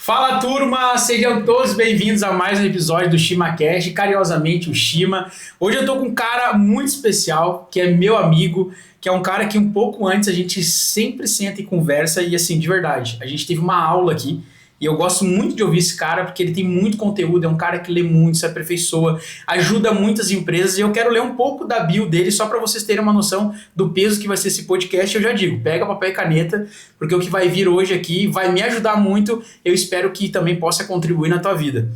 Fala, turma! Sejam todos bem-vindos a mais um episódio do ShimaCast, carinhosamente o Shima. Hoje eu tô com um cara muito especial, que é meu amigo, que é um cara que um pouco antes a gente sempre senta e conversa e assim, de verdade, a gente teve uma aula aqui e eu gosto muito de ouvir esse cara porque ele tem muito conteúdo, é um cara que lê muito, se aperfeiçoa, ajuda muitas empresas e eu quero ler um pouco da bio dele só para vocês terem uma noção do peso que vai ser esse podcast. Eu já digo, pega papel e caneta, porque o que vai vir hoje aqui vai me ajudar muito, eu espero que também possa contribuir na tua vida.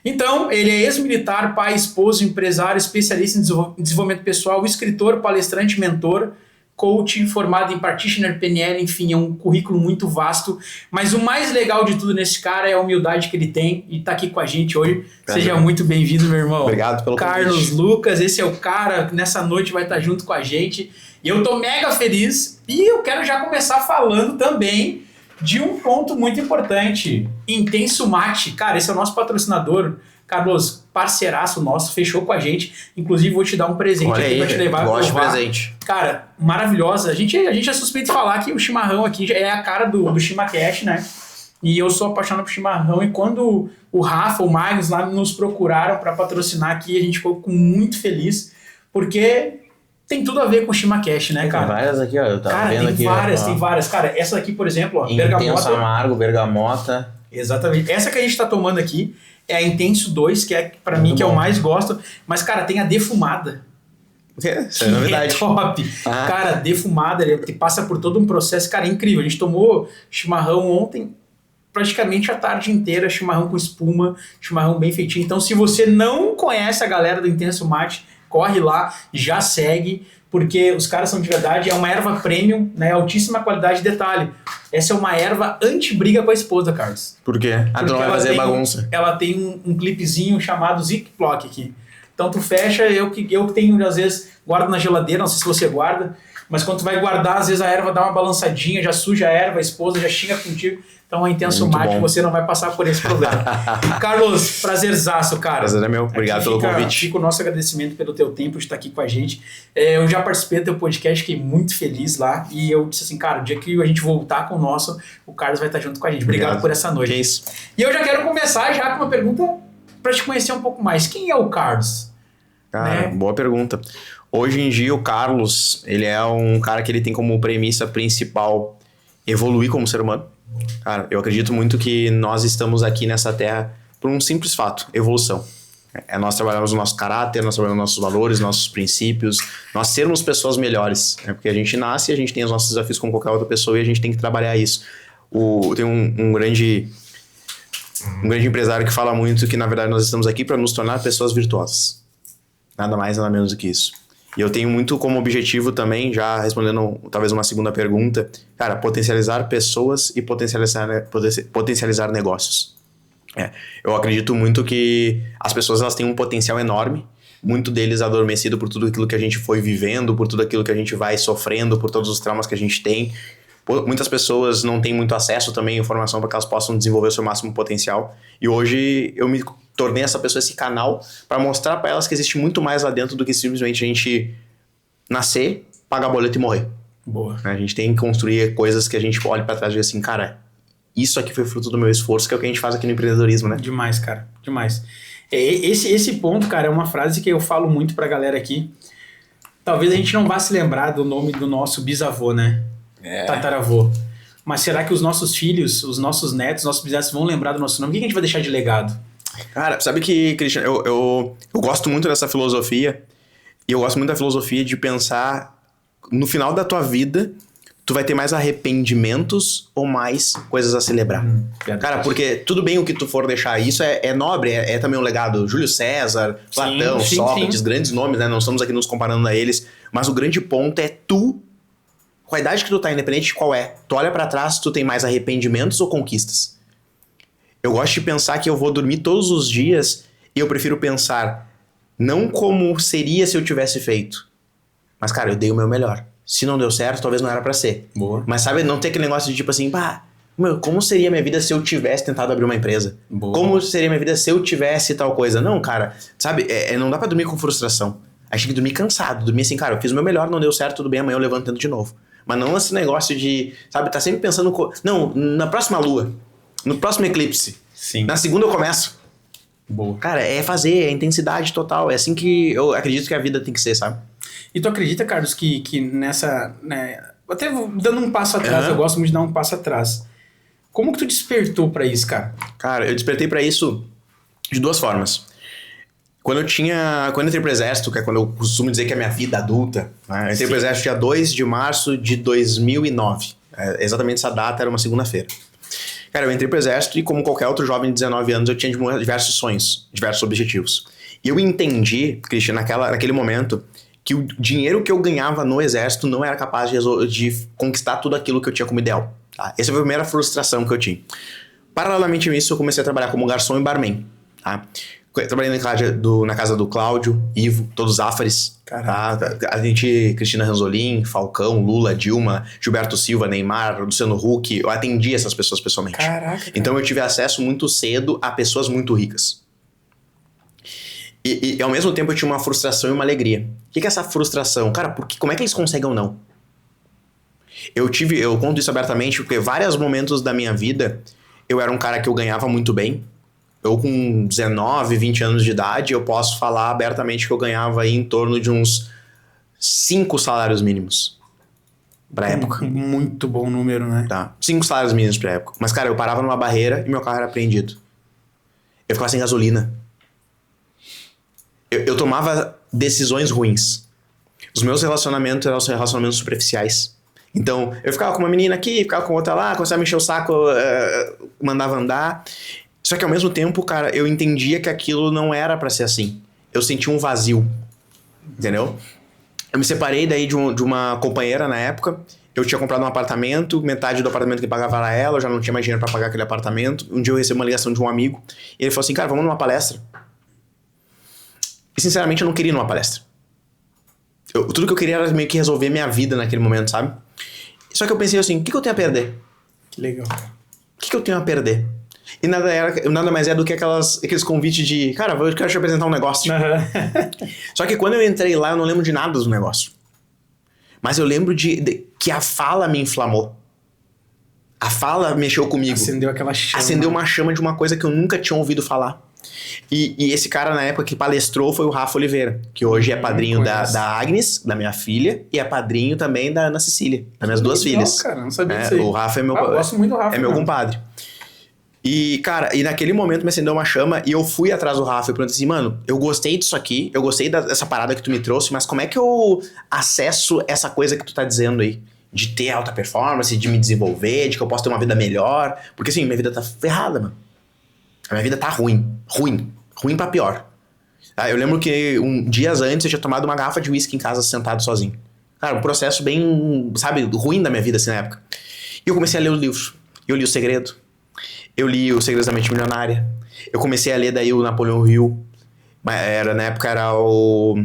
Então, ele é ex-militar, pai, esposo, empresário, especialista em desenvolvimento pessoal, escritor, palestrante, mentor, coach, formado em Practitioner, PNL, enfim, é um currículo muito vasto, mas o mais legal de tudo nesse cara é a humildade que ele tem e tá aqui com a gente hoje. Seja muito bem-vindo, meu irmão. Obrigado pelo Carlos convite. Lucas, esse é o cara que nessa noite vai estar junto com a gente e eu tô mega feliz e eu quero já começar falando também de um ponto muito importante, Intenso Mate. Cara, esse é o nosso patrocinador. Carlos, parceiraço nosso, fechou com a gente. Inclusive, vou te dar um presente. Olha aqui aí, pra te levar. gosto de presente. Cara, maravilhosa. A gente é suspeito de falar que o chimarrão aqui é a cara do ShimaCast, né? E eu sou apaixonado por chimarrão. E quando o Rafa, o Magnus lá nos procuraram para patrocinar aqui, a gente ficou muito feliz, porque tem tudo a ver com o ShimaCast, né, cara? Tem várias aqui, ó. Eu tava Cara, vendo aqui. tem várias. Cara, essa aqui, por exemplo, ó, Intenso bergamota. amargo, bergamota. Exatamente. Essa que a gente tá tomando aqui é a Intenso 2, que é pra mim que eu mais gosto. Mas, cara, tem a defumada. Isso é novidade. É top. Ah. Cara, defumada, ele passa por todo um processo, cara, é incrível. A gente tomou chimarrão ontem, praticamente a tarde inteira, chimarrão com espuma, chimarrão bem feitinho. Então, se você não conhece a galera do Intenso Mate, corre lá, já segue, porque os caras são de verdade. É uma erva premium, né, altíssima qualidade. Detalhe, essa é uma erva anti-briga com a esposa, Carlos. Por quê? Ah, tu não vai fazer bagunça. Ela tem um clipezinho chamado Ziploc aqui. Então tu fecha, eu que tenho, às vezes, guardo na geladeira, não sei se você guarda, mas quando tu vai guardar, às vezes a erva dá uma balançadinha, já suja a erva, a esposa já xinga contigo. Então é Intenso Mate, você não vai passar por esse problema. Carlos, prazerzaço, cara. Prazer é meu, obrigado pelo convite. Fica o nosso agradecimento pelo teu tempo de estar aqui com a gente. Eu já participei do teu podcast, fiquei muito feliz lá, e eu disse assim, cara, o dia que a gente voltar com o nosso, o Carlos vai estar junto com a gente. Obrigado por essa noite. Que isso. E eu já quero começar já com uma pergunta para te conhecer um pouco mais. Quem é o Carlos? Cara, boa pergunta. Hoje em dia o Carlos, ele é um cara que ele tem como premissa principal evoluir como ser humano. Cara, eu acredito muito que nós estamos aqui nessa terra por um simples fato, evolução. Nós trabalhamos o nosso caráter, nós trabalhamos nossos valores, nossos princípios, nós sermos pessoas melhores. Porque a gente nasce, a gente tem os nossos desafios como qualquer outra pessoa e a gente tem que trabalhar isso. Tem um grande empresário que fala muito que, na verdade, nós estamos aqui para nos tornar pessoas virtuosas. Nada mais, nada menos do que isso. E eu tenho muito como objetivo também, já respondendo talvez uma segunda pergunta, cara, potencializar pessoas e potencializar negócios. Eu acredito muito que as pessoas elas têm um potencial enorme, muito deles adormecido por tudo aquilo que a gente foi vivendo, por tudo aquilo que a gente vai sofrendo, por todos os traumas que a gente tem. Muitas pessoas não têm muito acesso também à informação para que elas possam desenvolver o seu máximo potencial. E hoje eu me tornei essa pessoa, esse canal, para mostrar para elas que existe muito mais lá dentro do que simplesmente a gente nascer, pagar boleto e morrer. Boa. A gente tem que construir coisas que a gente olha para trás e diz assim, cara, isso aqui foi fruto do meu esforço, que é o que a gente faz aqui no empreendedorismo, né? Demais, cara. Demais. Esse ponto, cara, é uma frase que eu falo muito pra galera aqui. Talvez a gente não vá se lembrar do nome do nosso bisavô, né? Tataravô. Mas será que os nossos filhos, os nossos netos, nossos bisnetos vão lembrar do nosso nome? O que a gente vai deixar de legado? Cara, sabe que, Cristiano, eu gosto muito dessa filosofia, e eu gosto muito da filosofia de pensar no final da tua vida, tu vai ter mais arrependimentos ou mais coisas a celebrar. Cara, porque tudo bem o que tu for deixar, isso é nobre, é também um legado. Júlio César, Platão, Sócrates, grandes nomes, né? Não estamos aqui nos comparando a eles, mas o grande ponto é tu, com a idade que tu tá, independente de qual é, tu olha pra trás, tu tem mais arrependimentos ou conquistas? Eu gosto de pensar que eu vou dormir todos os dias e eu prefiro pensar não como seria se eu tivesse feito, mas, cara, eu dei o meu melhor. Se não deu certo, talvez não era pra ser. Boa. Mas, sabe, não ter aquele negócio de tipo assim, como seria minha vida se eu tivesse tentado abrir uma empresa? Boa. Como seria minha vida se eu tivesse tal coisa? Não, cara, sabe, não dá pra dormir com frustração. A gente tem que dormir cansado, dormir assim, cara, eu fiz o meu melhor, não deu certo, tudo bem, amanhã eu levanto tento de novo. Mas não esse negócio de, sabe, tá sempre pensando, não, na próxima lua. No próximo eclipse. Sim. Na segunda eu começo. Boa. Cara, é fazer, é intensidade total. É assim que eu acredito que a vida tem que ser, sabe? E tu acredita, Carlos, que nessa... Né, até dando um passo atrás, eu gosto muito de dar um passo atrás. Como que tu despertou pra isso, cara? Cara, eu despertei pra isso de duas formas. Quando eu entrei pro exército, que é quando eu costumo dizer que é a minha vida adulta, né? Eu entrei pro exército dia 2 de março de 2009. Exatamente essa data era uma segunda-feira. Cara, eu entrei pro exército e como qualquer outro jovem de 19 anos, eu tinha diversos sonhos, diversos objetivos. E eu entendi, Christian, naquele momento, que o dinheiro que eu ganhava no exército não era capaz de conquistar tudo aquilo que eu tinha como ideal. Tá? Essa foi a primeira frustração que eu tinha. Paralelamente a isso, eu comecei a trabalhar como garçom e barman. Tá? Trabalhei na casa do Cláudio, Ivo, todos os Áfares. Tá? A gente, Cristina Ranzolin, Falcão, Lula, Dilma, Gilberto Silva, Neymar, Luciano Huck. Eu atendi essas pessoas pessoalmente. Caraca, cara. Então eu tive acesso muito cedo a pessoas muito ricas. E ao mesmo tempo eu tinha uma frustração e uma alegria. O que é essa frustração? Cara, como é que eles conseguem ou não? Eu conto isso abertamente porque vários momentos da minha vida eu era um cara que eu ganhava muito bem. Eu com 19, 20 anos de idade, eu posso falar abertamente que eu ganhava aí em torno de uns 5 salários mínimos pra época. Muito bom número, né? Tá, 5 salários mínimos pra época. Mas, cara, eu parava numa barreira e meu carro era apreendido. Eu ficava sem gasolina. Eu tomava decisões ruins. Os meus relacionamentos eram relacionamentos superficiais. Então, eu ficava com uma menina aqui, ficava com outra lá, começava a me encher o saco, mandava andar. Só que ao mesmo tempo, cara, eu entendia que aquilo não era pra ser assim. Eu sentia um vazio, entendeu? Eu me separei daí de uma companheira na época. Eu tinha comprado um apartamento, metade do apartamento que pagava era ela, eu já não tinha mais dinheiro pra pagar aquele apartamento. Um dia eu recebi uma ligação de um amigo, e ele falou assim, cara, vamos numa palestra. E sinceramente eu não queria ir numa palestra. Tudo que eu queria era meio que resolver minha vida naquele momento, sabe? Só que eu pensei assim, o que eu tenho a perder? Que legal. O que eu tenho a perder? E nada mais é do que aqueles convites de, cara, eu quero te apresentar um negócio. Só que quando eu entrei lá, eu não lembro de nada do negócio. Mas eu lembro que a fala me inflamou. A fala mexeu comigo. Acendeu aquela chama. Acendeu uma chama de uma coisa que eu nunca tinha ouvido falar. E esse cara, na época, que palestrou foi o Rafa Oliveira, que hoje é padrinho da Agnes, da minha filha, e é padrinho também da Ana Cecília, das minhas duas filhas. Cara, não sabia disso aí. O Rafa é meu... eu gosto muito do Rafa. É meu compadre. E, cara, naquele momento me acendeu uma chama e eu fui atrás do Rafa e perguntei assim, mano, eu gostei disso aqui, eu gostei dessa parada que tu me trouxe, mas como é que eu acesso essa coisa que tu tá dizendo aí? De ter alta performance, de me desenvolver, de que eu posso ter uma vida melhor. Porque, assim, minha vida tá ferrada, mano. A minha vida tá ruim. Ruim pra pior. Eu lembro que dias antes eu tinha tomado uma garrafa de uísque em casa sentado sozinho. Cara, um processo bem, sabe, ruim da minha vida, assim, na época. E eu comecei a ler os livros. Eu li O Segredo. Eu li O Segredo da Mente Milionária. Eu comecei a ler daí o Napoleão Hill. Na época era o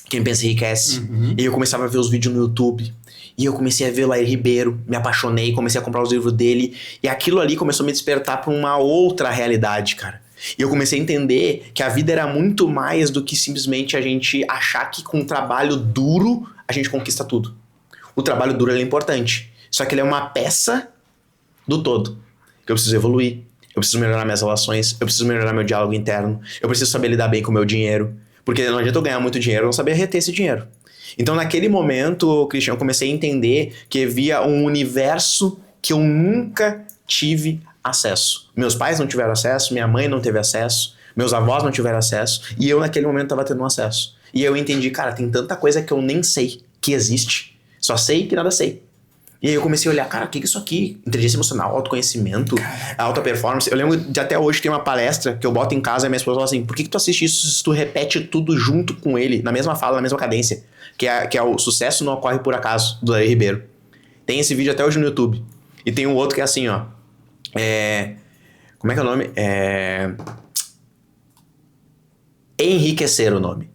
Quem Pensa Enriquece. E eu começava a ver os vídeos no YouTube. E eu comecei a ver o Lair Ribeiro, me apaixonei, comecei a comprar os livros dele. E aquilo ali começou a me despertar pra uma outra realidade, cara. E eu comecei a entender que a vida era muito mais do que simplesmente a gente achar que com trabalho duro a gente conquista tudo. O trabalho duro é importante, só que ele é uma peça do todo. Eu preciso evoluir, eu preciso melhorar minhas relações, eu preciso melhorar meu diálogo interno, eu preciso saber lidar bem com o meu dinheiro. Porque não adianta eu ganhar muito dinheiro, eu não saber reter esse dinheiro. Então naquele momento, Christian, eu comecei a entender que havia um universo que eu nunca tive acesso. Meus pais não tiveram acesso, minha mãe não teve acesso, meus avós não tiveram acesso, e eu naquele momento estava tendo um acesso. E eu entendi, cara, tem tanta coisa que eu nem sei que existe. Só sei que nada sei. E aí eu comecei a olhar, cara, o que é isso aqui? Inteligência emocional, autoconhecimento, alta performance. Eu lembro de até hoje tem uma palestra que eu boto em casa e minha esposa fala assim, por que tu assiste isso se tu repete tudo junto com ele, na mesma fala, na mesma cadência? Que é o Sucesso Não Ocorre Por Acaso, do Lair Ribeiro. Tem esse vídeo até hoje no YouTube. E tem um outro que é assim, ó. Como é que é o nome? Enriquecer o nome.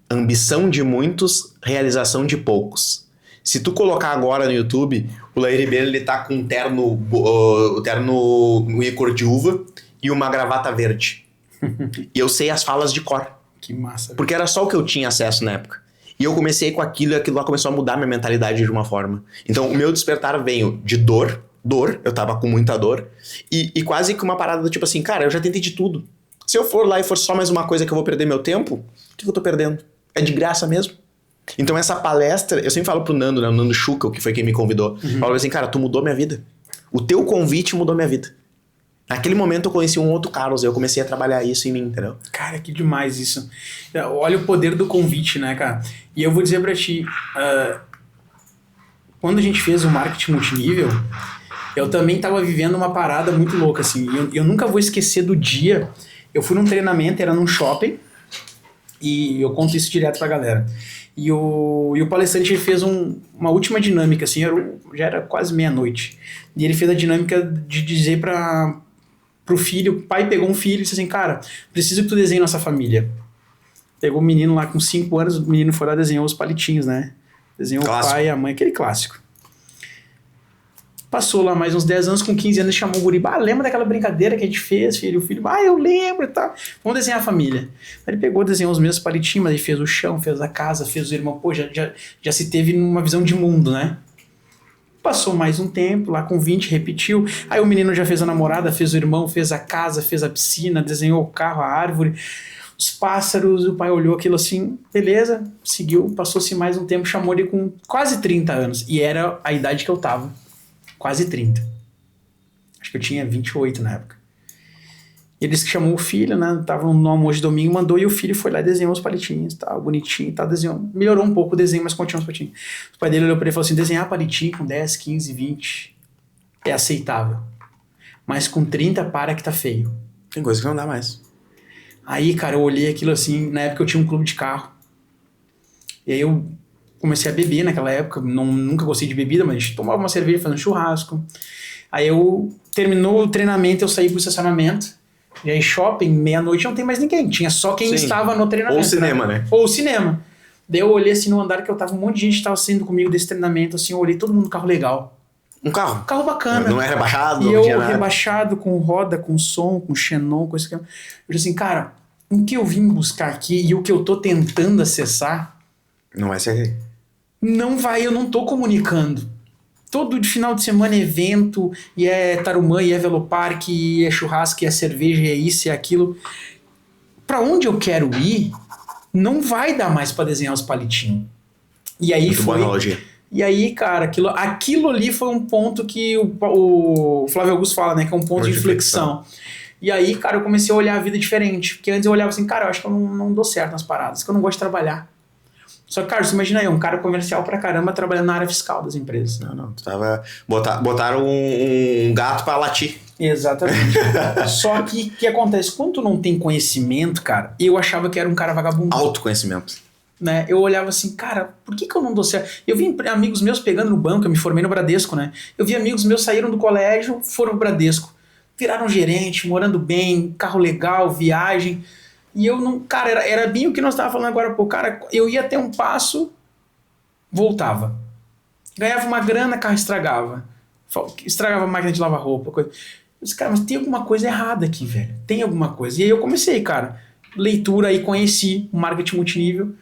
Ambição de muitos, realização de poucos. Se tu colocar agora no YouTube, o Lair Ribeiro, ele tá com um terno cor de uva e uma gravata verde. E eu sei as falas de cor. Que massa. Porque era só o que eu tinha acesso na época. E eu comecei com aquilo e aquilo lá começou a mudar minha mentalidade de uma forma. Então o meu despertar veio de dor, dor, eu tava com muita dor, e quase que uma parada do tipo assim, cara, eu já tentei de tudo. Se eu for lá e for só mais uma coisa que eu vou perder meu tempo, o que eu tô perdendo? É de graça mesmo? Então essa palestra, eu sempre falo pro Nando, né, o Nando Schuckel, que foi quem me convidou, falo assim, cara, tu mudou minha vida. O teu convite mudou minha vida. Naquele momento eu conheci um outro Carlos, eu comecei a trabalhar isso em mim, entendeu? Cara, que demais isso. Olha o poder do convite, né, cara? E eu vou dizer pra ti, quando a gente fez o marketing multinível, eu também tava vivendo uma parada muito louca, assim. Eu nunca vou esquecer do dia. Eu fui num treinamento, era num shopping, e eu conto isso direto pra galera. E o palestrante fez uma última dinâmica, assim, já era quase meia-noite. E ele fez a dinâmica de dizer pro filho, o pai pegou um filho e disse assim, cara, preciso que tu desenhe nossa família. Pegou o menino lá com 5 anos, o menino foi lá e desenhou os palitinhos, né? Desenhou clássico. O pai e a mãe, aquele clássico. Passou lá mais uns 10 anos, com 15 anos, chamou o guri. Lembra daquela brincadeira que a gente fez, filho? O filho, eu lembro e tal. Vamos desenhar a família. Aí ele pegou, desenhou os mesmos palitinhos, mas ele fez o chão, fez a casa, fez o irmão. Pô, já se teve uma visão de mundo, né? Passou mais um tempo, lá com 20, repetiu. Aí o menino já fez a namorada, fez o irmão, fez a casa, fez a piscina, desenhou o carro, a árvore, os pássaros. O pai olhou aquilo assim, beleza, seguiu. Passou-se mais um tempo, chamou ele com quase 30 anos. E era a idade que eu tava. Quase 30. Acho que eu tinha 28 na época. Ele disse que chamou o filho, né? Tava no almoço de domingo, mandou e o filho foi lá e desenhou os palitinhos, tá? Bonitinho, tá? Desenhou. Melhorou um pouco o desenho, mas continuou os palitinhos. O pai dele olhou pra ele e falou assim, desenhar palitinho com 10, 15, 20 é aceitável. Mas com 30 para que tá feio. Tem coisa que não dá mais. Aí, cara, eu olhei aquilo assim, na época eu tinha um clube de carro. E aí eu comecei a beber naquela época, nunca gostei de bebida, mas a gente tomava uma cerveja fazendo churrasco. Aí terminou o treinamento, eu saí pro estacionamento, e aí shopping, meia-noite não tem mais ninguém, tinha só quem estava no treinamento. Ou cinema, né? Ou cinema. Daí eu olhei assim no andar que eu tava, um monte de gente tava saindo comigo desse treinamento, assim, eu olhei todo mundo no carro legal. Um carro? Carro bacana. Não é rebaixado, e não tinha eu nada. Rebaixado, com roda, com som, com xenon, com isso que eu disse assim, cara, o que eu vim buscar aqui e o que eu tô tentando acessar... Não vai ser... Não vai, eu não tô comunicando. Todo de final de semana é evento, e é Tarumã, e é Velopark, e é churrasco, e é cerveja, e é isso, e é aquilo. Pra onde eu quero ir, não vai dar mais pra desenhar os palitinhos. E aí Muito boa analogia. E aí, cara, aquilo ali foi um ponto que o Flávio Augusto fala, né? Que é um ponto de inflexão. E aí, cara, eu comecei a olhar a vida diferente. Porque antes eu olhava assim, cara, eu acho que eu não dou certo nas paradas, que eu não gosto de trabalhar. Só que, cara, você imagina aí, um cara comercial pra caramba trabalhando na área fiscal das empresas. Não, tu tava... Botaram um gato pra latir. Exatamente. Só que o que acontece? Quando tu não tem conhecimento, cara, eu achava que era um cara vagabundo. Autoconhecimento. Né? Eu olhava assim, cara, por que eu não dou certo? Eu vi amigos meus pegando no banco, eu me formei no Bradesco, né? Eu vi amigos meus saíram do colégio, foram pro Bradesco, viraram gerente, morando bem, carro legal, viagem... E eu não... Cara, era bem o que nós estávamos falando agora, pô. Cara, eu ia até um passo, voltava. Ganhava uma grana, carro estragava. Estragava a máquina de lavar roupa, coisa. Eu disse, cara, mas tem alguma coisa errada aqui, velho. Tem alguma coisa. E aí eu comecei, cara. Leitura, aí conheci o marketing multinível.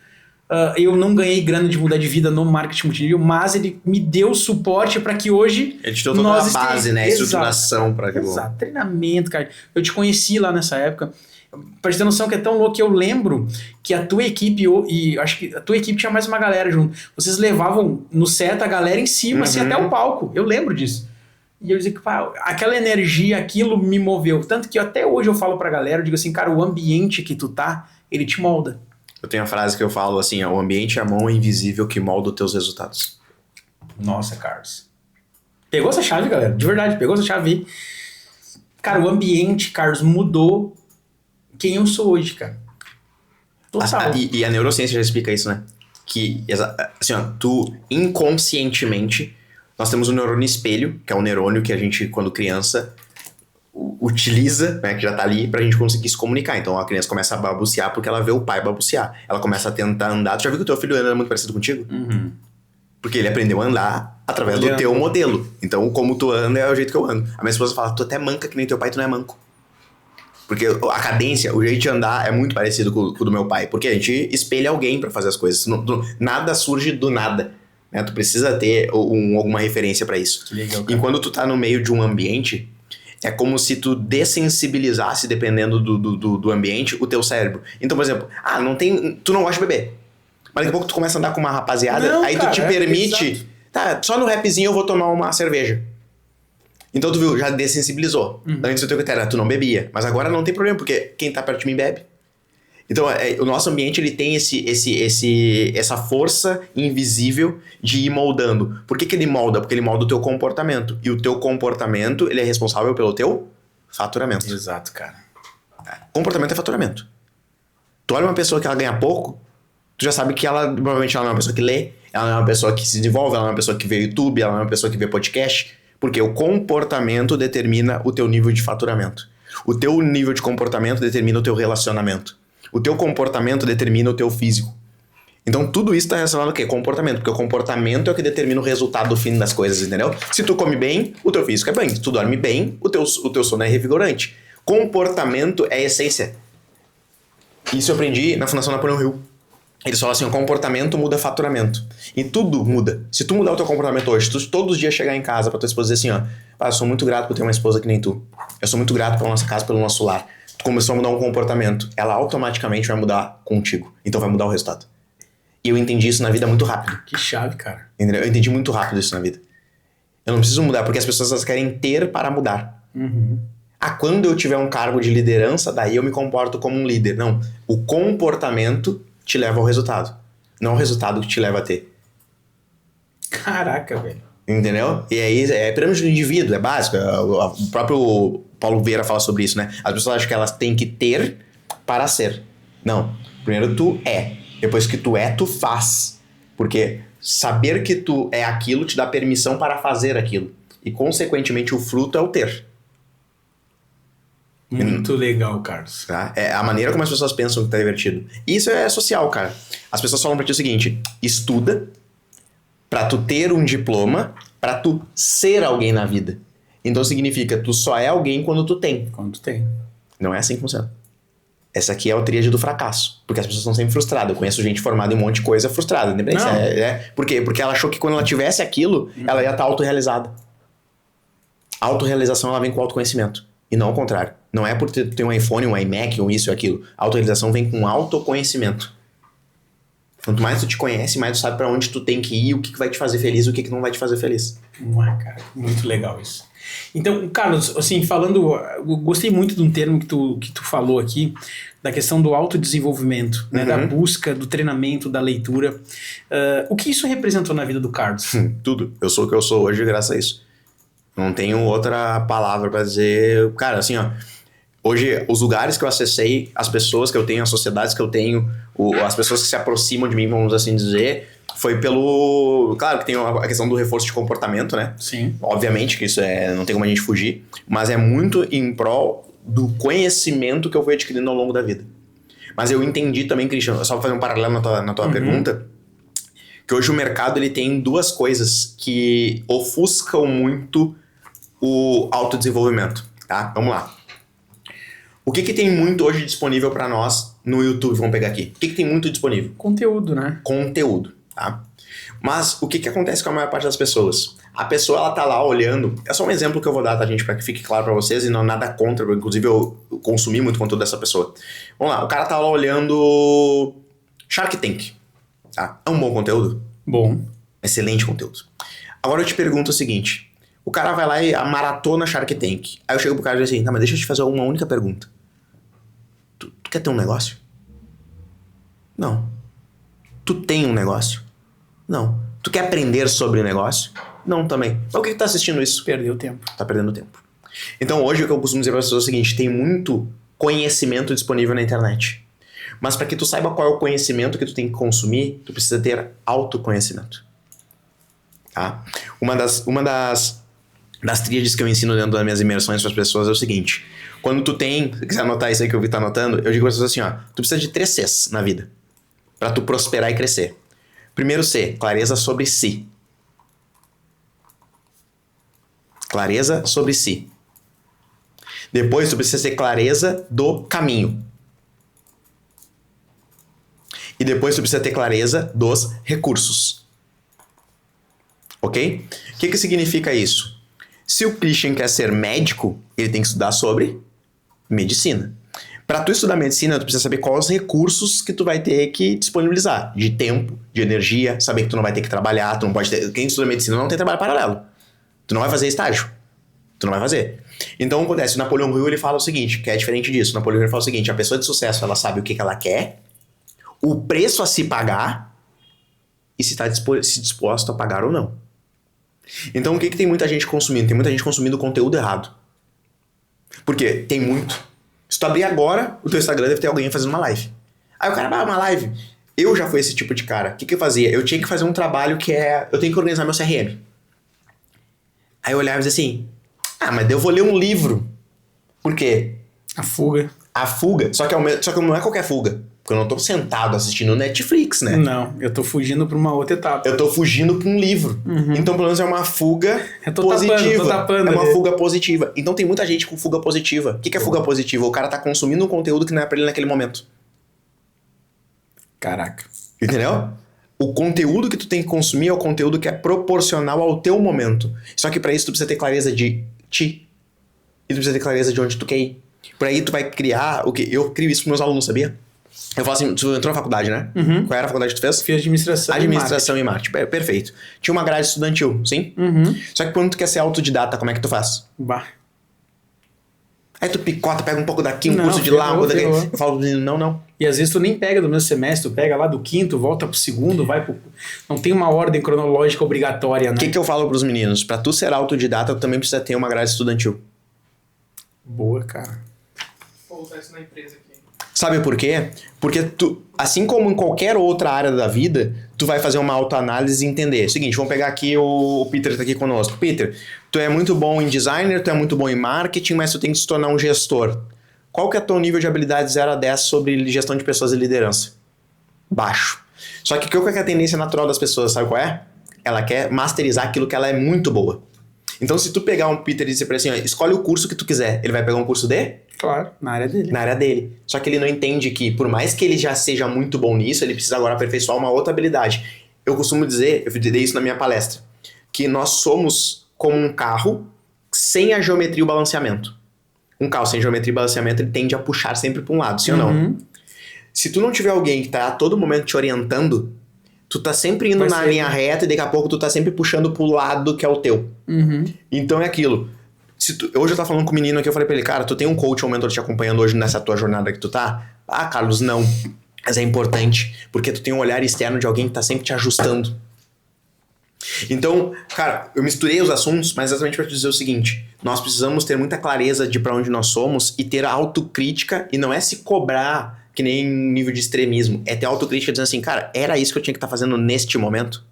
Eu não ganhei grana de mudar de vida no marketing multinível, mas ele me deu suporte para que hoje... Ele te deu toda a base, né? Estruturação para aquilo. Exato, treinamento, cara. Eu te conheci lá nessa época... Pra ter noção que é tão louco que eu lembro que a tua equipe, e acho que a tua equipe tinha mais uma galera junto, vocês levavam no set a galera em cima, assim, até o palco, eu lembro disso. E eu dizia que, pá, aquela energia, aquilo me moveu, tanto que até hoje eu falo pra galera, eu digo assim, cara, o ambiente que tu tá, ele te molda. Eu tenho a frase que eu falo assim, o ambiente é a mão invisível que molda os teus resultados. Nossa, Carlos. Pegou essa chave, galera, de verdade, pegou essa chave aí. Cara, o ambiente, Carlos, mudou quem eu sou hoje, cara. Total. E a neurociência já explica isso, né? Que, assim, ó, tu inconscientemente, nós temos um neurônio espelho, que é um neurônio que a gente, quando criança, utiliza, né, que já tá ali, pra gente conseguir se comunicar. Então a criança começa a balbuciar porque ela vê o pai balbuciar. Ela começa a tentar andar. Tu já viu que o teu filho anda muito parecido contigo? Uhum. Porque ele aprendeu a andar através do teu modelo. Então, como tu anda é o jeito que eu ando. A minha esposa fala, tu até manca que nem teu pai, tu não é manco. Porque a cadência, o jeito de andar é muito parecido com o do meu pai. Porque a gente espelha alguém pra fazer as coisas. Nada surge do nada. né? Tu precisa ter alguma referência para isso. Que legal, cara. E quando tu tá no meio de um ambiente, é como se tu dessensibilizasse, dependendo do ambiente, o teu cérebro. Então, por exemplo, tu não gosta de beber. Mas daqui a pouco tu começa a andar com uma rapaziada, Não, aí cara, tu te permite... Tá, só no rapzinho eu vou tomar uma cerveja. Então tu viu, já dessensibilizou. Antes o teu critério, tu não bebia. Mas agora não tem problema, porque quem tá perto de mim bebe. Então, o nosso ambiente, ele tem essa força invisível de ir moldando. Por que ele molda? Porque ele molda o teu comportamento. E o teu comportamento, ele é responsável pelo teu faturamento. Exato, cara. Comportamento é faturamento. Tu olha uma pessoa que ela ganha pouco, tu já sabe que provavelmente ela não é uma pessoa que lê, ela não é uma pessoa que se desenvolve, ela não é uma pessoa que vê YouTube, ela não é uma pessoa que vê podcast. Porque o comportamento determina o teu nível de faturamento. O teu nível de comportamento determina o teu relacionamento. O teu comportamento determina o teu físico. Então tudo isso está relacionado ao quê? Comportamento. Porque o comportamento é o que determina o resultado do fim das coisas, entendeu? Se tu come bem, o teu físico é bem. Se tu dorme bem, o teu sono é revigorante. Comportamento é essência. Isso eu aprendi na Fundação Napoleão Hill. Eles falam assim, o comportamento muda faturamento. E tudo muda. Se tu mudar o teu comportamento hoje, se tu todos os dias chegar em casa pra tua esposa dizer assim, ó, eu sou muito grato por ter uma esposa que nem tu. Eu sou muito grato pela nossa casa, pelo nosso lar. Tu começou a mudar um comportamento. Ela automaticamente vai mudar contigo. Então vai mudar o resultado. E eu entendi isso na vida muito rápido. Que chave, cara. Entendeu? Eu entendi muito rápido isso na vida. Eu não preciso mudar, porque as pessoas elas querem ter para mudar. Quando eu tiver um cargo de liderança, daí eu me comporto como um líder. Não. O comportamento te leva ao resultado. Não o resultado que te leva a ter. Caraca, velho. Entendeu? E aí é pirâmide do indivíduo, é básico. O próprio Paulo Vieira fala sobre isso, né? As pessoas acham que elas têm que ter para ser. Não. Primeiro tu é. Depois que tu é, tu faz. Porque saber que tu é aquilo te dá permissão para fazer aquilo. E consequentemente o fruto é o ter. Muito legal, Carlos. Tá? É a maneira como as pessoas pensam que tá divertido. E isso é social, cara. As pessoas falam pra ti o seguinte: estuda pra tu ter um diploma, pra tu ser alguém na vida. Então significa, tu só é alguém quando tu tem. Quando tu tem. Não é assim que funciona. Essa aqui é a tríade do fracasso. Porque as pessoas estão sempre frustradas. Eu conheço gente formada em um monte de coisa frustrada. Independente. Por quê? Porque ela achou que quando ela tivesse aquilo, ela ia estar autorrealizada. A autorrealização, ela vem com autoconhecimento. E não ao contrário. Não é por ter um iPhone, um iMac, ou isso ou aquilo. A autorrealização vem com autoconhecimento. Quanto mais tu te conhece, mais tu sabe pra onde tu tem que ir, o que vai te fazer feliz, o que não vai te fazer feliz. Cara, muito legal isso. Então, Carlos, assim, falando, eu gostei muito de um termo que tu falou aqui, da questão do autodesenvolvimento, né, da busca, do treinamento, da leitura. O que isso representou na vida do Carlos? Tudo. Eu sou o que eu sou hoje graças a isso. Não tenho outra palavra pra dizer. Cara, assim, ó. Hoje, os lugares que eu acessei, as pessoas que eu tenho, as sociedades que eu tenho, as pessoas que se aproximam de mim, vamos assim dizer, foi pelo... Claro que tem a questão do reforço de comportamento, né? Sim. Obviamente que isso não tem como a gente fugir, mas é muito em prol do conhecimento que eu fui adquirindo ao longo da vida. Mas eu entendi também, Cristiano, só pra fazer um paralelo na tua pergunta, que hoje o mercado ele tem duas coisas que ofuscam muito o autodesenvolvimento, tá? Vamos lá. O que tem muito hoje disponível para nós no YouTube? Vamos pegar aqui. O que tem muito disponível? Conteúdo, né? Conteúdo, tá? Mas o que acontece com a maior parte das pessoas? A pessoa, ela tá lá olhando... É só um exemplo que eu vou dar, tá, gente? Para que fique claro para vocês e não nada contra. Inclusive, eu consumi muito conteúdo dessa pessoa. Vamos lá. O cara tá lá olhando Shark Tank, tá? É um bom conteúdo? Bom. Excelente conteúdo. Agora eu te pergunto o seguinte... O cara vai lá e maratona Shark Tank. Aí eu chego pro cara e digo assim, tá, mas deixa eu te fazer uma única pergunta. Tu quer ter um negócio? Não. Tu tem um negócio? Não. Tu quer aprender sobre negócio? Não também. Mas por que tu tá assistindo isso? Perdeu tempo. Tá perdendo tempo. Então hoje o que eu costumo dizer para as pessoas é o seguinte, tem muito conhecimento disponível na internet. Mas para que tu saiba qual é o conhecimento que tu tem que consumir, tu precisa ter autoconhecimento. Tá? Uma das tríades que eu ensino dentro das minhas imersões para as pessoas é o seguinte. Quando tu tem... Se quiser anotar isso aí que eu vi tá anotando, eu digo para as pessoas assim, ó. Tu precisa de 3 Cs na vida. Para tu prosperar e crescer. Primeiro C, clareza sobre si. Clareza sobre si. Depois tu precisa ter clareza do caminho. E depois tu precisa ter clareza dos recursos. Ok? O que significa isso? Se o Christian quer ser médico, ele tem que estudar sobre medicina. Para tu estudar medicina, tu precisa saber quais os recursos que tu vai ter que disponibilizar. De tempo, de energia, saber que tu não vai ter que trabalhar, tu não pode ter... Quem estuda medicina não tem trabalho paralelo. Tu não vai fazer estágio. Tu não vai fazer. Então, acontece, o Napoleão Hill, ele fala o seguinte, que é diferente disso. O Napoleão Hill fala o seguinte, a pessoa de sucesso, ela sabe o que ela quer, o preço a se pagar e se está disposto a pagar ou não. Então, o que tem muita gente consumindo? Tem muita gente consumindo conteúdo errado. Porque tem muito. Se tu abrir agora, o teu Instagram deve ter alguém fazendo uma live. Aí o cara, uma live. Eu já fui esse tipo de cara. O que eu fazia? Eu tinha que fazer um trabalho que é... Eu tenho que organizar meu CRM. Aí eu olhava e dizia assim... mas eu vou ler um livro. Por quê? A fuga. A fuga. Só que não é qualquer fuga. Porque eu não tô sentado assistindo Netflix, né? Não, eu tô fugindo pra uma outra etapa. Eu tô fugindo pra um livro. Então, pelo menos é uma fuga positiva. Tô tapando é uma fuga positiva. Então tem muita gente com fuga positiva. O que é fuga positiva? O cara tá consumindo um conteúdo que não é pra ele naquele momento. Caraca. Entendeu? O conteúdo que tu tem que consumir é o conteúdo que é proporcional ao teu momento. Só que pra isso tu precisa ter clareza de ti. E tu precisa ter clareza de onde tu quer ir. Por aí tu vai criar o que? Eu crio isso pros meus alunos, sabia? Eu falo assim, tu entrou na faculdade, né? Qual era a faculdade que tu fez? Fiz administração e marketing. Perfeito. Tinha uma grade estudantil, sim? Só que quando tu quer ser autodidata, como é que tu faz? Bah. Aí tu picota, pega um pouco daqui, curso de lá, daqui. Eu falo, não. E às vezes tu nem pega do mesmo semestre, tu pega lá do quinto, volta pro segundo, vai pro... Não tem uma ordem cronológica obrigatória, né? O que eu falo pros meninos? Pra tu ser autodidata, tu também precisa ter uma grade estudantil. Boa, cara. Vou usar isso na empresa aqui. Sabe por quê? Porque tu, assim como em qualquer outra área da vida, tu vai fazer uma autoanálise e entender. Seguinte, vamos pegar aqui o Peter tá aqui conosco. Peter, tu é muito bom em designer, tu é muito bom em marketing, mas tu tem que se tornar um gestor. Qual que é o teu nível de habilidade 0 a 10 sobre gestão de pessoas e liderança? Baixo. Só que qual que é a tendência natural das pessoas, sabe qual é? Ela quer masterizar aquilo que ela é muito boa. Então, se tu pegar um Peter e dizer pra ele assim, ó, escolhe o curso que tu quiser, ele vai pegar um curso de... Claro, na área dele. Na área dele. Só que ele não entende que, por mais que ele já seja muito bom nisso, ele precisa agora aperfeiçoar uma outra habilidade. Eu costumo dizer, eu dei isso na minha palestra, que nós somos como um carro sem a geometria e o balanceamento. Um carro sem geometria e balanceamento, ele tende a puxar sempre para um lado, sim ou não? Se tu não tiver alguém que tá a todo momento te orientando, tu tá sempre indo na linha reta e daqui a pouco tu tá sempre puxando pro lado que é o teu. Então é aquilo. Hoje eu tava falando com um menino aqui, eu falei pra ele, cara, tu tem um coach ou um mentor te acompanhando hoje nessa tua jornada que tu tá? Ah, Carlos, não. Mas é importante, porque tu tem um olhar externo de alguém que tá sempre te ajustando. Então, cara, eu misturei os assuntos, mas exatamente pra te dizer o seguinte, nós precisamos ter muita clareza de pra onde nós somos e ter autocrítica, e não é se cobrar que nem nível de extremismo, é ter autocrítica dizendo assim, cara, era isso que eu tinha que estar fazendo neste momento?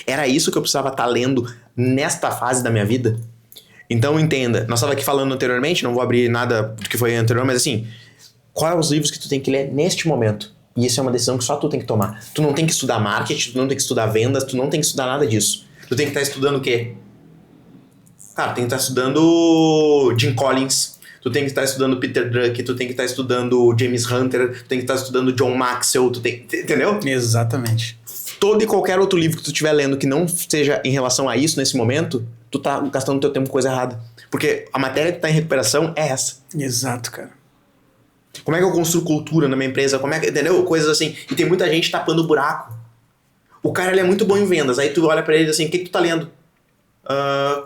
Era isso que eu precisava estar lendo nesta fase da minha vida? Então entenda, nós estávamos aqui falando anteriormente, não vou abrir nada do que foi anterior, mas assim, quais são os livros que tu tem que ler neste momento? E isso é uma decisão que só tu tem que tomar. Tu não tem que estudar marketing, tu não tem que estudar vendas, tu não tem que estudar nada disso. Tu tem que estar estudando o quê? Cara, tu tem que estar estudando Jim Collins, tu tem que estar estudando Peter Drucker, tu tem que estar estudando James Hunter, tu tem que estar estudando John Maxwell, tu tem... Entendeu? Exatamente. Todo e qualquer outro livro que tu estiver lendo que não seja em relação a isso nesse momento, tu tá gastando teu tempo com coisa errada. Porque a matéria que tá em recuperação é essa. Exato, cara. Como é que eu construo cultura na minha empresa? Como é que, entendeu? Coisas assim. E tem muita gente tapando o buraco. O cara, ele é muito bom em vendas. Aí tu olha pra ele e diz assim, o que tu tá lendo?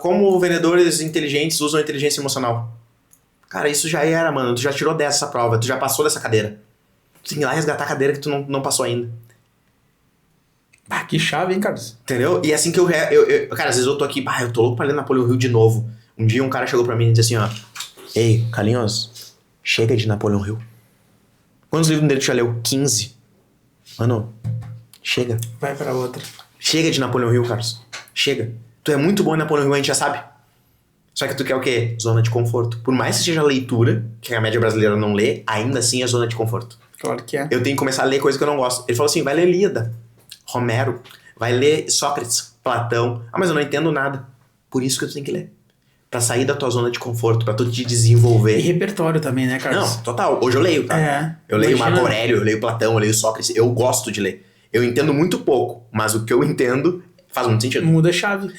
Como vendedores inteligentes usam a inteligência emocional. Cara, isso já era, mano. Tu já tirou dessa prova. Tu já passou dessa cadeira. Tu tem que ir lá resgatar a cadeira que tu não passou ainda. Ah, que chave, hein, Carlos? Entendeu? E assim que cara, às vezes eu tô aqui, eu tô louco pra ler Napoleão Hill de novo. Um dia um cara chegou pra mim e disse assim, ó, ei, Carlinhos, chega de Napoleão Hill. Quantos livros dele tu já leu? 15. Mano, chega. Vai pra outra. Chega de Napoleão Hill, Carlos. Chega. Tu é muito bom em Napoleão Hill, a gente já sabe. Só que tu quer o quê? Zona de conforto. Por mais que seja leitura, que a média brasileira não lê, ainda assim é zona de conforto. Claro que é. Eu tenho que começar a ler coisa que eu não gosto. Ele falou assim, vai ler Ilíada, Romero, vai ler Sócrates, Platão. Ah, mas eu não entendo nada. Por isso que tu tem que ler. Pra sair da tua zona de conforto, pra tu te desenvolver. E repertório também, né, Carlos? Não, total. Hoje eu leio, tá? É. Eu leio Marco Aurélio, eu leio Platão, eu leio Sócrates. Eu gosto de ler. Eu entendo muito pouco, mas o que eu entendo Faz muito sentido. Muda a chave.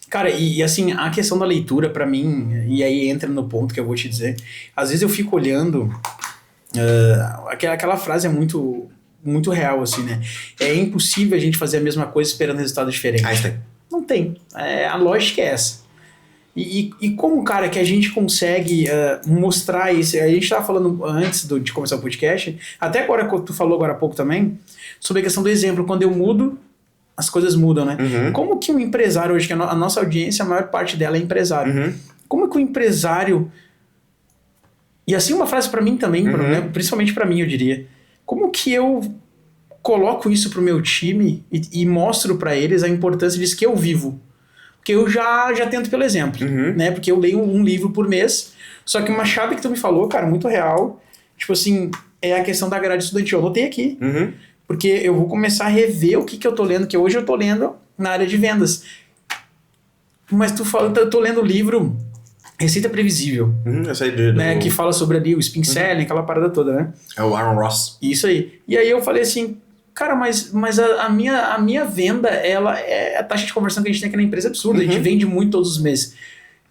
Cara, e assim, a questão da leitura, pra mim, e aí entra no ponto que eu vou te dizer, às vezes eu fico olhando, aquela frase é muito, muito real, assim, né? É impossível a gente fazer a mesma coisa esperando resultado diferente. Einstein. Não tem. A lógica é essa. E como, cara, que a gente consegue mostrar isso? A gente estava falando antes de começar o podcast, até agora, tu falou agora há pouco também, sobre a questão do exemplo. Quando eu mudo, as coisas mudam, né? Uhum. Como que um empresário hoje, que a nossa audiência, a maior parte dela é empresário. Uhum. Como que o empresário... E assim uma frase para mim também, né? Principalmente para mim, eu diria. Como que eu coloco isso pro meu time e mostro para eles a importância disso que eu vivo? Porque eu já tento pelo exemplo, né? Porque eu leio um livro por mês, só que uma chave que tu me falou, cara, muito real, tipo assim, é a questão da grade estudantil. Eu anotei aqui, porque eu vou começar a rever o que eu tô lendo, que hoje eu tô lendo na área de vendas. Mas tu fala, eu tô lendo o livro Receita Previsível, Eu sei né? Que fala sobre ali o spin selling, aquela parada toda, né? É o Aaron Ross. Isso aí. E aí eu falei assim, cara, mas a minha venda, ela é a taxa de conversão que a gente tem aqui na empresa é absurda. A gente vende muito todos os meses.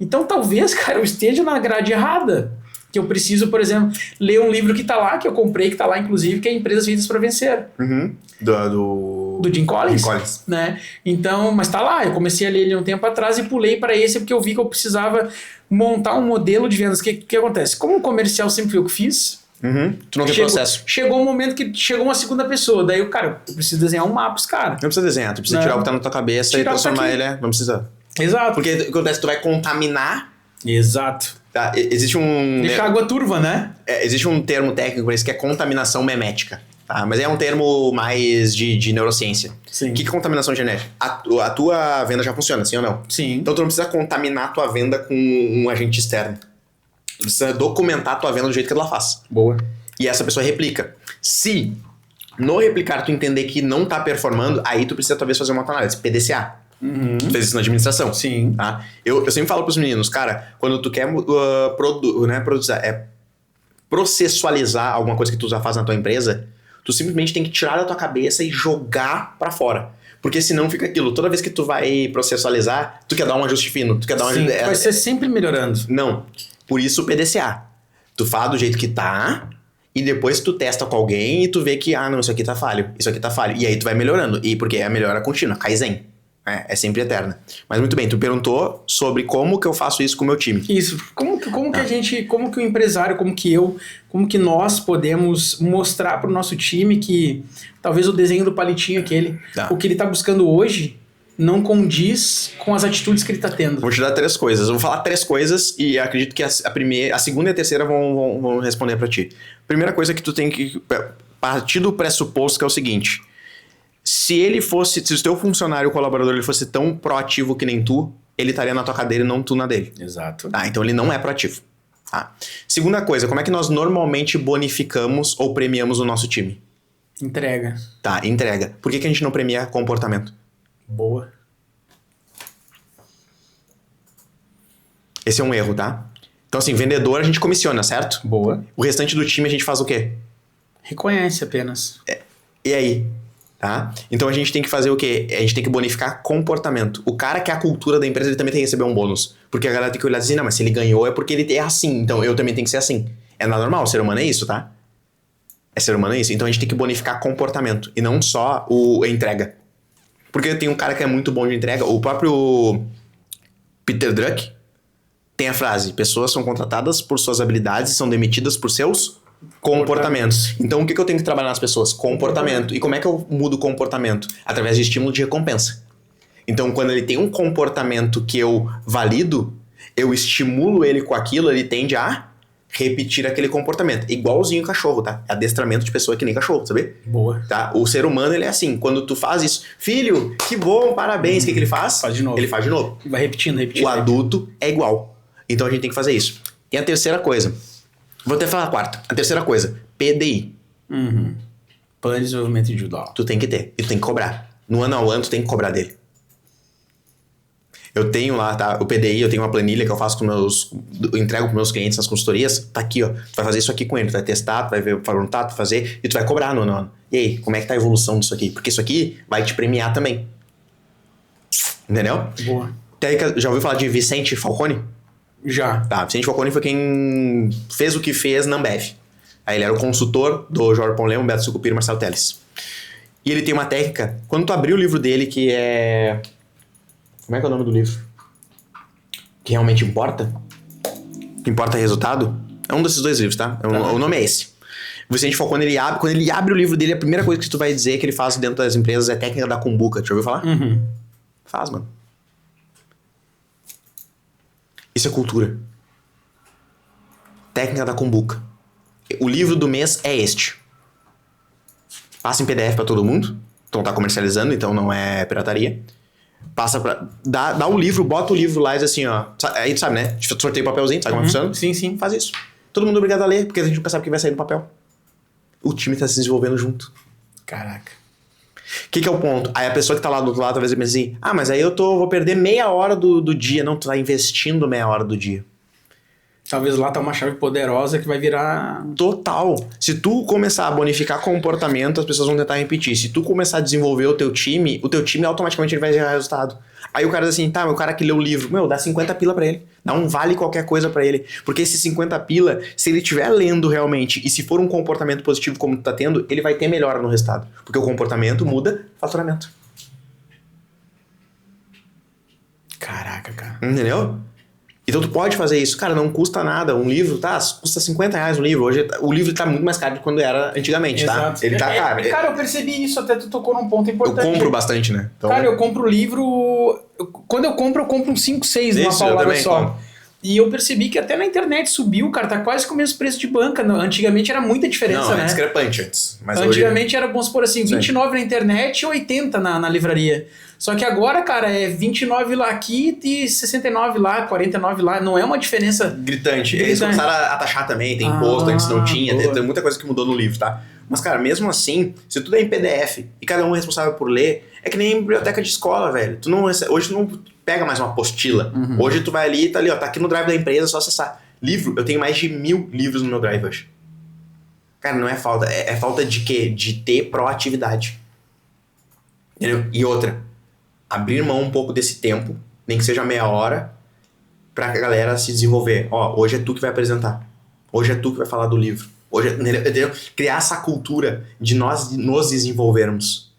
Então talvez, cara, eu esteja na grade errada. Que eu preciso, por exemplo, ler um livro que tá lá, que eu comprei, que tá lá, inclusive, que é Empresas Feitas para Vencer. Do Jim Collins. Jim Collins. Né? Então, mas tá lá, eu comecei a ler ele um tempo atrás e pulei para esse porque eu vi que eu precisava montar um modelo de vendas. O que acontece? Como o comercial sempre foi eu que fiz, Tu não tem processo. chegou um momento que chegou uma segunda pessoa. Daí, cara, eu preciso desenhar um mapa pros caras. Não precisa desenhar, tu precisa tirar o que tá na tua cabeça e transformar ele. Não precisa. Exato. Porque o que acontece? Tu vai contaminar. Exato. Tá? Existe um. Deixa a água turva, né? Existe um termo técnico para isso que é contaminação memética. Tá? Mas é um termo mais de neurociência. Sim. O que é contaminação genética? A tua venda já funciona, sim ou não? Sim. Então tu não precisa contaminar a tua venda com um agente externo. Tu precisa documentar a tua venda do jeito que ela faz. Boa. E essa pessoa replica. Se no replicar tu entender que não tá performando, aí tu precisa talvez fazer uma análise, PDCA. Tu fez isso na administração. Sim. Tá? Eu sempre falo pros meninos, cara, quando tu quer processualizar alguma coisa que tu já faz na tua empresa, tu simplesmente tem que tirar da tua cabeça e jogar pra fora. Porque senão fica aquilo, toda vez que tu vai processualizar, tu quer dar um ajuste fino, tu quer dar um Sim, ajuste... vai ser sempre melhorando. Não. Por isso o PDCA. Tu fala do jeito que tá, e depois tu testa com alguém e tu vê que, não, isso aqui tá falho, isso aqui tá falho. E aí tu vai melhorando. E porque é a melhora contínua, Kaizen. É sempre eterna. Mas muito bem, tu perguntou sobre como que eu faço isso com o meu time. Isso. Como que a gente, como que o empresário, como que nós podemos mostrar pro nosso time que talvez o desenho do palitinho aquele, o que ele tá buscando hoje não condiz com as atitudes que ele tá tendo. Vou te dar 3 coisas. Eu vou falar 3 coisas e acredito que a segunda e a terceira vão responder pra ti. Primeira coisa que tu tem que partir do pressuposto que é o seguinte: se o teu funcionário ou colaborador ele fosse tão proativo que nem tu, ele estaria na tua cadeira e não tu na dele. Exato. Tá, então ele não é proativo. Tá. Segunda coisa, como é que nós normalmente bonificamos ou premiamos o nosso time? Entrega. Tá, entrega. Por que a gente não premia comportamento? Boa. Esse é um erro, tá? Então assim, vendedor a gente comissiona, certo? Boa. O restante do time a gente faz o quê? Reconhece apenas. E aí? Tá? Então a gente tem que fazer o quê? A gente tem que bonificar comportamento. O cara que é a cultura da empresa, ele também tem que receber um bônus. Porque a galera tem que olhar e dizer, não, mas se ele ganhou é porque ele é assim, então eu também tenho que ser assim. É normal, o ser humano é isso, tá? Ser humano é isso. Então a gente tem que bonificar comportamento e não só a entrega. Porque tem um cara que é muito bom de entrega, o próprio Peter Drucker tem a frase: pessoas são contratadas por suas habilidades e são demitidas por seus comportamentos. Então o que eu tenho que trabalhar nas pessoas? Comportamento. E como é que eu mudo o comportamento? Através de estímulo de recompensa. Então quando ele tem um comportamento que eu valido, eu estimulo ele com aquilo, ele tende a repetir aquele comportamento. Igualzinho cachorro, tá? É adestramento de pessoa que nem cachorro, sabe? Boa. Tá? O ser humano, ele é assim. Quando tu faz isso, filho, que bom, parabéns, o que ele faz? Faz de novo. Ele faz de novo. Vai repetindo. O adulto é igual. Então a gente tem que fazer isso. E a terceira coisa, vou até falar a quarta. A terceira coisa, PDI. Plano de desenvolvimento individual. Tu tem que ter. E tu tem que cobrar. No ano ao ano, tu tem que cobrar dele. Eu tenho lá, tá? O PDI, eu tenho uma planilha que eu faço eu entrego pros meus clientes nas consultorias. Tá aqui, ó. Tu vai fazer isso aqui com ele. Tu vai testar, tu vai ver, perguntar, tu fazer. E tu vai cobrar no ano. E aí, como é que tá a evolução disso aqui? Porque isso aqui vai te premiar também. Entendeu? Boa. Técnica, já ouviu falar de Vicente Falcone? Já. Tá, Vicente Falcone foi quem fez o que fez na Ambev. Aí ele era o consultor do Jorge Paulo, Beto Sucupira e Marcelo Telles. E ele tem uma técnica, quando tu abrir o livro dele, que é... Como é que é o nome do livro? Que realmente importa? Que importa é resultado? É um desses dois livros, tá? O nome é esse. O Vicente Falcone, quando ele abre o livro dele, a primeira coisa que tu vai dizer que ele faz dentro das empresas é a técnica da cumbuca. Já ouviu falar? Uhum. Faz, mano. Isso é cultura. Técnica da cumbuca. O livro do mês é este. Passa em PDF pra todo mundo. Então tá comercializando, então não é pirataria. Passa pra... Dá o livro, bota o livro lá e diz assim, ó. Aí tu sabe, né? Sorteia o papelzinho, sabe como funciona? Sim, sim. Faz isso. Todo mundo é obrigado a ler, porque a gente nunca sabe o que vai sair no papel. O time tá se desenvolvendo junto. Caraca. O que é o ponto? Aí a pessoa que tá lá do outro lado talvez pense assim, mas aí vou perder meia hora do dia. Não, tu tá investindo meia hora do dia. Talvez lá tá uma chave poderosa que vai virar... Total. Se tu começar a bonificar comportamento, as pessoas vão tentar repetir. Se tu começar a desenvolver o teu time automaticamente ele vai gerar resultado. Aí o cara diz assim, tá, mas o cara que leu o livro, dá 50 pila pra ele. Dá um vale qualquer coisa pra ele. Porque esses 50 pila, se ele estiver lendo realmente, e se for um comportamento positivo como tu tá tendo, ele vai ter melhora no resultado. Porque o comportamento muda faturamento. Caraca, cara. Entendeu? Então tu pode fazer isso. Cara, não custa nada. Um livro, custa 50 reais um livro. Hoje o livro tá muito mais caro do que quando era antigamente, Exato. tá? Ele tá caro. Cara, eu percebi isso, até tu tocou num ponto Eu importante. compro bastante, né? Então... Cara, eu compro livro... Quando eu compro uns 5, 6 numa paulada só. Compro. E eu percebi que até na internet subiu, cara, tá quase com o mesmo preço de banca. Antigamente era muita diferença, não, né? É discrepante antes. Mas antigamente hoje... era, vamos supor assim, 29 na internet e 80 na livraria. Só que agora, cara, é 29 lá aqui e 69 lá, 49 lá. Não é uma diferença... Gritante. Eles começaram a taxar também, tem imposto, antes não tinha, tem muita coisa que mudou no livro, tá? Mas, cara, mesmo assim, se tudo é em PDF e cada um é responsável por ler, é que nem biblioteca de escola, velho. Hoje tu não pega mais uma apostila. Uhum. Hoje tu vai ali, tá ali, ó, tá aqui no drive da empresa, é só acessar. Livro, eu tenho mais de 1000 livros no meu drive hoje. Cara, não é falta. É falta de quê? De ter proatividade. Entendeu? E outra, abrir mão um pouco desse tempo, nem que seja meia hora, pra galera se desenvolver. Ó, hoje é tu que vai apresentar. Hoje é tu que vai falar do livro. Hoje é, entendeu? Criar essa cultura de nós nos desenvolvermos.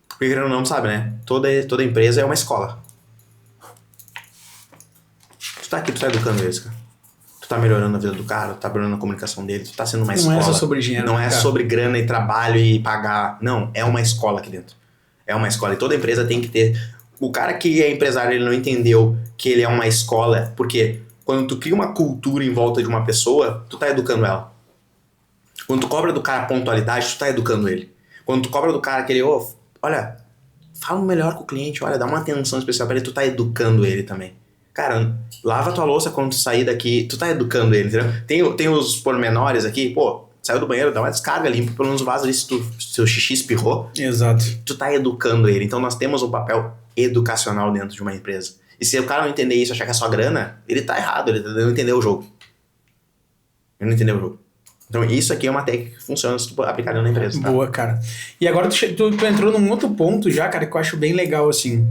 Porque não sabe, né? Toda empresa é uma escola. Tu tá aqui, tu tá educando eles, cara. Tu tá melhorando a vida do cara, tu tá melhorando a comunicação dele, tu tá sendo uma escola. Não é só sobre dinheiro. Não é sobre grana e trabalho e pagar. Não, é uma escola aqui dentro. É uma escola. E toda empresa tem que ter... O cara que é empresário, ele não entendeu que ele é uma escola, porque quando tu cria uma cultura em volta de uma pessoa, tu tá educando ela. Quando tu cobra do cara pontualidade, tu tá educando ele. Quando tu cobra do cara que ele, olha, fala melhor com o cliente, olha, dá uma atenção especial pra ele, tu tá educando ele também. Cara, lava tua louça quando tu sair daqui, tu tá educando ele, entendeu? Tem os pormenores aqui, saiu do banheiro, dá uma descarga, limpa pelo menos o vaso ali se seu xixi espirrou. Exato. Tu tá educando ele. Então nós temos um papel educacional dentro de uma empresa. E se o cara não entender isso, achar que é só grana, ele tá errado, ele não entendeu o jogo. Ele não entendeu o jogo. Então isso aqui é uma técnica que funciona se tu aplicar dentro da empresa. Tá? Boa, cara. E agora tu entrou num outro ponto já, cara, que eu acho bem legal, assim.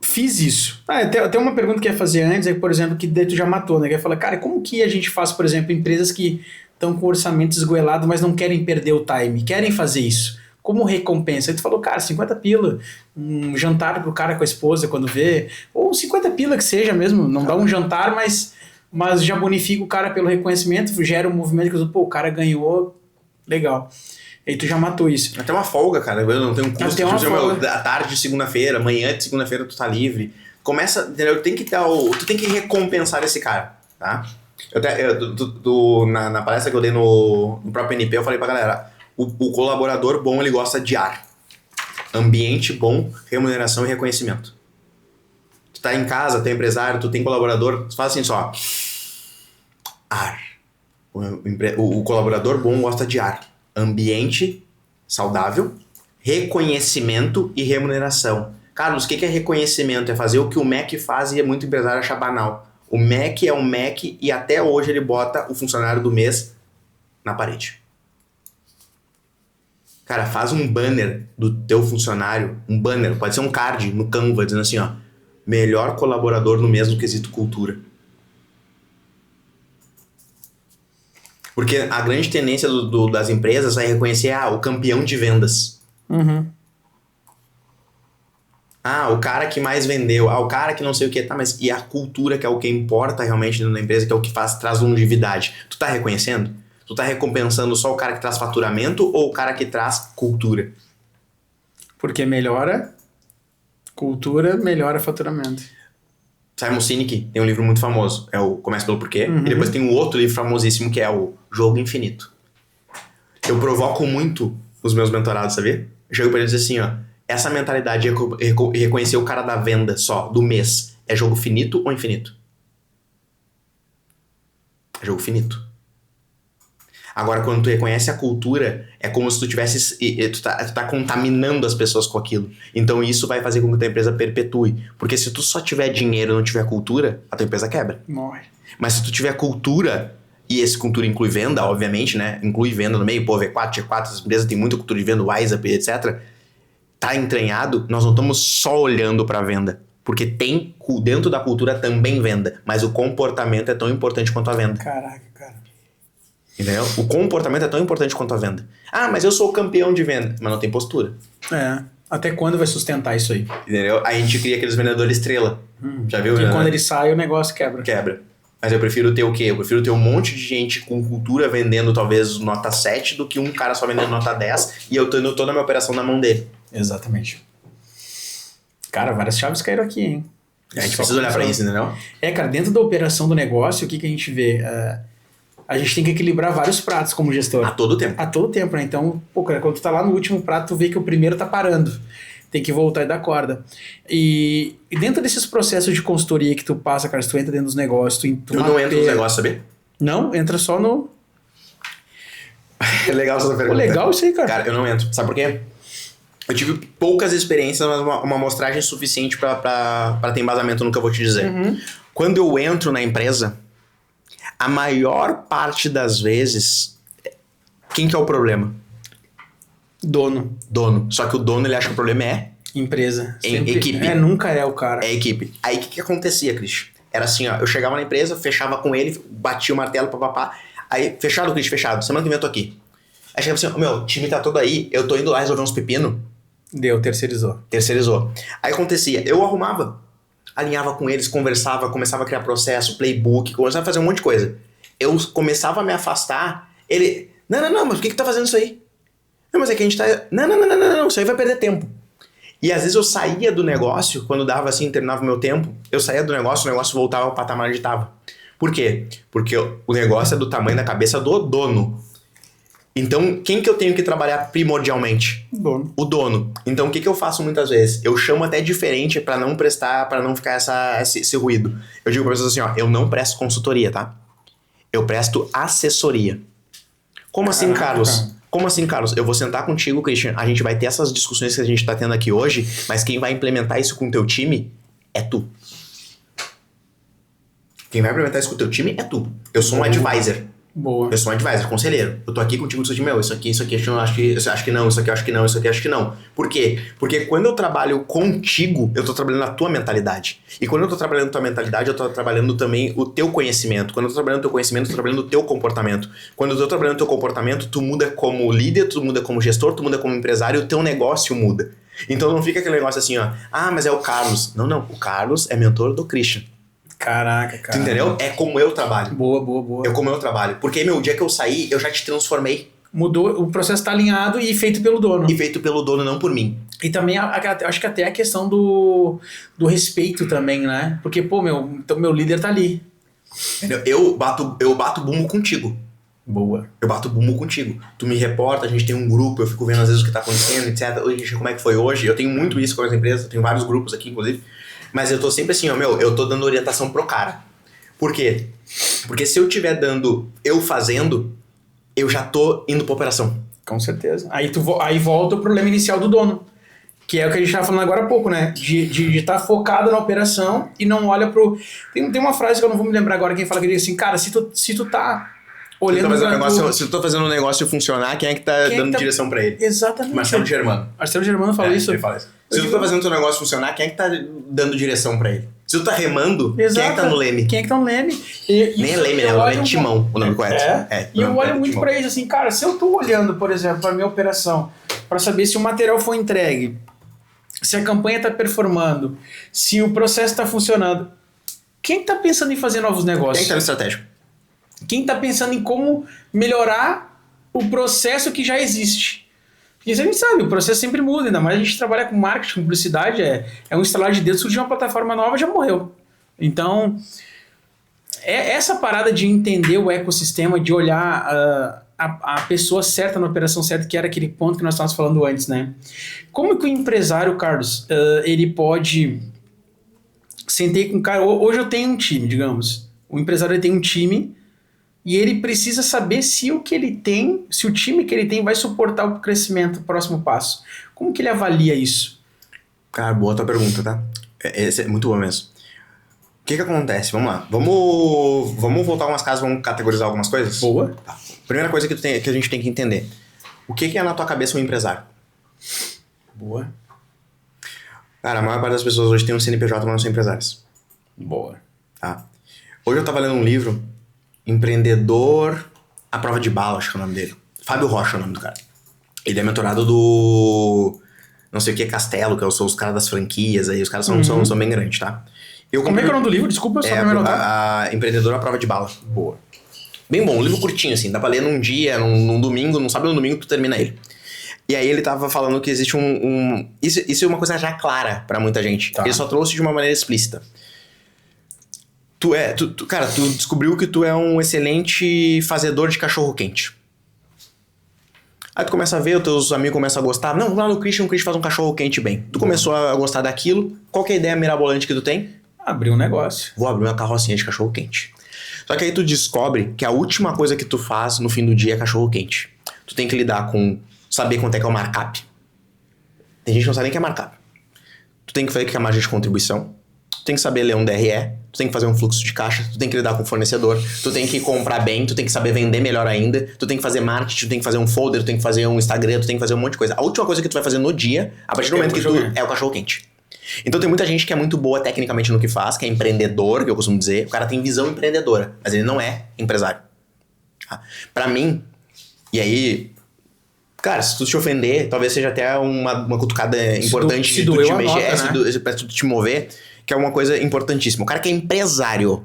Fiz isso. Tem uma pergunta que eu ia fazer antes, por exemplo, que daí tu já matou, né? Que eu ia falar, cara, como que a gente faz, por exemplo, empresas que estão com orçamento esgoelado, mas não querem perder o time, querem fazer isso? Como recompensa? Aí tu falou, cara, 50 pila, um jantar pro cara com a esposa quando vê, ou 50 pila que seja mesmo, não dá um jantar, mas já bonifica o cara pelo reconhecimento, gera um movimento que o cara ganhou, legal. E tu já matou isso. Até uma folga, cara. Eu não tenho um custo. À tarde de segunda-feira, amanhã de segunda-feira tu tá livre. Começa, entendeu? Tu tem que recompensar esse cara, tá? Na palestra que eu dei no próprio NP, eu falei pra galera, o colaborador bom, ele gosta de ar. Ambiente bom, remuneração e reconhecimento. Tu tá em casa, tu é empresário, tu tem colaborador, tu faz assim só. Ar. O colaborador bom gosta de ar. Ambiente saudável, reconhecimento e remuneração. Carlos, o que é reconhecimento? É fazer o que o MEC faz e muito empresário acha banal. O MEC é um MEC e até hoje ele bota o funcionário do mês na parede. Cara, faz um banner do teu funcionário, um banner, pode ser um card no Canva, dizendo assim, ó, melhor colaborador no mesmo quesito cultura. Porque a grande tendência das empresas é reconhecer, o campeão de vendas. Uhum. O cara que mais vendeu, o cara que não sei o que, tá, mas e a cultura que é o que importa realmente dentro da empresa, que é o que traz longevidade. Tu tá reconhecendo? Tu tá recompensando só o cara que traz faturamento ou o cara que traz cultura? Porque melhora cultura, melhora faturamento. Simon Sinek tem um livro muito famoso, é o Começa pelo Porquê, e depois tem um outro livro famosíssimo que é o Jogo Infinito. Eu provoco muito os meus mentorados, sabia? Eu chego pra eles assim, ó, essa mentalidade de reconhecer o cara da venda só, do mês, é jogo finito ou infinito? É jogo finito. Agora, quando tu reconhece a cultura, é como se tu tivesse... Tu tá contaminando as pessoas com aquilo. Então, isso vai fazer com que a tua empresa perpetue. Porque se tu só tiver dinheiro e não tiver cultura, a tua empresa quebra. Morre. Mas se tu tiver cultura, e esse cultura inclui venda, obviamente, né? Inclui venda no meio, V4, G4, as empresas têm muita cultura de venda, WhatsApp, etc. Tá entranhado, nós não estamos só olhando pra venda. Porque tem, dentro da cultura também venda. Mas o comportamento é tão importante quanto a venda. Caraca, cara. Entendeu? O comportamento é tão importante quanto a venda. Mas eu sou o campeão de venda. Mas não tem postura. Até quando vai sustentar isso aí? Entendeu? Aí a gente cria aqueles vendedores estrela. Já viu? E quando ele sai, o negócio quebra. Quebra. Mas eu prefiro ter o quê? Eu prefiro ter um monte de gente com cultura vendendo talvez nota 7 do que um cara só vendendo nota 10 e eu tendo toda a minha operação na mão dele. Exatamente. Cara, várias chaves caíram aqui, hein? A gente precisa olhar pra isso, entendeu? Cara, dentro da operação do negócio, o que a gente vê? A gente tem que equilibrar vários pratos como gestor. A todo tempo. A todo tempo, né? Então, cara, quando tu tá lá no último prato, tu vê que o primeiro tá parando. Tem que voltar e dar corda. E dentro desses processos de consultoria que tu passa, cara, se tu entra dentro dos negócios, tu eu não entro nos negócios, sabia? Não? Entra só no... É legal essa pergunta. Legal isso aí, cara. Cara, eu não entro. Sabe por quê? Eu tive poucas experiências, mas uma amostragem suficiente pra ter embasamento no que eu vou te dizer. Quando eu entro na empresa, a maior parte das vezes, quem que é o problema? Dono. Só que o dono, ele acha que o problema é... Empresa. Equipe. Nunca é o cara. É equipe. Aí o que acontecia, Christian? Era assim, ó, eu chegava na empresa, fechava com ele, batia o martelo, papapá. Aí, fechado, Christian, fechado. Semana que vem eu tô aqui. Aí chegava assim, meu, o time tá todo aí, eu tô indo lá resolver uns pepino. Deu, terceirizou. Aí acontecia, eu arrumava, alinhava com eles, conversava, começava a criar processo, playbook, começava a fazer um monte de coisa. Eu começava a me afastar, ele, não, mas por que tá fazendo isso aí? Não, mas é que a gente tá... Não, isso aí vai perder tempo. E às vezes eu saía do negócio, quando dava assim, terminava o meu tempo, eu saía do negócio, o negócio voltava ao patamar onde tava. Por quê? Porque o negócio é do tamanho da cabeça do dono. Então, quem que eu tenho que trabalhar primordialmente? O dono. Então, o que eu faço muitas vezes? Eu chamo até diferente pra não prestar, pra não ficar esse ruído. Eu digo pra pessoas assim, ó, eu não presto consultoria, tá? Eu presto assessoria. Como assim, Carlos? Como assim, Carlos? Eu vou sentar contigo, Christian, a gente vai ter essas discussões que a gente tá tendo aqui hoje, mas quem vai implementar isso com o teu time é tu. Quem vai implementar isso com o teu time é tu. Eu sou um advisor. Boa. Eu sou um advisor, conselheiro. Eu tô aqui contigo discutindo, meu, isso aqui, eu acho que não, isso aqui eu acho que não, isso aqui eu acho que não. Por quê? Porque quando eu trabalho contigo, eu tô trabalhando a tua mentalidade. E quando eu tô trabalhando a tua mentalidade, eu tô trabalhando também o teu conhecimento. Quando eu tô trabalhando o teu conhecimento, eu tô trabalhando o teu comportamento. Quando eu tô trabalhando o teu comportamento, tu muda como líder, tu muda como gestor, tu muda como empresário, o teu negócio muda. Então não fica aquele negócio assim, ó, mas é o Carlos. Não, o Carlos é mentor do Christian. Caraca, cara. Tu entendeu? É como eu trabalho. Boa. É como eu trabalho. Porque, meu, o dia que eu saí, eu já te transformei. Mudou, o processo tá alinhado e feito pelo dono. E feito pelo dono, não por mim. E também, acho que até a questão do respeito também, né? Porque, pô, meu líder tá ali. Entendeu? Eu bato bumbo contigo. Boa. Eu bato bumbo contigo. Tu me reporta, a gente tem um grupo, eu fico vendo às vezes o que tá acontecendo, etc. Hoje, como é que foi hoje? Eu tenho muito isso com as empresas, eu tenho vários grupos aqui, inclusive. Mas eu tô sempre assim, ó, eu tô dando orientação pro cara. Por quê? Porque se eu estiver dando, eu fazendo, eu já tô indo pra operação. Com certeza. Aí volta o problema inicial do dono. Que é o que a gente tava falando agora há pouco, né? De estar focado na operação e não olha pro... Tem uma frase que eu não vou me lembrar agora, quem fala que diz assim, cara, se tu tá olhando se eu tô fazendo um negócio funcionar, quem é que tá dando direção pra ele? Exatamente. Marcelo Germano. Marcelo Germano falou isso. Ele fala isso. Se tu tá fazendo teu negócio funcionar, quem é que tá dando direção pra ele? Se tu tá remando, Exato. quem é que tá no leme? Quem é que tá no leme? Nem é leme, né? O nome é timão, o nome correto. E eu olho muito pra isso, assim, cara, se eu tô olhando, por exemplo, pra minha operação, pra saber se o material foi entregue, se a campanha tá performando, se o processo tá funcionando, quem tá pensando em fazer novos negócios? Quem é que tá no estratégico? Quem tá pensando em como melhorar o processo que já existe? Porque a gente sabe, o processo sempre muda, ainda mais a gente trabalha com marketing, com publicidade, é um instalar de dedo, surgiu uma plataforma nova, já morreu. Então, essa parada de entender o ecossistema, de olhar a pessoa certa na operação certa, que era aquele ponto que nós estávamos falando antes, né? Como que o empresário, Carlos, ele pode... Sentei com o cara, hoje eu tenho um time, digamos, o empresário ele tem um time e ele precisa saber se o que ele tem, se o time que ele tem vai suportar o crescimento, o próximo passo. Como que ele avalia isso? Cara, boa tua pergunta, tá? Esse é muito bom mesmo. O que acontece? Vamos lá. Vamos voltar algumas casas, vamos categorizar algumas coisas? Boa. Tá. Primeira coisa que a gente tem que entender. O que é na tua cabeça um empresário? Boa. Cara, a maior parte das pessoas hoje tem um CNPJ, mas não são empresários. Boa. Tá? Hoje eu tava lendo um livro, Empreendedor à Prova de Bala, acho que é o nome dele. Fábio Rocha é o nome do cara. Ele é mentorado do... não sei o que, Castelo, que são os caras das franquias, aí os caras são bem grandes, tá? Como é que é o nome do livro? Desculpa, eu só primeiro a Empreendedor à Prova de Bala. Boa. Bem bom, um livro curtinho, assim, dá pra ler num dia, num domingo, não sabe no domingo tu termina ele. E aí ele tava falando que existe Isso é uma coisa já clara pra muita gente. Tá. Ele só trouxe de uma maneira explícita. Cara, tu descobriu que tu é um excelente fazedor de cachorro-quente. Aí tu começa a ver, os teus amigos começam a gostar. Não, lá no Christian, o Christian faz um cachorro-quente bem. Tu começou a gostar daquilo. Qual que é a ideia mirabolante que tu tem? Abrir um negócio. Vou abrir uma carrocinha de cachorro-quente. Só que aí tu descobre que a última coisa que tu faz no fim do dia é cachorro-quente. Tu tem que lidar com saber quanto é que é o markup. Tem gente que não sabe nem o que é markup. Tu tem que fazer o que é a margem de contribuição. Tu tem que saber ler um DRE. Tu tem que fazer um fluxo de caixa. Tu tem que lidar com o fornecedor. Tu tem que comprar bem. Tu tem que saber vender melhor ainda. Tu tem que fazer marketing. Tu tem que fazer um folder. Tu tem que fazer um Instagram. Tu tem que fazer um monte de coisa. A última coisa que tu vai fazer no dia, a partir do momento que tu... é o cachorro-quente. Então tem muita gente que é muito boa tecnicamente no que faz, que é empreendedor, que eu costumo dizer. O cara tem visão empreendedora, mas ele não é empresário. Tá? Pra mim, e aí... Cara, se tu te ofender, talvez seja até uma cutucada importante de tu te mexer, pra tu te mover, que é uma coisa importantíssima. O cara que é empresário,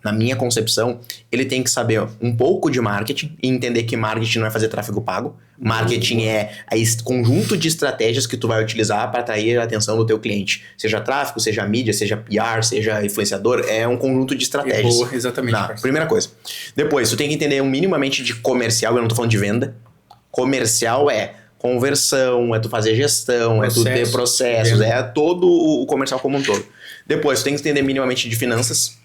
na minha concepção, ele tem que saber um pouco de marketing e entender que marketing não é fazer tráfego pago. Marketing é conjunto de estratégias que tu vai utilizar para atrair a atenção do teu cliente. Seja tráfego, seja mídia, seja PR, seja influenciador, é um conjunto de estratégias. Boa, exatamente. Primeira coisa. Depois, tu tem que entender minimamente de comercial, eu não tô falando de venda. Comercial é conversão, é tu fazer gestão, é tu ter processos, é todo o comercial como um todo. Depois, tu tem que entender minimamente de finanças.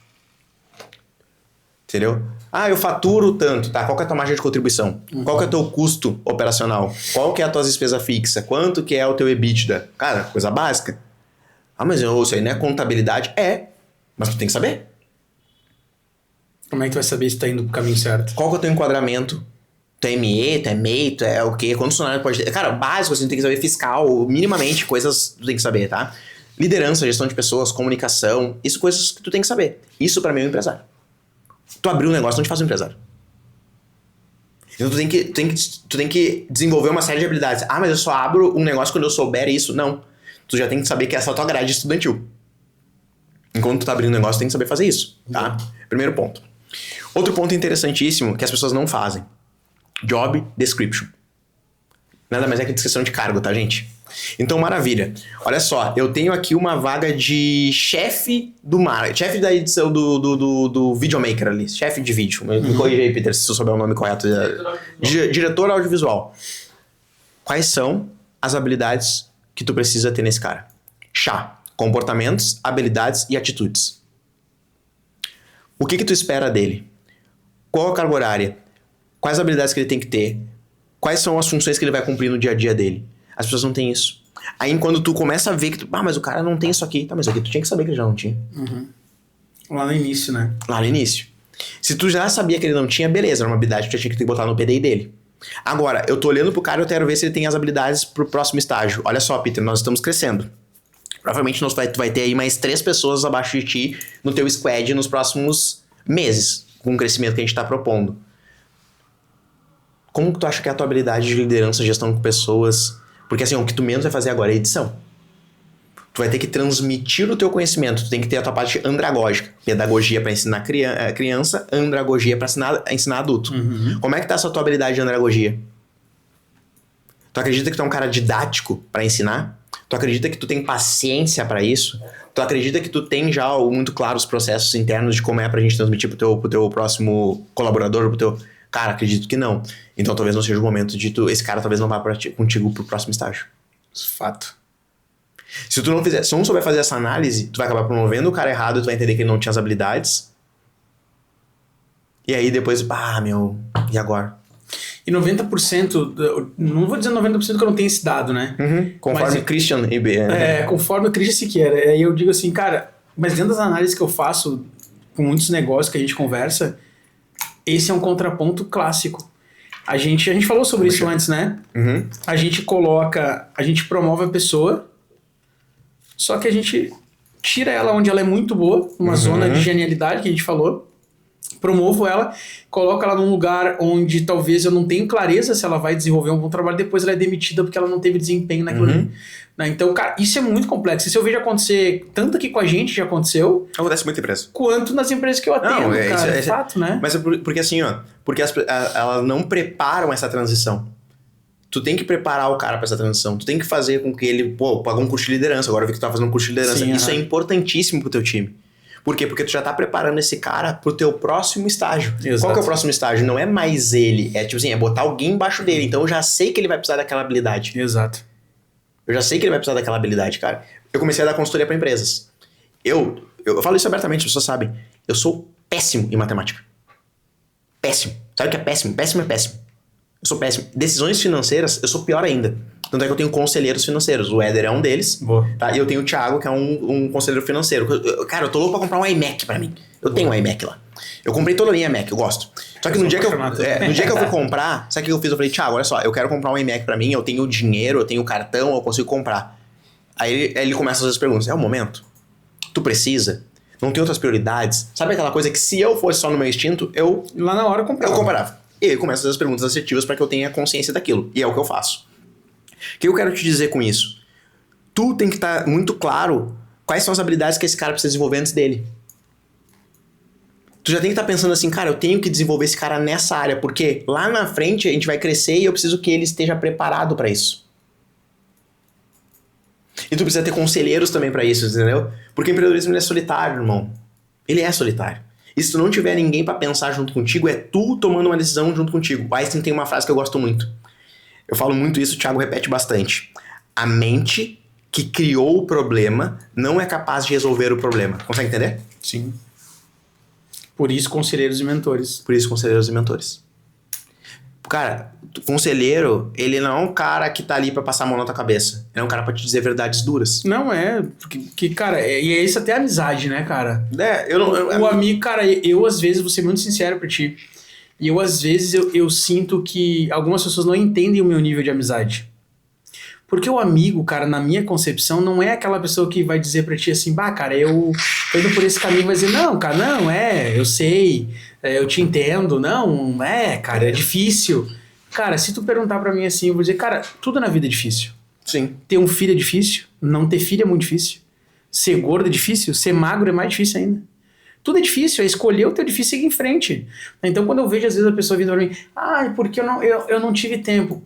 Entendeu? Ah, eu faturo tanto, tá? Qual que é a tua margem de contribuição? Qual que é o teu custo operacional? Qual que é a tua despesa fixa? Quanto que é o teu EBITDA? Cara, coisa básica. Ah, mas isso aí não é contabilidade? É, mas tu tem que saber. Como é que tu vai saber se tá indo pro caminho certo? Qual que é o teu enquadramento? Tu é ME, tu é MEI, tu é o quê? Quantos funcionários pode ter? Cara, básico, assim, tu tem que saber fiscal, minimamente, coisas tu tem que saber, tá? Liderança, gestão de pessoas, comunicação, isso coisas que tu tem que saber. Isso pra mim é um empresário. Tu abrir um negócio não te faz um empresário. Então tu tem que desenvolver uma série de habilidades. Ah, mas eu só abro um negócio quando eu souber isso. Não. Tu já tem que saber que essa é a tua grade estudantil. Enquanto tu tá abrindo um negócio, tu tem que saber fazer isso, tá? Primeiro ponto. Outro ponto interessantíssimo que as pessoas não fazem. Job description. Nada mais é que descrição de cargo, tá, gente? Então, maravilha. Olha só, eu tenho aqui uma vaga de chefe do marketing, chefe da edição do videomaker ali, chefe de vídeo. Me corrija aí, Peter, se tu souber o nome correto. Diretor audiovisual. Quais são as habilidades que tu precisa ter nesse cara? Comportamentos, habilidades e atitudes. O que tu espera dele? Qual a carga horária? Quais habilidades que ele tem que ter? Quais são as funções que ele vai cumprir no dia a dia dele? As pessoas não têm isso. Aí quando tu começa a ver que mas o cara não tem isso aqui. Tá, mas aqui tu tinha que saber que ele já não tinha. Lá no início, né? Lá no início. Se tu já sabia que ele não tinha, beleza, era uma habilidade que tu tinha que botar no PDI dele. Agora, eu tô olhando pro cara e eu quero ver se ele tem as habilidades pro próximo estágio. Olha só, Peter, nós estamos crescendo. Provavelmente tu vai ter aí mais 3 pessoas abaixo de ti no teu squad nos próximos meses, com o crescimento que a gente tá propondo. Como que tu acha que é a tua habilidade de liderança, gestão com pessoas? Porque assim, o que tu menos vai fazer agora é edição. Tu vai ter que transmitir o teu conhecimento, tu tem que ter a tua parte andragógica. Pedagogia para ensinar criança, andragogia para ensinar adulto. Como é que tá essa tua habilidade de andragogia? Tu acredita que tu é um cara didático para ensinar? Tu acredita que tu tem paciência para isso? Tu acredita que tu tem já muito claro os processos internos de como é pra gente transmitir pro teu próximo colaborador, pro teu... Cara, acredito que não. Então talvez não seja o momento de esse cara talvez não vá contigo pro próximo estágio. Fato. Se tu não souber fazer essa análise, tu vai acabar promovendo o cara errado, tu vai entender que ele não tinha as habilidades. E aí depois, e agora? E 90%, não vou dizer 90% que eu não tenho esse dado, né? Conforme Christian e conforme o Christian Siqueira. Aí eu digo assim, cara, mas dentro das análises que eu faço com muitos negócios que a gente conversa, esse é um contraponto clássico. A gente falou sobre isso antes, né? A gente promove a pessoa, só que a gente tira ela onde ela é muito boa, uma zona de genialidade que a gente falou, promovo ela, coloco ela num lugar onde talvez eu não tenha clareza se ela vai desenvolver um bom trabalho, depois ela é demitida porque ela não teve desempenho naquilo ali. Né? Então, cara, isso é muito complexo. Isso eu vejo acontecer, tanto aqui com a gente já aconteceu, acontece muito em empresa, quanto nas empresas que eu atendo, é fato, né? Mas porque assim, porque elas não preparam essa transição. Tu tem que preparar o cara pra essa transição. Tu tem que fazer com que ele, pagou um curso de liderança, agora eu vi que tu tá fazendo um curso de liderança. Sim, isso é importantíssimo pro teu time. Por quê? Porque tu já tá preparando esse cara pro teu próximo estágio. Exato. Qual que é o próximo estágio? Não é mais ele, é tipo assim, é botar alguém embaixo dele. Então eu já sei que ele vai precisar daquela habilidade. Exato. Eu já sei que ele vai precisar daquela habilidade, cara. Eu comecei a dar consultoria pra empresas. Eu falo isso abertamente, as pessoas sabem. Eu sou péssimo em matemática. Péssimo. Sabe o que é péssimo? Péssimo é péssimo. Eu sou péssimo. Decisões financeiras, eu sou pior ainda. Tanto é que eu tenho conselheiros financeiros. O Éder é um deles. Tá? E eu tenho o Thiago, que é um conselheiro financeiro. Cara, eu tô louco pra comprar um iMac pra mim. Eu tenho um iMac lá. Eu comprei toda a minha iMac, eu gosto. Só que no dia que eu fui comprar, sabe o que eu fiz? Eu falei, Thiago, olha só, eu quero comprar um iMac pra mim, eu tenho dinheiro, eu tenho cartão, eu consigo comprar. Aí ele começa a fazer as perguntas. É o momento? Tu precisa? Não tem outras prioridades? Sabe aquela coisa que se eu fosse só no meu instinto, lá na hora eu comparava. E ele começa a fazer as perguntas assertivas pra que eu tenha consciência daquilo. E é o que eu faço. O que eu quero te dizer com isso? Tu tem que estar muito claro quais são as habilidades que esse cara precisa desenvolver antes dele. Tu já tem que estar pensando assim, cara, eu tenho que desenvolver esse cara nessa área, porque lá na frente a gente vai crescer e eu preciso que ele esteja preparado pra isso. E tu precisa ter conselheiros também pra isso, entendeu? Porque o empreendedorismo ele é solitário, irmão. Ele é solitário. E se tu não tiver ninguém pra pensar junto contigo, é tu tomando uma decisão junto contigo. O Einstein tem uma frase que eu gosto muito. Eu falo muito isso, o Thiago repete bastante. A mente que criou o problema não é capaz de resolver o problema. Consegue entender? Sim. Por isso, conselheiros e mentores. Por isso, conselheiros e mentores. Cara, conselheiro, ele não é um cara que tá ali pra passar a mão na tua cabeça. Ele é um cara pra te dizer verdades duras. Não é, porque cara, e é isso até amizade, né, cara? O amigo, cara, eu às vezes, vou ser muito sincero pra ti, e eu às vezes eu sinto que algumas pessoas não entendem o meu nível de amizade. Porque o amigo, cara, na minha concepção, não é aquela pessoa que vai dizer pra ti assim, cara, eu tô indo por esse caminho, vai dizer, não, cara, não, eu sei, eu te entendo, não, cara, é difícil. Cara, se tu perguntar pra mim assim, eu vou dizer, cara, tudo na vida é difícil. Sim. Ter um filho é difícil, não ter filho é muito difícil. Ser gordo é difícil, ser magro é mais difícil ainda. Tudo é difícil, é escolher o teu difícil e seguir em frente. Então, quando eu vejo, às vezes, a pessoa vindo pra mim, porque eu não tive tempo.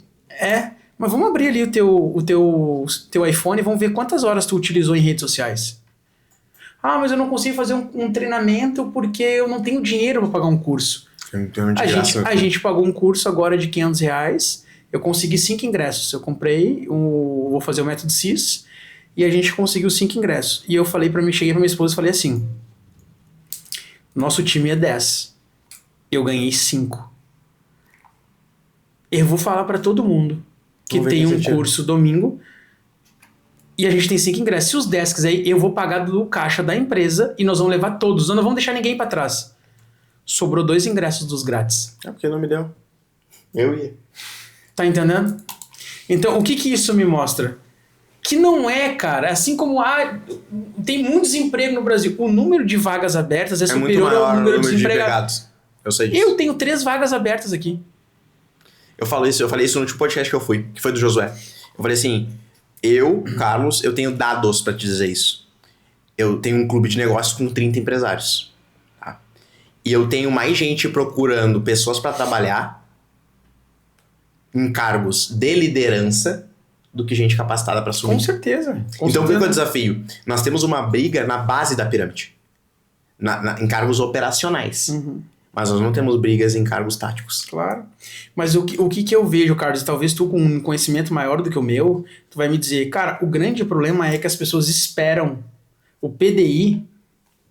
Mas vamos abrir ali o teu iPhone e vamos ver quantas horas tu utilizou em redes sociais. Mas eu não consigo fazer um treinamento porque eu não tenho dinheiro para pagar um curso. A gente pagou um curso agora de R$500, eu consegui 5 ingressos. Eu comprei, vou fazer o método CIS, e a gente conseguiu 5 ingressos. E eu cheguei pra minha esposa e falei assim, nosso time é 10, eu ganhei 5. Eu vou falar para todo mundo que tem um curso domingo e a gente tem 5 ingressos. Se os 10 quiserem, eu vou pagar do caixa da empresa e nós vamos levar todos. Nós não vamos deixar ninguém para trás. sobrou 2 ingressos dos grátis. É porque não me deu. Eu ia. Tá entendendo? Então, o que isso me mostra? Que não é, cara, assim como tem muito desemprego no Brasil, o número de vagas abertas é muito superior maior ao número de de desempregados. empregados. Eu sei disso. Eu tenho 3 vagas abertas aqui. Eu falei isso no último podcast que eu fui, que foi do Josué. Eu falei assim, Carlos, eu tenho dados pra te dizer isso. Eu tenho um clube de negócios com 30 empresários. Tá? E eu tenho mais gente procurando pessoas pra trabalhar em cargos de liderança do que gente capacitada pra assumir. Com certeza. Então, qual é o desafio? Nós temos uma briga na base da pirâmide. Em cargos operacionais. Uhum. Mas nós não temos brigas em cargos táticos. Claro. Mas o que eu vejo, Carlos, talvez tu com um conhecimento maior do que o meu, tu vai me dizer, cara, o grande problema é que as pessoas esperam o PDI,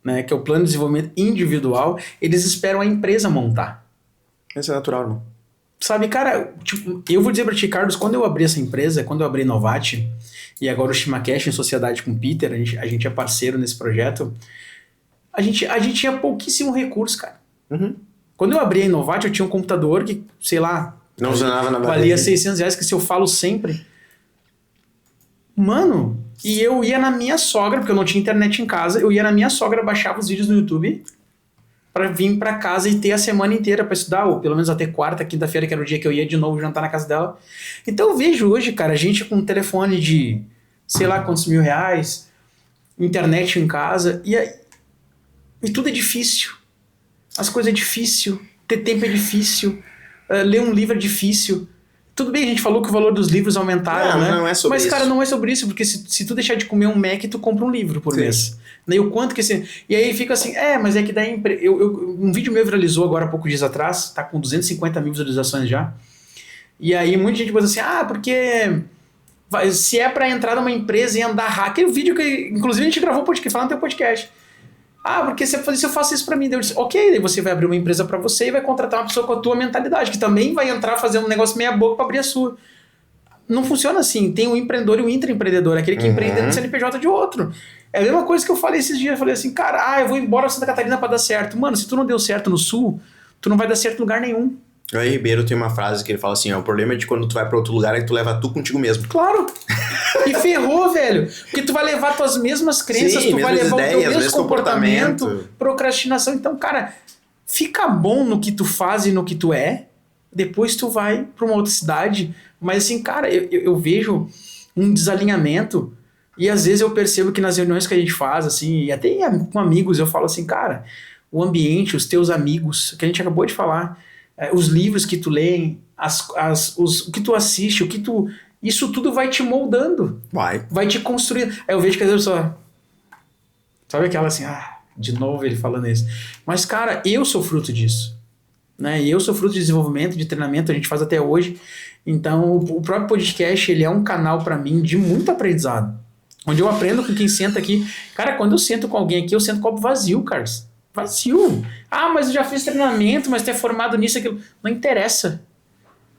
né, que é o Plano de Desenvolvimento Individual, eles esperam a empresa montar. Isso é natural, irmão. Sabe, cara, tipo, eu vou dizer pra ti, Carlos, quando eu abri essa empresa, quando eu abri Novati, e agora o ShimaCash em sociedade com o Peter, a gente é parceiro nesse projeto, a gente tinha pouquíssimo recurso, cara. Uhum. Quando eu abri a Novati, eu tinha um computador que, sei lá, não funcionava na valia R$600, que se eu falo sempre. Mano, e eu ia na minha sogra, porque eu não tinha internet em casa, eu ia na minha sogra, baixava os vídeos no YouTube pra vir pra casa e ter a semana inteira pra estudar, ou pelo menos até quarta, quinta-feira, que era o dia que eu ia de novo jantar na casa dela. Então eu vejo hoje, cara, a gente com um telefone de sei lá quantos R$1.000, internet em casa, e tudo é difícil. As coisas é difícil, ter tempo é difícil, ler um livro é difícil. Tudo bem, a gente falou que o valor dos livros aumentaram, né? Não é sobre Mas, isso. cara, não é sobre isso, porque se tu deixar de comer um Mac, tu compra um livro por mês. Daí o quanto que esse... E aí fica assim, mas é que daí... um vídeo meu viralizou agora há poucos dias atrás, tá com 250 mil visualizações já. E aí muita gente pensa assim, porque... se é pra entrar numa empresa e andar hacker, o vídeo que... Inclusive a gente gravou podcast, falando no teu podcast. Porque se eu faço isso pra mim, eu disse, ok, daí você vai abrir uma empresa pra você e vai contratar uma pessoa com a tua mentalidade, que também vai entrar fazendo um negócio meia boca pra abrir a sua. Não funciona assim, tem o empreendedor e o intraempreendedor, aquele que empreende no CNPJ de outro. É a mesma coisa que eu falei esses dias, eu falei assim, cara, eu vou embora pra Santa Catarina pra dar certo. Mano, se tu não deu certo no Sul, tu não vai dar certo em lugar nenhum. O Ray Ribeiro tem uma frase que ele fala assim, o problema é de quando tu vai pra outro lugar é que tu leva tu contigo mesmo. Claro! E ferrou, velho. Porque tu vai levar tuas mesmas crenças, tu vai levar ideias, o teu mesmo comportamento, procrastinação. Então, cara, fica bom no que tu faz e no que tu é, depois tu vai pra uma outra cidade. Mas assim, cara, eu vejo um desalinhamento e às vezes eu percebo que nas reuniões que a gente faz, assim, e até com amigos, eu falo assim, cara, o ambiente, os teus amigos, que a gente acabou de falar, os livros que tu lê, o que tu assiste, isso tudo vai te moldando. Vai te construindo. Aí eu vejo que às vezes sabe aquela assim, de novo ele falando isso. Mas, cara, eu sou fruto disso. Né? E eu sou fruto de desenvolvimento, de treinamento, a gente faz até hoje. Então, o próprio podcast, ele é um canal pra mim de muito aprendizado. Onde eu aprendo com quem senta aqui. Cara, quando eu sento com alguém aqui, eu sento copo vazio, Carlos. Vazio. Mas eu já fiz treinamento, mas ter formado nisso, aquilo. Não interessa.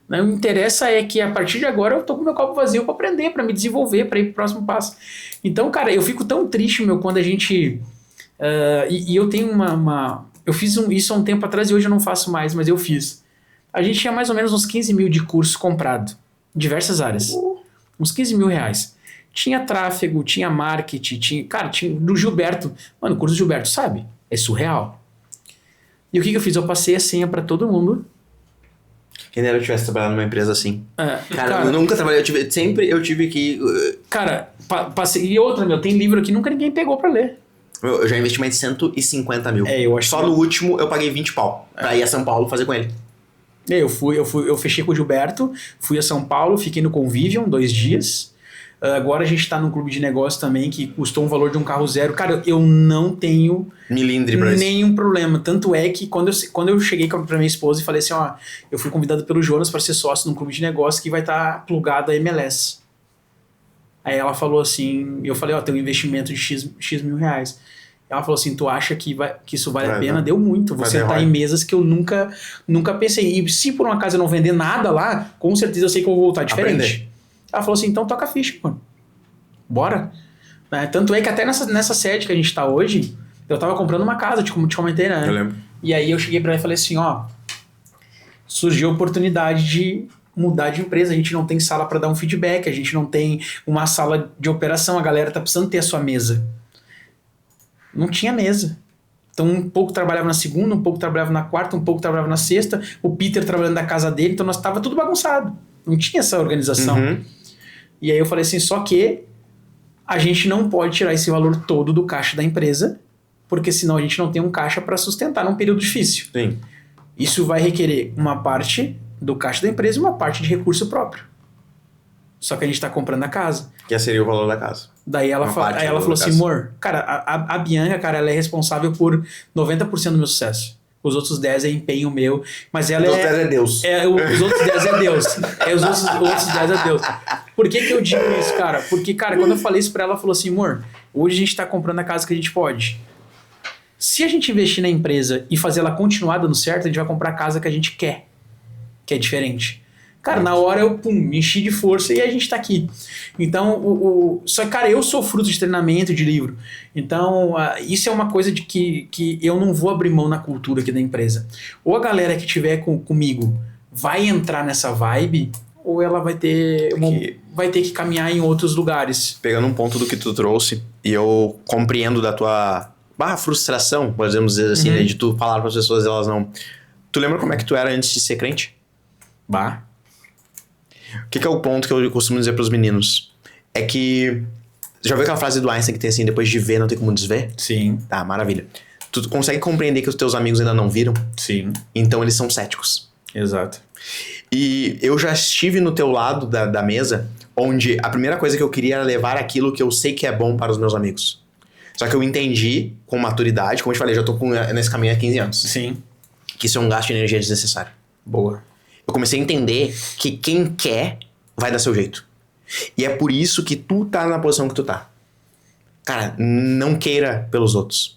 Não interessa é que a partir de agora eu tô com meu copo vazio pra aprender, pra me desenvolver, pra ir pro próximo passo. Então, cara, eu fico tão triste, quando a gente... e eu tenho eu fiz isso há um tempo atrás e hoje eu não faço mais, mas eu fiz. A gente tinha mais ou menos uns 15 mil de curso comprado. Em diversas áreas. Uns 15 mil reais. Tinha tráfego, tinha marketing, tinha do Gilberto. Mano, o curso do Gilberto, sabe? É surreal. E o que eu fiz? Eu passei a senha pra todo mundo. Quem dera eu tivesse trabalhado numa empresa assim. Cara, eu nunca trabalhei, sempre eu tive que... Cara, passei... E outra, tem livro aqui, nunca ninguém pegou pra ler. Eu já investi mais de 150 mil. Eu acho Só no último eu paguei 20 pau. Pra ir a São Paulo fazer com ele. Eu fechei com o Gilberto, fui a São Paulo, fiquei no Convivium 2 dias. Agora a gente tá num clube de negócio também que custou um valor de um carro zero. Cara, eu não tenho milindre pra nenhum problema. Tanto é que quando eu cheguei pra minha esposa e falei assim, eu fui convidado pelo Jonas para ser sócio num clube de negócio que vai estar plugado a MLS. Aí ela falou assim, eu falei, tem um investimento de X mil reais. Ela falou assim, tu acha que isso vale a pena? Deu muito. Vou sentar em mesas que eu nunca pensei. E se por uma acaso eu não vender nada lá, com certeza eu sei que eu vou voltar diferente. Aprender. Ela falou assim, então toca a ficha, mano. Bora. Tanto é que até nessa sede que a gente tá hoje, Eu tava comprando uma casa, como te comentei, né? Eu lembro. E aí eu cheguei pra ela e falei assim, ó, surgiu a oportunidade de mudar de empresa, a gente não tem sala pra dar um feedback, a gente não tem uma sala de operação, a galera tá precisando ter a sua mesa. Não tinha mesa. Então um pouco trabalhava na segunda, um pouco trabalhava na quarta, um pouco trabalhava na sexta, o Peter trabalhando da casa dele, então nós tava tudo bagunçado. Não tinha essa organização. Uhum. E aí eu falei assim, só que a gente não pode tirar esse valor todo do caixa da empresa, porque senão a gente não tem um caixa para sustentar num período difícil. Sim. Isso vai requerer uma parte do caixa da empresa e uma parte de recurso próprio. Só que a gente está comprando a casa. Que seria o valor da casa. Daí ela, Uma parte aí do ela falou valor da assim, casa. amor, cara, a Bianca, cara, ela é responsável por 90% do meu sucesso. Os outros 10 é empenho meu, mas ela Os é... 10 é Deus. Os outros 10 é Deus. Os outros 10 é Deus. Por que eu digo isso, cara? Porque, cara, quando eu falei isso pra ela, ela falou assim, amor, hoje a gente tá comprando a casa que a gente pode. Se a gente investir na empresa e fazer ela continuar dando certo, a gente vai comprar a casa que a gente quer. Que é diferente. Cara, na hora eu, me enchi de força e a gente tá aqui. Então, só que, cara, eu sou fruto de treinamento, de livro. Então, isso é uma coisa de que eu não vou abrir mão na cultura aqui da empresa. Ou a galera que tiver comigo vai entrar nessa vibe, ou ela vai ter, vai ter que caminhar em outros lugares. Pegando um ponto do que tu trouxe, e eu compreendo da tua frustração, podemos dizer assim, né, de tu falar para as pessoas, elas não... Tu lembra como é que tu era antes de ser crente? Bah. O que é o ponto que eu costumo dizer pros meninos? É que... Já viu aquela frase do Einstein que tem assim, depois de ver não tem como desver? Sim. Tá, maravilha. Tu consegue compreender que os teus amigos ainda não viram? Sim. Então eles são céticos. Exato. E eu já estive no teu lado da mesa, onde a primeira coisa que eu queria era levar aquilo que eu sei que é bom para os meus amigos. Só que eu entendi com maturidade, como eu te falei, já tô nesse caminho há 15 anos. Sim. Que isso é um gasto de energia desnecessário. Boa. Eu comecei a entender que quem quer vai dar seu jeito. E é por isso que tu tá na posição que tu tá. Cara, não queira pelos outros.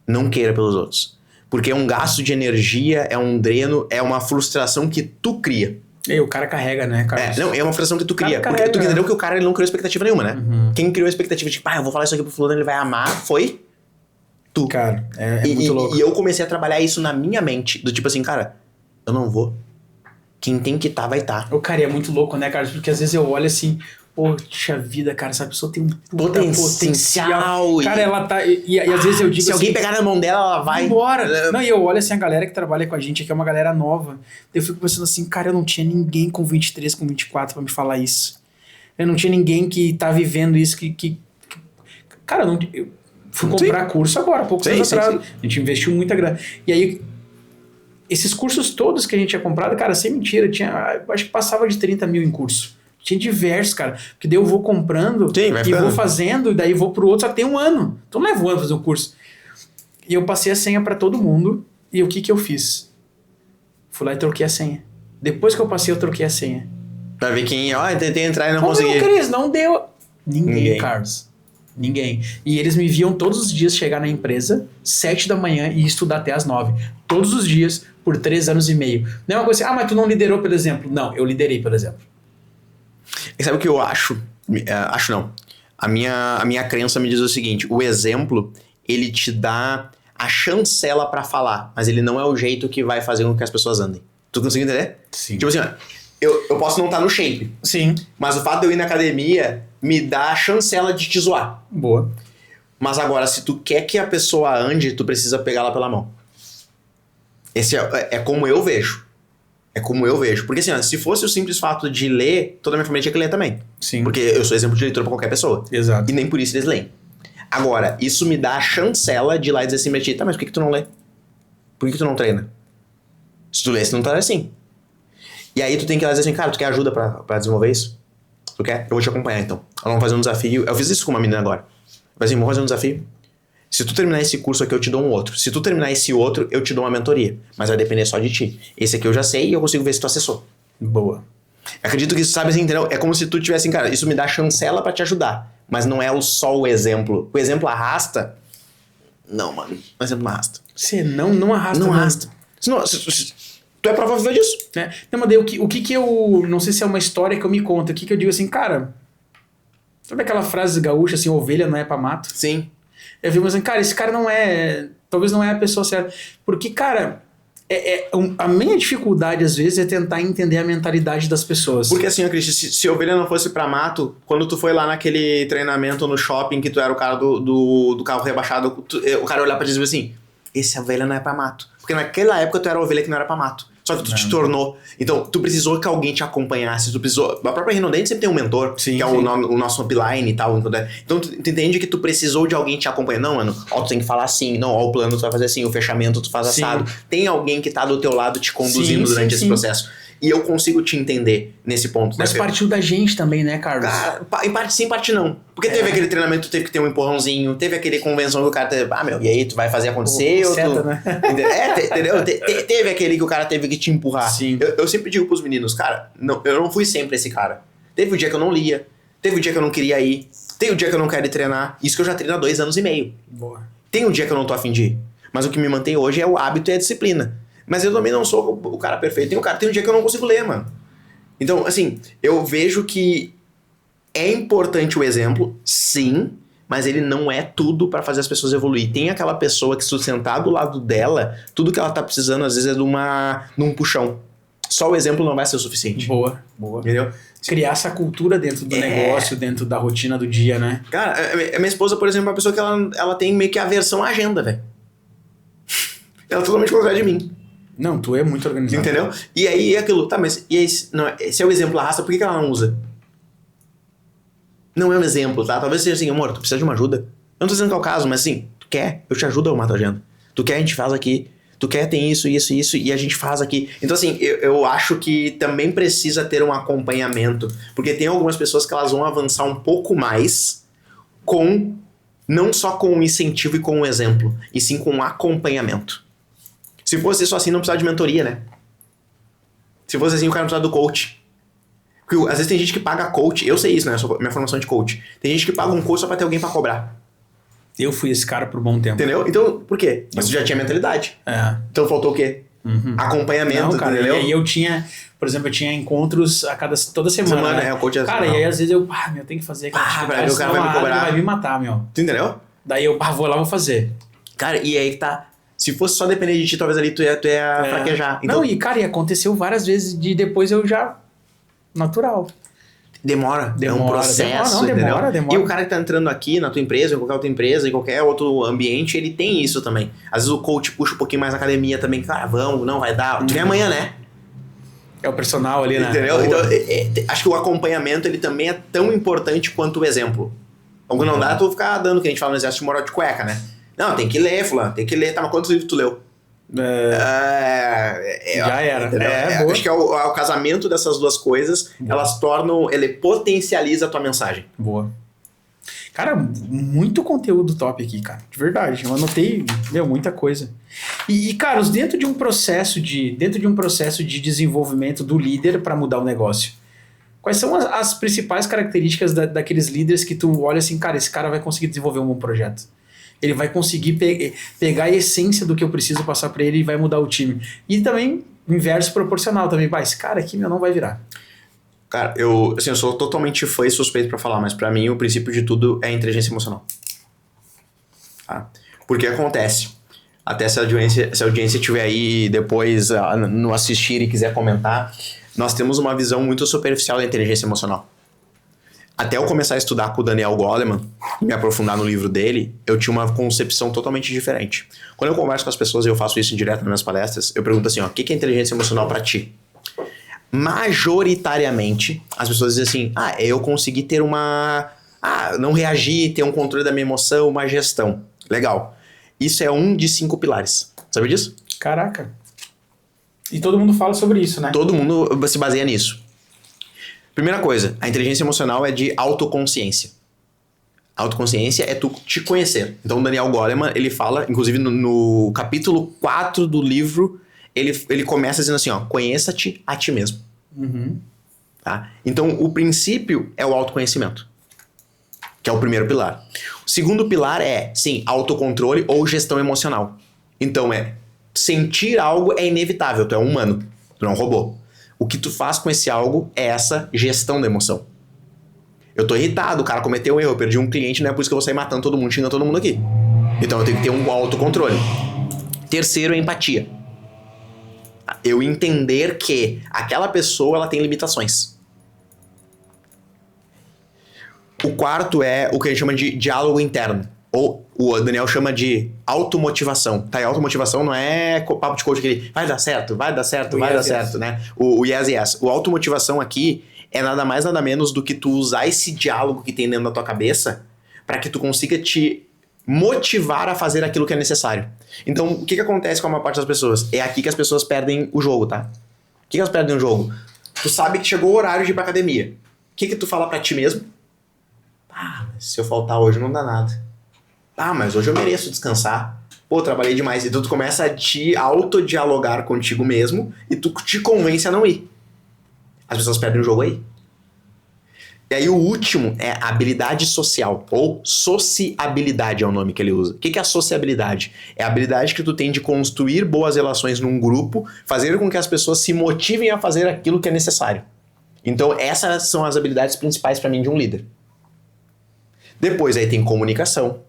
Não queira pelos outros. Porque é um gasto de energia, é um dreno, é uma frustração que tu cria. E o cara carrega, né, Carlos? Não, é uma frustração que tu cria. Cara, Porque tu carrega. entendeu que o cara ele não criou expectativa nenhuma, né? Quem criou a expectativa de, eu vou falar isso aqui pro fulano, ele vai amar, foi tu. Cara, é muito louco. E eu comecei a trabalhar isso na minha mente. Do tipo assim, cara, eu não vou. Quem tem que tá, vai tá. O cara, é muito louco, né, Carlos? Porque às vezes eu olho assim, poxa vida, cara, essa pessoa tem um puta potencial. Cara, ela tá... E às vezes eu digo se assim... alguém pegar na mão dela, ela vai... Embora. Não, e eu olho assim, a galera que trabalha com a gente aqui é uma galera nova. Eu fico pensando assim, cara, eu não tinha ninguém com 23, com 24 pra me falar isso. Eu não tinha ninguém que tá vivendo isso, Cara, eu fui comprar curso agora, poucos anos atrás. A gente investiu muita grana. E aí... Esses cursos todos que a gente tinha comprado, cara, sem mentira, acho que passava de 30 mil em curso. Tinha diversos, cara. Porque daí eu vou comprando e vou fazendo, e daí vou pro outro, só que tem um ano. Então não leva um ano fazer um curso. E eu passei a senha pra todo mundo, e o que eu fiz? Fui lá e troquei a senha. Depois que eu passei, eu troquei a senha. Pra ver quem... tentei entrar e não Não consegui. deu, Cris, não deu. Ninguém, Carlos. Ninguém. E eles me viam todos os dias chegar na empresa, 7 da manhã, e estudar até as 9. Todos os dias, por 3 anos e meio. Não é uma coisa assim, mas tu não liderou, pelo exemplo. Não, eu liderei, pelo exemplo. E sabe o que eu acho? Acho não. A minha crença me diz o seguinte, o exemplo, ele te dá a chancela pra falar, mas ele não é o jeito que vai fazer com que as pessoas andem. Tu conseguiu entender? Sim. Tipo assim, eu posso não estar no shape, Sim. mas o fato de eu ir na academia me dá a chancela de te zoar. Boa. Mas agora, se tu quer que a pessoa ande, tu precisa pegá-la pela mão. Esse é como eu vejo. É como eu vejo. Porque assim, se fosse o simples fato de ler, toda a minha família tinha que ler também. Sim. Porque eu sou exemplo de leitura pra qualquer pessoa. Exato. E nem por isso eles leem. Agora, isso me dá a chancela de ir lá e dizer assim pra ti, tá, mas por que tu não lê? Por que tu não treina? Se tu lê, você não tá assim. E aí tu tem que ir lá dizer assim, cara, tu quer ajuda pra desenvolver isso? Tu quer? Eu vou te acompanhar então. Vamos fazer um desafio. Eu fiz isso com uma menina agora. Mas assim, vamos fazer um desafio. Se tu terminar esse curso aqui, eu te dou um outro. Se tu terminar esse outro, eu te dou uma mentoria. Mas vai depender só de ti. Esse aqui eu já sei e eu consigo ver se tu acessou. Boa. Acredito que isso, sabe assim, entendeu? É como se tu tivesse, cara, isso me dá chancela pra te ajudar. Mas não é só o exemplo. O exemplo arrasta? Não, mano. O exemplo não arrasta. Você não arrasta. Não arrasta. Tu é prova viva disso. Não, mas daí o que eu... Não sei se é uma história que eu me conto. O que eu digo assim, cara... Sabe aquela frase gaúcha assim, ovelha não é pra mato? Sim. Eu vi, mas, cara, esse cara não é... Talvez não é a pessoa certa. Porque, cara, a minha dificuldade, às vezes, é tentar entender a mentalidade das pessoas. Porque assim, Cristian, se a ovelha não fosse pra mato, quando tu foi lá naquele treinamento no shopping, que tu era o cara do carro rebaixado, o cara olhar pra ti e dizer assim, essa ovelha não é pra mato. Porque naquela época tu era a ovelha que não era pra mato. Só que tu te tornou. Então, tu precisou que alguém te acompanhasse. Tu precisou... A própria Rinodente sempre tem um mentor, sim, que é o nosso upline e tal. Então, tu entende que tu precisou de alguém te acompanhar. Não, mano, ó, tu tem que falar assim. Não, ó, o plano tu vai fazer assim. O fechamento tu faz assado. Tem alguém que tá do teu lado te conduzindo durante esse processo. E eu consigo te entender nesse ponto. Mas partiu da gente também, né, Carlos? Cara, em parte sim, em parte não. Porque teve aquele treinamento, tu teve que ter um empurrãozinho, teve aquele convenção que o cara teve, e aí, tu vai fazer acontecer? Ou seta, tu... né? Entendeu? Teve aquele que o cara teve que te empurrar. Sim. Eu sempre digo pros meninos, cara, eu não fui sempre esse cara. Teve o dia que eu não lia, teve o dia que eu não queria ir, tem o dia que eu não quero ir treinar. Isso que eu já treino há 2 anos e meio. Boa. Tem o dia que eu não tô a fim de ir. Mas o que me mantém hoje é o hábito e a disciplina. Mas eu também não sou o cara perfeito. Tem um dia que eu não consigo ler, mano. Então, assim, eu vejo que é importante o exemplo, sim, mas ele não é tudo pra fazer as pessoas evoluir. Tem aquela pessoa que, se tu sentar do lado dela, tudo que ela tá precisando, às vezes, é de um puxão. Só o exemplo não vai ser o suficiente. Boa. Entendeu? Criar essa cultura dentro do negócio, dentro da rotina do dia, né? Cara, a minha esposa, por exemplo, é uma pessoa que ela tem meio que aversão à agenda, velho. Ela é totalmente contrária de mim. Não, tu é muito organizado. Entendeu? E aí aquilo, tá, mas e aí, não, esse é o exemplo da raça, por que ela não usa? Não é um exemplo, tá? Talvez seja assim, amor, tu precisa de uma ajuda. Eu não tô dizendo que é o caso, mas assim, tu quer, eu te ajudo a arrumar tua agenda. Tu quer, a gente faz aqui. Tu quer, tem isso, e a gente faz aqui. Então assim, eu acho que também precisa ter um acompanhamento, porque tem algumas pessoas que elas vão avançar um pouco mais não só com o incentivo e com o exemplo, e sim com o acompanhamento. Se fosse só assim, não precisava de mentoria, né? Se fosse assim, o cara não precisava do coach. Porque às vezes tem gente que paga coach, eu sei isso, né? Minha formação de coach. Tem gente que paga um coach só pra ter alguém pra cobrar. Eu fui esse cara por um bom tempo. Entendeu? Então, por quê? Mas tu já tinha mentalidade. Então faltou o quê? Acompanhamento, não, cara, entendeu? E aí eu tinha, por exemplo, encontros toda semana. Né? O coach é cara, e aí às vezes eu tenho que fazer aquela o cara vai me cobrar. Ele vai me matar, meu. Tu entendeu? Daí eu vou lá, vou fazer. Cara, e aí que tá. Se fosse só depender de ti, talvez ali tu ia fraquejar. Então, não, e cara, e aconteceu várias vezes de depois eu já... Natural. Demora, é um processo, demora. E o cara que tá entrando aqui na tua empresa, em qualquer outra empresa, em qualquer outro ambiente, ele tem isso também. Às vezes o coach puxa um pouquinho mais na academia também. Cara, vamos, não, vai dar. Tu vem amanhã, né? É o personal ali, né? Entendeu? Então, acho que o acompanhamento, ele também é tão importante quanto o exemplo. Então, não dá tu ficar dando, que a gente fala no exército, moral de cueca, né? Não, tem que ler, fulano, tem que ler. Tá, mas quantos livros tu leu? Já era. Acho que é o casamento dessas duas coisas. Elas tornam, ele potencializa a tua mensagem. Boa. Cara, muito conteúdo top aqui, cara. De verdade. Eu anotei, muita coisa. E Carlos, dentro de um processo de desenvolvimento do líder para mudar o negócio, quais são as principais características daqueles líderes que tu olha assim, cara, esse cara vai conseguir desenvolver um bom projeto? Ele vai conseguir pegar a essência do que eu preciso passar para ele e vai mudar o time. E também, inverso proporcional também. Esse cara aqui não vai virar. Cara, eu sou totalmente fã e suspeito pra falar, mas pra mim o princípio de tudo é a inteligência emocional. Tá? Porque acontece. Até se a audiência estiver aí depois no assistir e quiser comentar, nós temos uma visão muito superficial da inteligência emocional. Até eu começar a estudar com o Daniel Goleman e me aprofundar no livro dele, eu tinha uma concepção totalmente diferente. Quando eu converso com as pessoas e eu faço isso em direto nas minhas palestras, eu pergunto assim, o que é inteligência emocional pra ti? Majoritariamente, as pessoas dizem assim, eu consegui ter não reagir, ter um controle da minha emoção, uma gestão. Legal. Isso é um de 5 pilares. Sabe disso? Caraca. E todo mundo fala sobre isso, né? Todo mundo se baseia nisso. Primeira coisa, a inteligência emocional é de autoconsciência. Autoconsciência é tu te conhecer. Então o Daniel Goleman, ele fala, inclusive no capítulo 4 do livro, ele começa dizendo assim, conheça-te a ti mesmo. Tá? Então o princípio é o autoconhecimento, que é o primeiro pilar. O segundo pilar é, sim, autocontrole ou gestão emocional. Então sentir algo é inevitável, tu é um humano, tu não é um robô. O que tu faz com esse algo é essa gestão da emoção. Eu tô irritado, o cara cometeu um erro, eu perdi um cliente, não é por isso que eu vou sair matando todo mundo, xingando todo mundo aqui. Então eu tenho que ter um autocontrole. Terceiro é empatia. Eu entender que aquela pessoa ela tem limitações. O quarto é o que a gente chama de diálogo interno. Ou o Daniel chama de automotivação. Tá, e automotivação não é papo de coach aquele vai dar certo, vai dar certo, vai dar certo, né? O yes, yes. O automotivação aqui é nada mais, nada menos do que tu usar esse diálogo que tem dentro da tua cabeça para que tu consiga te motivar a fazer aquilo que é necessário. Então, o que acontece com a maior parte das pessoas? É aqui que as pessoas perdem o jogo, tá? O que elas perdem o jogo? Tu sabe que chegou o horário de ir pra academia. O que tu fala pra ti mesmo? Ah, mas se eu faltar hoje não dá nada. Ah, mas hoje eu mereço descansar. Pô, trabalhei demais. E tu começa a te autodialogar contigo mesmo e tu te convence a não ir. As pessoas perdem o jogo aí. E aí o último é a habilidade social, ou sociabilidade é o nome que ele usa. O que é a sociabilidade? É a habilidade que tu tem de construir boas relações num grupo, fazer com que as pessoas se motivem a fazer aquilo que é necessário. Então essas são as habilidades principais para mim de um líder. Depois aí tem comunicação.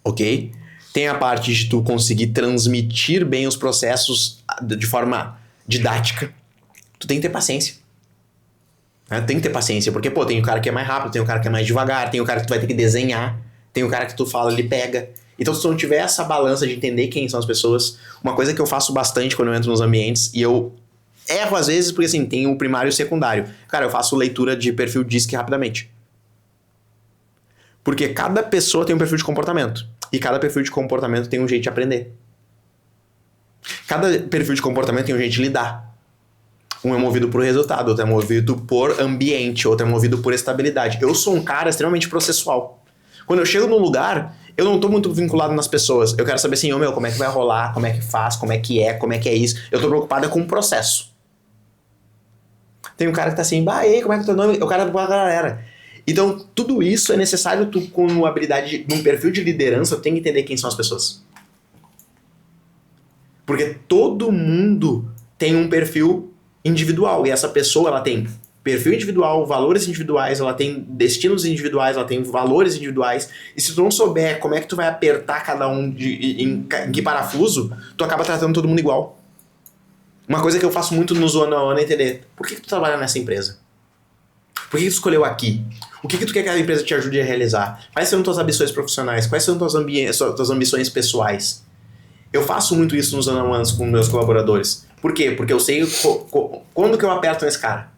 Ok? Tem a parte de tu conseguir transmitir bem os processos de forma didática. Tu tem que ter paciência. Tem que ter paciência, porque, pô, tem o cara que é mais rápido, tem o cara que é mais devagar, tem o cara que tu vai ter que desenhar, tem o cara que tu fala, ele pega. Então, se tu não tiver essa balança de entender quem são as pessoas, uma coisa que eu faço bastante quando eu entro nos ambientes, e eu erro às vezes, porque assim, tem o primário e o secundário. Cara, eu faço leitura de perfil DISC rapidamente. Porque cada pessoa tem um perfil de comportamento. E cada perfil de comportamento tem um jeito de aprender. Cada perfil de comportamento tem um jeito de lidar. Um é movido por resultado, outro é movido por ambiente, outro é movido por estabilidade. Eu sou um cara extremamente processual. Quando eu chego num lugar, eu não tô muito vinculado nas pessoas. Eu quero saber assim, como é que vai rolar, como é que faz, como é que é isso. Eu tô preocupado com o processo. Tem um cara que tá assim, ei, como é que é teu nome? O cara da galera. Então, tudo isso é necessário tu, com uma habilidade, num perfil de liderança, tu tem que entender quem são as pessoas. Porque todo mundo tem um perfil individual. E essa pessoa, ela tem perfil individual, valores individuais, ela tem destinos individuais, ela tem valores individuais. E se tu não souber como é que tu vai apertar cada um em que parafuso, tu acaba tratando todo mundo igual. Uma coisa que eu faço muito no Zona On é entender, por que tu trabalha nessa empresa? Por que tu escolheu aqui? O que tu quer que a empresa te ajude a realizar? Quais são tuas ambições profissionais? Quais são tuas ambições pessoais? Eu faço muito isso nos one-on-ones com meus colaboradores. Por quê? Porque eu sei quando que eu aperto nesse cara.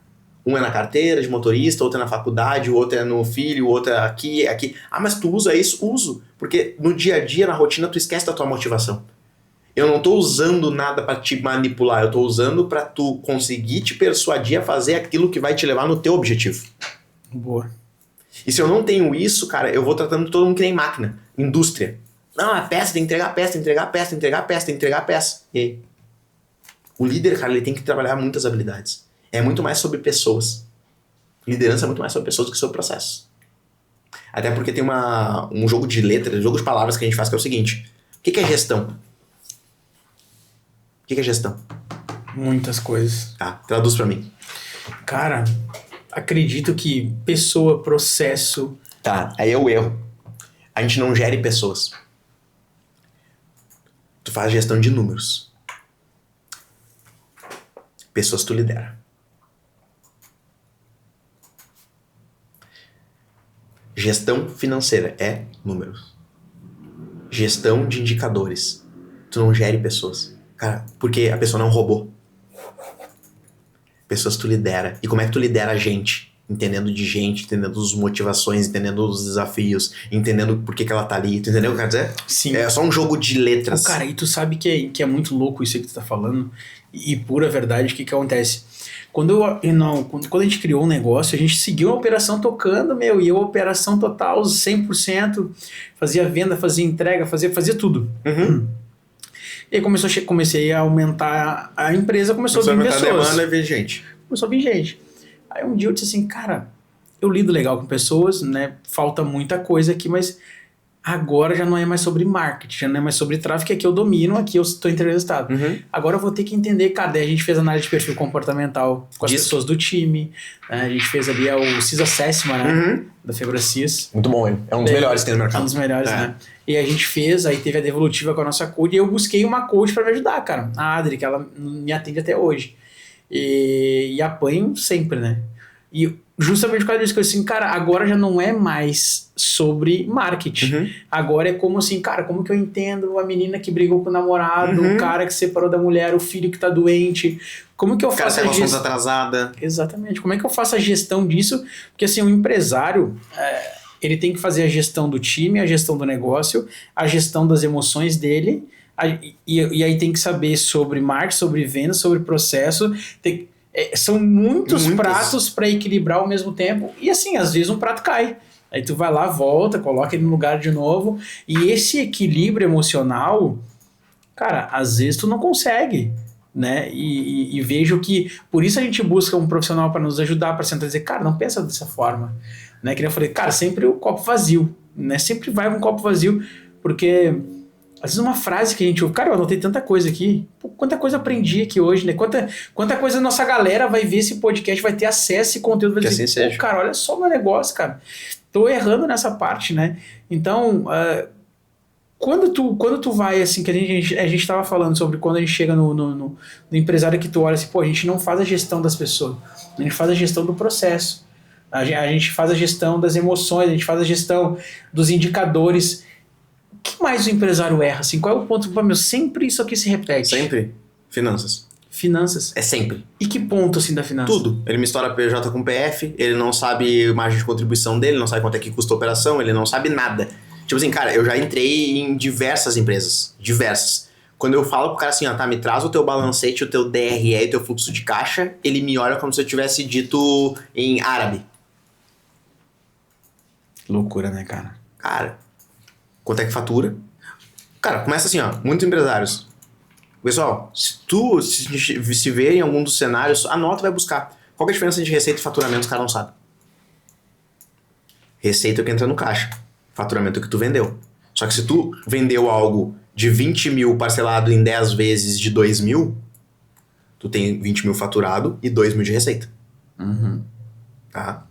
Um é na carteira de motorista, outro é na faculdade, o outro é no filho, o outro é aqui, aqui. Ah, mas tu usa isso? Uso. Porque no dia a dia, na rotina, tu esquece da tua motivação. Eu não tô usando nada pra te manipular, eu tô usando pra tu conseguir te persuadir a fazer aquilo que vai te levar no teu objetivo. Boa. E se eu não tenho isso, cara, eu vou tratando todo mundo que nem máquina, indústria. Não, a peça, tem que entregar a peça, tem que entregar a peça, tem que entregar a peça, tem que entregar a peça. E aí? O líder, cara, ele tem que trabalhar muitas habilidades. É muito mais sobre pessoas. Liderança é muito mais sobre pessoas do que sobre processos. Até porque tem um jogo de letras, um jogo de palavras que a gente faz que é o seguinte. O que é gestão? O que é gestão? Muitas coisas. Tá, traduz pra mim. Cara, acredito que pessoa, processo... Tá, aí é o erro. A gente não gere pessoas. Tu faz gestão de números. Pessoas tu lidera. Gestão financeira é números. Gestão de indicadores. Tu não gere pessoas. Cara, porque a pessoa não é um robô. Pessoas tu lidera. E como é que tu lidera a gente? Entendendo de gente, entendendo as motivações, entendendo os desafios, entendendo por que ela tá ali. Tu entendeu o que eu quero dizer? Sim. É só um jogo de letras. Cara, e tu sabe que é muito louco isso aí que tu tá falando. E pura verdade, o que acontece? Quando a gente criou um negócio, a gente seguiu a operação tocando, e a operação total, 100%, fazia venda, fazia entrega, fazia tudo. Uhum. E aí comecei a aumentar a empresa, começou a vir pessoas. Demanda e vir gente. Começou a vir gente. Aí um dia eu disse assim, cara, eu lido legal com pessoas, né? Falta muita coisa aqui, mas agora já não é mais sobre marketing, já não é mais sobre tráfego, que aqui eu domino, aqui eu estou entregando resultado. Agora eu vou ter que entender, cara, daí a gente fez análise de perfil comportamental com as pessoas do time, né? A gente fez ali o CIS Assessment, né? Da Febracis. Muito bom, ele. É um dos melhores que tem no mercado. Um dos melhores, né? E a gente fez, aí teve a devolutiva com a nossa coach, e eu busquei uma coach para me ajudar, cara. A Adri, que ela me atende até hoje. E apanho sempre, né? E justamente por causa disso que eu assim, cara, agora já não é mais sobre marketing. Agora é como assim, cara, como que eu entendo a menina que brigou com o namorado, o cara que separou da mulher, o filho que tá doente, como que eu faço a gestão atrasada. Exatamente, como é que eu faço a gestão disso? Porque assim, o empresário, ele tem que fazer a gestão do time, a gestão do negócio, a gestão das emoções dele, e aí tem que saber sobre marketing, sobre venda, sobre processo, são muitos pratos para equilibrar ao mesmo tempo. E assim, às vezes um prato cai. Aí tu vai lá, volta, coloca ele no lugar de novo. E esse equilíbrio emocional, cara, às vezes tu não consegue, né? E vejo que por isso a gente busca um profissional para nos ajudar, para sentar e dizer, cara, não pensa dessa forma. Né? Que eu falei, cara, sempre o copo vazio. Né? Sempre vai com o copo vazio, porque... Às vezes uma frase que a gente ouve, cara, eu anotei tanta coisa aqui, pô, quanta coisa eu aprendi aqui hoje, né? Quanta coisa a nossa galera vai ver esse podcast, vai ter acesso a esse conteúdo, vai dizer, assim pô, cara, olha só o meu negócio, cara. Tô errando nessa parte, né? Então, quando tu vai, assim, que a gente tava falando sobre quando a gente chega no empresário que tu olha assim, pô, a gente não faz a gestão das pessoas, a gente faz a gestão do processo, a gente faz a gestão das emoções, a gente faz a gestão dos indicadores. O que mais o empresário erra? Assim, qual é o ponto? Meu, sempre isso aqui se repete. Sempre? Finanças. Finanças? É sempre. E que ponto, assim, da finança? Tudo. Ele mistura PJ com PF, ele não sabe margem de contribuição dele, não sabe quanto é que custa a operação, ele não sabe nada. Tipo assim, cara, eu já entrei em diversas empresas. Diversas. Quando eu falo pro cara assim, ó, tá, me traz o teu balancete, o teu DRE e o teu fluxo de caixa, ele me olha como se eu tivesse dito em árabe. Loucura, né, cara? Cara... Quanto é que fatura? Cara, começa assim, ó. Muitos empresários. Pessoal, se ver em algum dos cenários, anota e vai buscar. Qual que é a diferença de receita e faturamento? Os caras não sabem. Receita é o que entra no caixa. Faturamento é o que tu vendeu. Só que se tu vendeu algo de 20 mil parcelado em 10 vezes de 2 mil, tu tem 20 mil faturado e 2 mil de receita. Tá?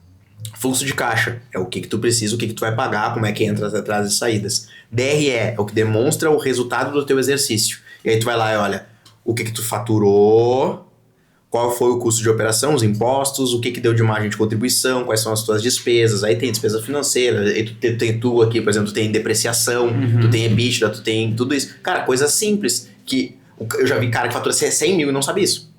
Fluxo de caixa é o que tu precisa, o que tu vai pagar, como é que entra atrás e saídas. DRE é o que demonstra o resultado do teu exercício. E aí tu vai lá e olha o que tu faturou, qual foi o custo de operação, os impostos, o que deu de margem de contribuição, quais são as tuas despesas. Aí tem despesa financeira, aí tu tem aqui, por exemplo, tu tem depreciação, tu tem EBITDA, tu tem tudo isso. Cara, coisa simples que eu já vi cara que fatura 100 mil e não sabe isso.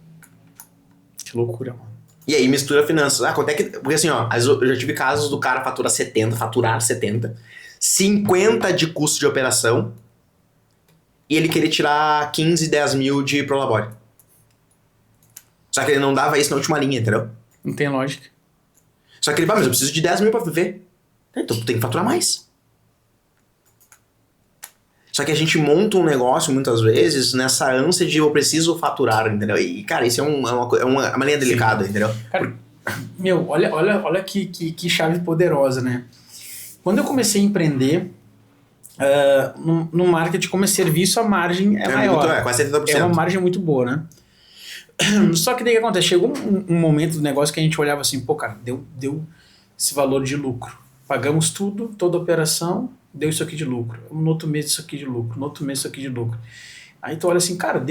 Que loucura, mano. E aí mistura finanças. Quanto é que... Porque assim, ó, eu já tive casos do cara faturar 70, 50 de custo de operação e ele queria tirar 15, 10 mil de prolabore. Só que ele não dava isso na última linha, entendeu? Não tem lógica. Só que ele, mas eu preciso de 10 mil pra viver. Então tu tem que faturar mais. Só que a gente monta um negócio, muitas vezes, nessa ânsia de eu preciso faturar, entendeu? E, cara, isso é uma linha delicada, entendeu? Cara, meu, olha que chave poderosa, né? Quando eu comecei a empreender, no marketing como serviço, a margem é maior. Quase 70%. É uma margem muito boa, né? Só que daí o que acontece? Chegou um momento do negócio que a gente olhava assim, pô, cara, deu esse valor de lucro. Pagamos tudo, toda a operação, deu isso aqui de lucro. No outro mês isso aqui de lucro, no outro mês isso aqui de lucro. Aí tu olha assim, cara,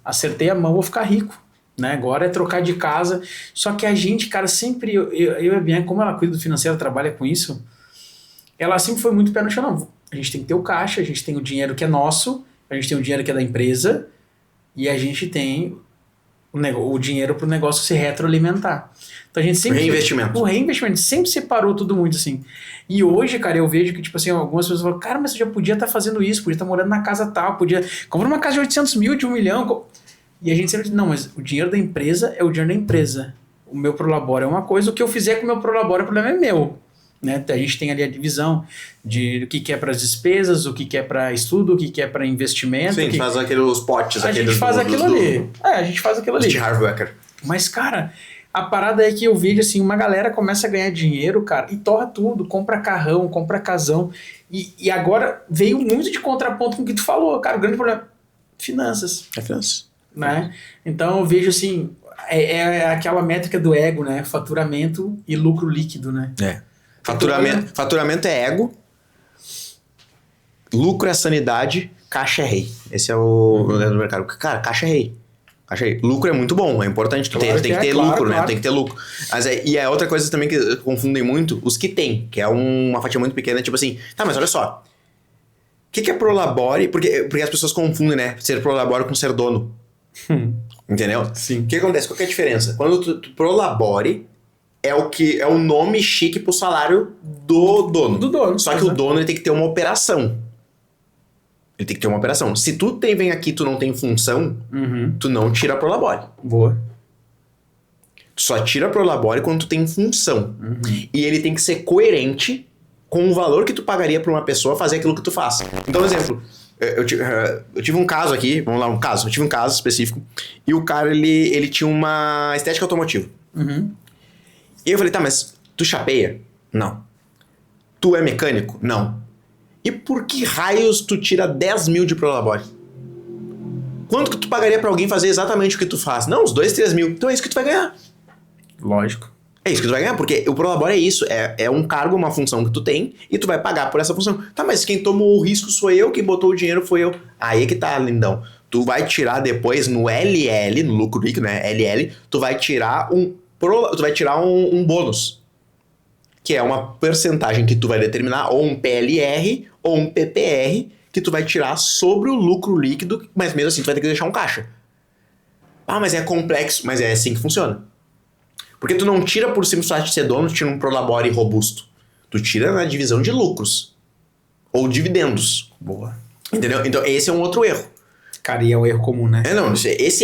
acertei a mão, vou ficar rico. Né? Agora é trocar de casa. Só que a gente, cara, sempre, eu e a Bianca, como ela cuida do financeiro, ela trabalha com isso, ela sempre foi muito pé no chão. Não, a gente tem que ter o caixa, a gente tem o dinheiro que é nosso, a gente tem o dinheiro que é da empresa e a gente tem o dinheiro para o negócio se retroalimentar. Então a gente sempre... O reinvestimento. Sempre separou tudo muito assim. E hoje, cara, eu vejo que, tipo assim, algumas pessoas falam, cara, mas você já podia estar fazendo isso, podia estar morando na casa tal, podia... Comprar uma casa de 800 mil, de 1 milhão... E a gente sempre diz, não, mas o dinheiro da empresa é o dinheiro da empresa. O meu prolabore é uma coisa, o que eu fizer com o meu prolabore, o problema é meu. Né? A gente tem ali a divisão de o que é para as despesas, o que é para estudo, o que é para investimento. Sim, a gente faz aqueles potes. A gente faz aquilo ali. A gente faz aquilo ali. De hardware. Mas, cara, a parada é que eu vejo assim, uma galera começa a ganhar dinheiro, cara, e torra tudo, compra carrão, compra casão. E agora veio muito de contraponto com o que tu falou, cara, o grande problema, finanças. É finanças. Né? Então eu vejo assim, é aquela métrica do ego, né? Faturamento e lucro líquido, né? Faturamento é ego, lucro é sanidade, caixa é rei. Esse é o do mercado. Cara, caixa é rei. Lucro é muito bom, é importante tem que ter lucro, né? Tem que ter lucro. Mas e é outra coisa também que confundem muito, os que tem, que é uma fatia muito pequena, tipo assim, tá, mas olha só, o que é prolabore? Porque as pessoas confundem, né? Ser prolabore com ser dono. Entendeu? Sim. O que acontece? Qual que é a diferença? Quando tu prolabore, é o nome chique pro salário do dono. Do dono. Só que o dono ele tem que ter uma operação. Ele tem que ter uma operação. Se tu vem aqui e tu não tem função, tu não tira prolabore. Boa. Tu só tira prolabore quando tu tem função. E ele tem que ser coerente com o valor que tu pagaria pra uma pessoa fazer aquilo que tu faz. Então, por exemplo, eu tive um caso aqui, vamos lá, eu tive um caso específico, e o cara, ele tinha uma estética automotiva. E eu falei, tá, mas tu chapeia? Não. Tu é mecânico? Não. E por que raios tu tira 10 mil de prolabore? Quanto que tu pagaria pra alguém fazer exatamente o que tu faz? Não, uns 2, 3 mil. Então é isso que tu vai ganhar. Lógico. É isso que tu vai ganhar, porque o prolabore é isso. É um cargo, uma função que tu tem, e tu vai pagar por essa função. Tá, mas quem tomou o risco sou eu, quem botou o dinheiro foi eu. Aí é que tá, lindão. Tu vai tirar depois no LL, no lucro líquido, né? LL, tu vai tirar um bônus. Que é uma percentagem que tu vai determinar, ou um PLR, ou um PPR, que tu vai tirar sobre o lucro líquido, mas mesmo assim tu vai ter que deixar um caixa. Ah, mas é complexo, mas é assim que funciona. Porque tu não tira por simples fato de ser dono, tu tira um prolabore robusto. Tu tira na divisão de lucros. Ou dividendos. Boa. Entendeu? Então esse é um outro erro. Cara, e é um erro comum, né? Esse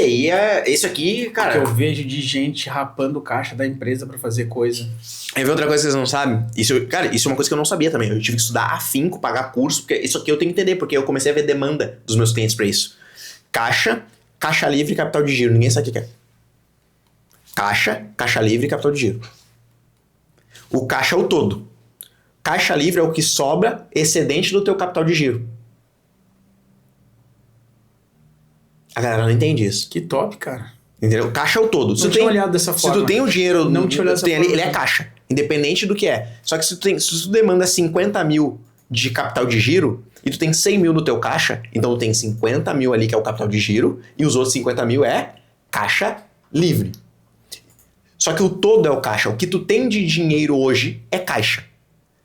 aqui, cara... Porque eu vejo de gente rapando o caixa da empresa pra fazer coisa. Aí vem outra coisa que vocês não sabem. Isso é uma coisa que eu não sabia também. Eu tive que estudar afinco, pagar curso, porque isso aqui eu tenho que entender, porque eu comecei a ver demanda dos meus clientes pra isso. Caixa livre e capital de giro. Ninguém sabe o que é. Caixa livre e capital de giro. O caixa é o todo. Caixa livre é o que sobra excedente do teu capital de giro. A galera não entende isso. Que top, cara. Entendeu? Caixa é o todo. Não tinha olhado dessa forma. Se tu tem o dinheiro... Não tinha olhado dessa forma. Ele é caixa. Independente do que é. Só que se tu demanda 50 mil de capital de giro e tu tem 100 mil no teu caixa, então tu tem 50 mil ali que é o capital de giro e os outros 50 mil é caixa livre. Só que o todo é o caixa. O que tu tem de dinheiro hoje é caixa.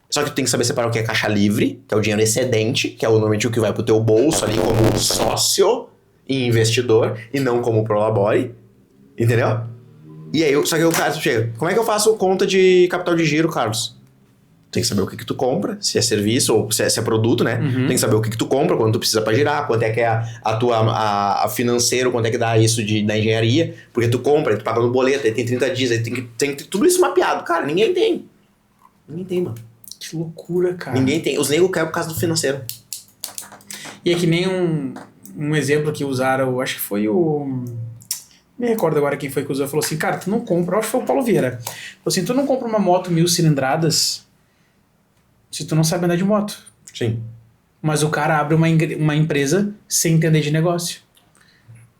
Só que tu tem que saber separar o que é caixa livre, que é o dinheiro excedente, que é normalmente o que vai pro teu bolso ali como sócio e investidor, e não como prolabore. Entendeu? E aí, só que o cara chega, como é que eu faço conta de capital de giro, Carlos? Tem que saber o que tu compra, se é serviço ou se é produto, né? Tem que saber o que tu compra, quanto tu precisa pra girar, quanto é que é a financeiro, quanto é que dá isso da engenharia, porque tu compra, tu paga no boleto, aí tem 30 dias, aí tem tudo isso mapeado. Cara, ninguém tem. Ninguém tem, mano. Que loucura, cara. Ninguém tem. Os negros caem por causa do financeiro. E é que nem um exemplo que usaram, acho que foi o... Me recordo agora quem foi que usou, falou assim, cara, tu não compra, acho que foi o Paulo Vieira, falou assim, tu não compra uma moto 1000 cilindradas se tu não sabe andar de moto. Sim. Mas o cara abre uma empresa sem entender de negócio.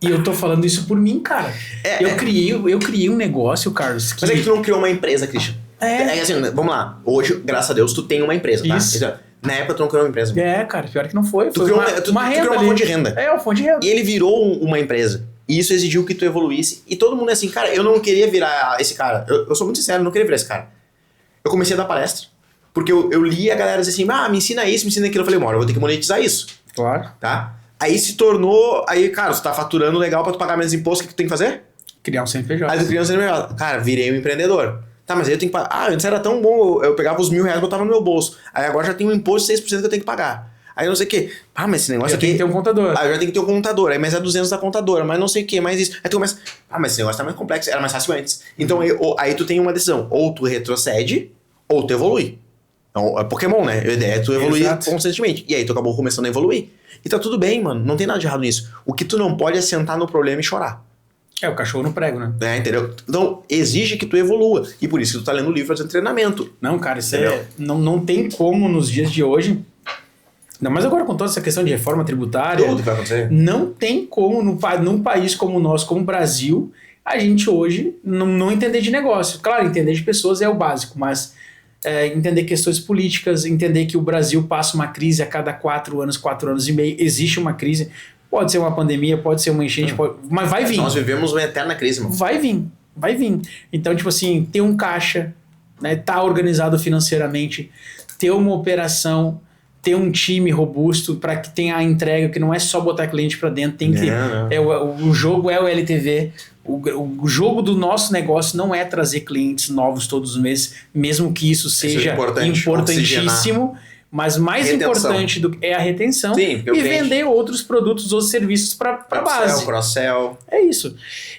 E eu tô falando isso por mim, cara. Eu criei um negócio, Carlos. Mas é que tu não criou uma empresa, Christian. Assim, vamos lá. Hoje, graças a Deus, tu tem uma empresa, tá? Isso. Então, na época tu não criou uma empresa. Cara, pior que não foi. Tu criou uma renda, criou uma fonte de renda. Uma fonte de renda. E ele virou uma empresa. E isso exigiu que tu evoluísse. E todo mundo é assim, cara, eu não queria virar esse cara. Eu sou muito sincero, eu não queria virar esse cara. Eu comecei a dar palestra. Porque eu li a galera dizer assim, me ensina isso, me ensina aquilo. Eu falei, eu vou ter que monetizar isso. Claro. Tá? Aí se tornou... Aí, cara, tu tá faturando legal pra tu pagar menos imposto, o que tu tem que fazer? Criar um CNPJ. Aí tu cria um CNPJ. Cara, virei um empreendedor. Tá, mas aí eu tenho que pagar... antes era tão bom, eu pegava os R$1.000 e botava no meu bolso. Aí agora já tem um imposto de 6% que eu tenho que pagar. Aí não sei o quê. Mas esse negócio aqui... tem que ter um contador. Aí eu já tenho que ter um contador. Aí mais é 200 da contadora, mas não sei o quê, mais isso. Aí tu começa... mas esse negócio tá mais complexo. Era mais fácil antes. Então aí tu tem uma decisão. Ou tu retrocede, ou tu evolui. Então, é Pokémon, né? A ideia é tu evoluir constantemente. E aí tu acabou começando a evoluir. E tá tudo bem, mano. Não tem nada de errado nisso. O que tu não pode é sentar no problema e chorar. É, o cachorro no prego, né? Entendeu? Então, exige que tu evolua. E por isso que tu tá lendo o livro fazendo treinamento. Não, cara, isso Entendeu? não tem como nos dias de hoje. Ainda mais agora com toda essa questão de reforma tributária. Tudo que vai acontecer. Não tem como, num país como o nosso, como o Brasil, a gente hoje não entender de negócio. Claro, entender de pessoas é o básico, mas entender questões políticas, entender que o Brasil passa uma crise a cada 4 anos e meio, existe uma crise. Pode ser uma pandemia, pode ser uma enchente, mas vai vir. Nós vivemos uma eterna crise, mano. Vai vir. Então, tipo assim, ter um caixa, né, tá organizado financeiramente, ter uma operação, ter um time robusto para que tenha a entrega, que não é só botar cliente para dentro, tem que... O jogo é o LTV, o jogo do nosso negócio não é trazer clientes novos todos os meses, mesmo que isso seja importantíssimo, mas mais importante é a retenção. Sim, e vender outros produtos ou serviços para a base. Cross-sell. É isso.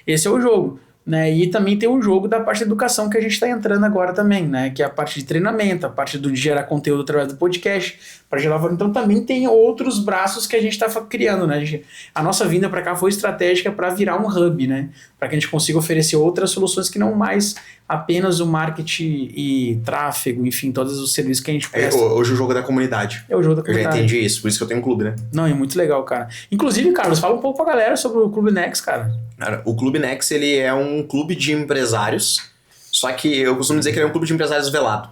Esse é o jogo. Né? E também tem o jogo da parte de educação que a gente está entrando agora também, né? Que é a parte de treinamento, a parte de gerar conteúdo através do podcast, para gerar valor. Então também tem outros braços que a gente está criando, né? A nossa vinda para cá foi estratégica para virar um hub, né? Para que a gente consiga oferecer outras soluções que não mais apenas o marketing e tráfego, enfim, todos os serviços que a gente presta. Hoje o jogo é da comunidade. É o jogo da comunidade. Eu já entendi isso, por isso que eu tenho um clube, né? Não, é muito legal, cara. Inclusive, Carlos, fala um pouco pra galera sobre o Clube Next, cara. Cara, o Clube Next, ele é um clube de empresários, só que eu costumo dizer que ele é um clube de empresários velado.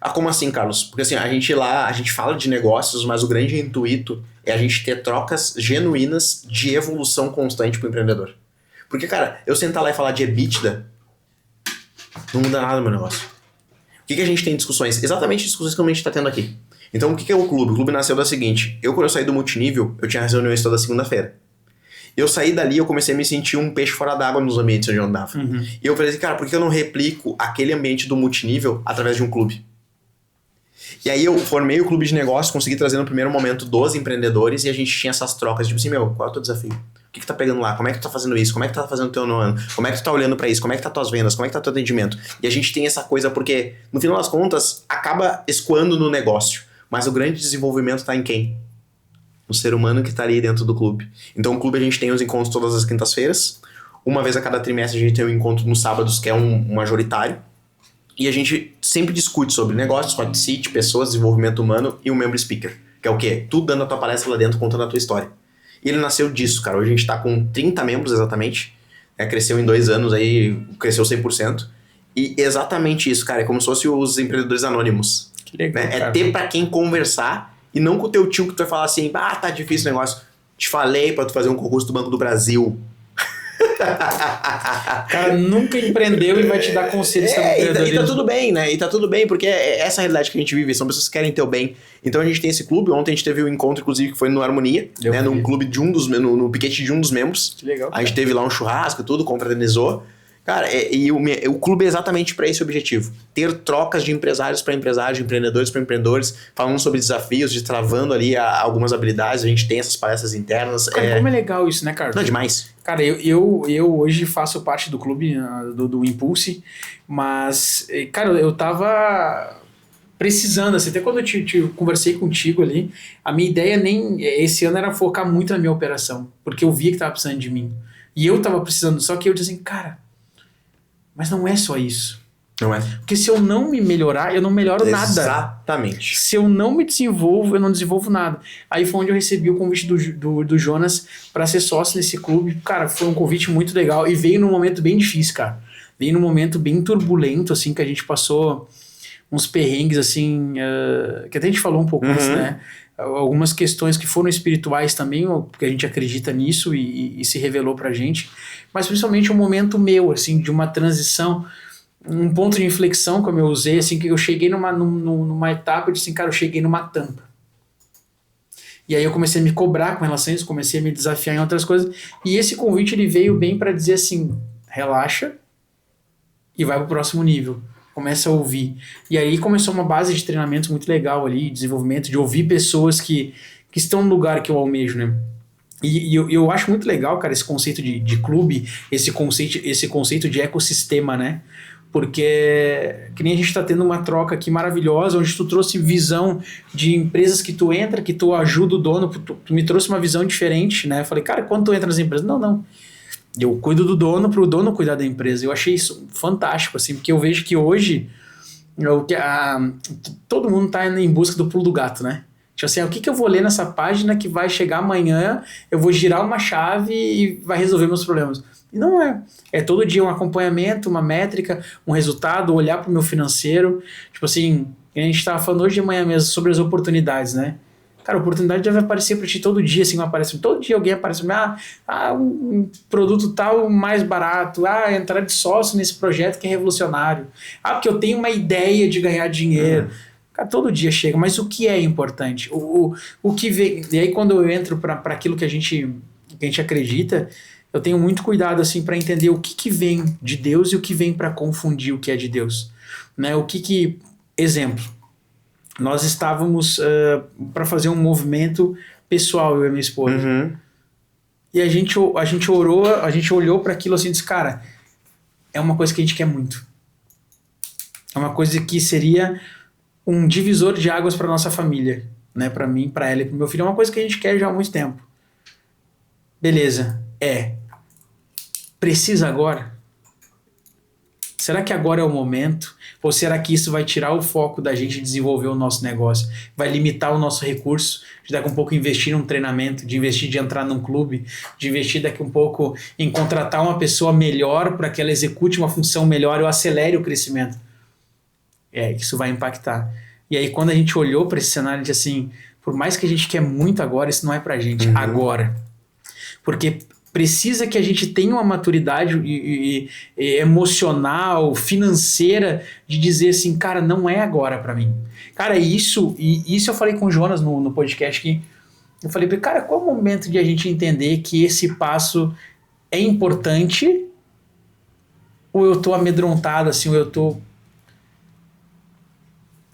Ah, como assim, Carlos? Porque assim, a gente fala de negócios, mas o grande intuito é a gente ter trocas genuínas de evolução constante pro empreendedor. Porque, cara, eu sentar lá e falar de EBITDA, não muda nada no meu negócio. O que a gente tem em discussões? Exatamente discussões que a gente tá tendo aqui. Então, o que é o clube? O clube nasceu da seguinte, quando eu saí do multinível, eu tinha as reuniões toda segunda-feira. Eu saí dali, eu comecei a me sentir um peixe fora d'água nos ambientes onde eu andava. E eu falei assim, cara, por que eu não replico aquele ambiente do multinível através de um clube? E aí eu formei o clube de negócios, consegui trazer no primeiro momento 12 empreendedores e a gente tinha essas trocas, tipo assim, qual é o teu desafio? O que tá pegando lá? Como é que tu tá fazendo isso? Como é que tu tá fazendo o teu ano? Como é que tu tá olhando pra isso? Como é que tá tuas vendas? Como é que tá teu atendimento? E a gente tem essa coisa porque, no final das contas, acaba escoando no negócio. Mas o grande desenvolvimento tá em quem? No ser humano que tá ali dentro do clube. Então o clube a gente tem os encontros todas as quintas-feiras. Uma vez a cada trimestre a gente tem um encontro nos sábados, que é um majoritário. E a gente sempre discute sobre negócios, Hot Seat, pessoas, desenvolvimento humano e um membro speaker. Que é o quê? Tu dando a tua palestra lá dentro, contando a tua história. E ele nasceu disso, cara. Hoje a gente tá com 30 membros exatamente. Cresceu em 2 anos aí, cresceu 100%. E exatamente isso, cara. É como se fosse os empreendedores anônimos. Que legal, né? É ter pra quem conversar e não com o teu tio que tu vai falar assim, tá difícil o negócio. Te falei pra tu fazer um concurso do Banco do Brasil. O cara nunca empreendeu e vai te dar conselhos sobre empreendedorismo. E tá tudo bem, né? E tá tudo bem, porque é essa a realidade que a gente vive. São pessoas que querem ter o bem. Então a gente tem esse clube. Ontem a gente teve um encontro, inclusive, que foi no Harmonia, né? Num clube de no piquete de um dos membros. Que legal. A gente teve lá um churrasco e tudo, confraternizou. Cara, o clube é exatamente para esse objetivo. Ter trocas de empresários para empresários, de empreendedores para empreendedores, falando sobre desafios, destravando ali algumas habilidades. A gente tem essas palestras internas. Cara, como é legal isso, né, Carlos? Não, é demais. Cara, eu hoje faço parte do clube do Impulse, mas, cara, eu tava precisando, assim, até quando eu conversei contigo ali, a minha ideia esse ano era focar muito na minha operação, porque eu via que tava precisando de mim. E eu tava precisando, só que eu disse assim, cara, mas não é só isso. Não é? Porque se eu não me melhorar, eu não melhoro nada. Exatamente. Se eu não me desenvolvo, eu não desenvolvo nada. Aí foi onde eu recebi o convite do Jonas para ser sócio nesse clube. Cara, foi um convite muito legal e veio num momento bem difícil, cara. Veio num momento bem turbulento, assim, que a gente passou uns perrengues, assim, que até a gente falou um pouco antes, né? Algumas questões que foram espirituais também, porque a gente acredita nisso e se revelou pra gente. Mas principalmente um momento meu, assim, de uma transição, um ponto de inflexão, como eu usei, assim, que eu cheguei numa etapa de assim, cara, eu cheguei numa tampa. E aí eu comecei a me cobrar com relação a isso, comecei a me desafiar em outras coisas. E esse convite, ele veio bem para dizer assim, relaxa e vai pro próximo nível. Começa a ouvir. E aí começou uma base de treinamento muito legal ali, desenvolvimento, de ouvir pessoas que estão no lugar que eu almejo, né? E eu acho muito legal, cara, esse conceito de clube, esse conceito de ecossistema, né? Porque que nem a gente tá tendo uma troca aqui maravilhosa, onde tu trouxe visão de empresas que tu entra, que tu ajuda o dono, tu me trouxe uma visão diferente, né? Eu falei, cara, quando tu entra nas empresas? Não. Eu cuido do dono para o dono cuidar da empresa. Eu achei isso fantástico, assim, porque eu vejo que hoje todo mundo tá em busca do pulo do gato, né? Tipo assim, o que eu vou ler nessa página que vai chegar amanhã, eu vou girar uma chave e vai resolver meus problemas. E não é. É todo dia um acompanhamento, uma métrica, um resultado, olhar para o meu financeiro. Tipo assim, a gente estava falando hoje de manhã mesmo sobre as oportunidades, né? Cara, a oportunidade deve aparecer para ti todo dia, assim, aparece. Todo dia alguém aparece para um produto tal mais barato, entrar de sócio nesse projeto que é revolucionário. Porque eu tenho uma ideia de ganhar dinheiro. Cara, todo dia chega, mas o que é importante? O que vem. E aí, quando eu entro para aquilo que a gente acredita, eu tenho muito cuidado assim para entender o que vem de Deus e o que vem para confundir o que é de Deus. Né? Exemplo, nós estávamos para fazer um movimento pessoal, eu e minha esposa. Uhum. E a gente orou, a gente olhou para aquilo assim e disse, cara, é uma coisa que a gente quer muito. É uma coisa que seria um divisor de águas para nossa família, né? Para mim, para ela e para meu filho. É uma coisa que a gente quer já há muito tempo. Beleza, precisa agora? Será que agora é o momento? Ou será que isso vai tirar o foco da gente desenvolver o nosso negócio? Vai limitar o nosso recurso de daqui a um pouco investir num treinamento, de entrar num clube, de investir daqui a um pouco em contratar uma pessoa melhor para que ela execute uma função melhor, eu acelere o crescimento. Isso vai impactar. E aí quando a gente olhou para esse cenário, de assim, por mais que a gente quer muito agora, isso não é pra gente, agora. Porque precisa que a gente tenha uma maturidade emocional, financeira, de dizer assim, cara, não é agora pra mim. Cara, isso eu falei com o Jonas no podcast aqui, eu falei pra ele, cara, qual é o momento de a gente entender que esse passo é importante, ou eu tô amedrontado, assim, ou eu tô...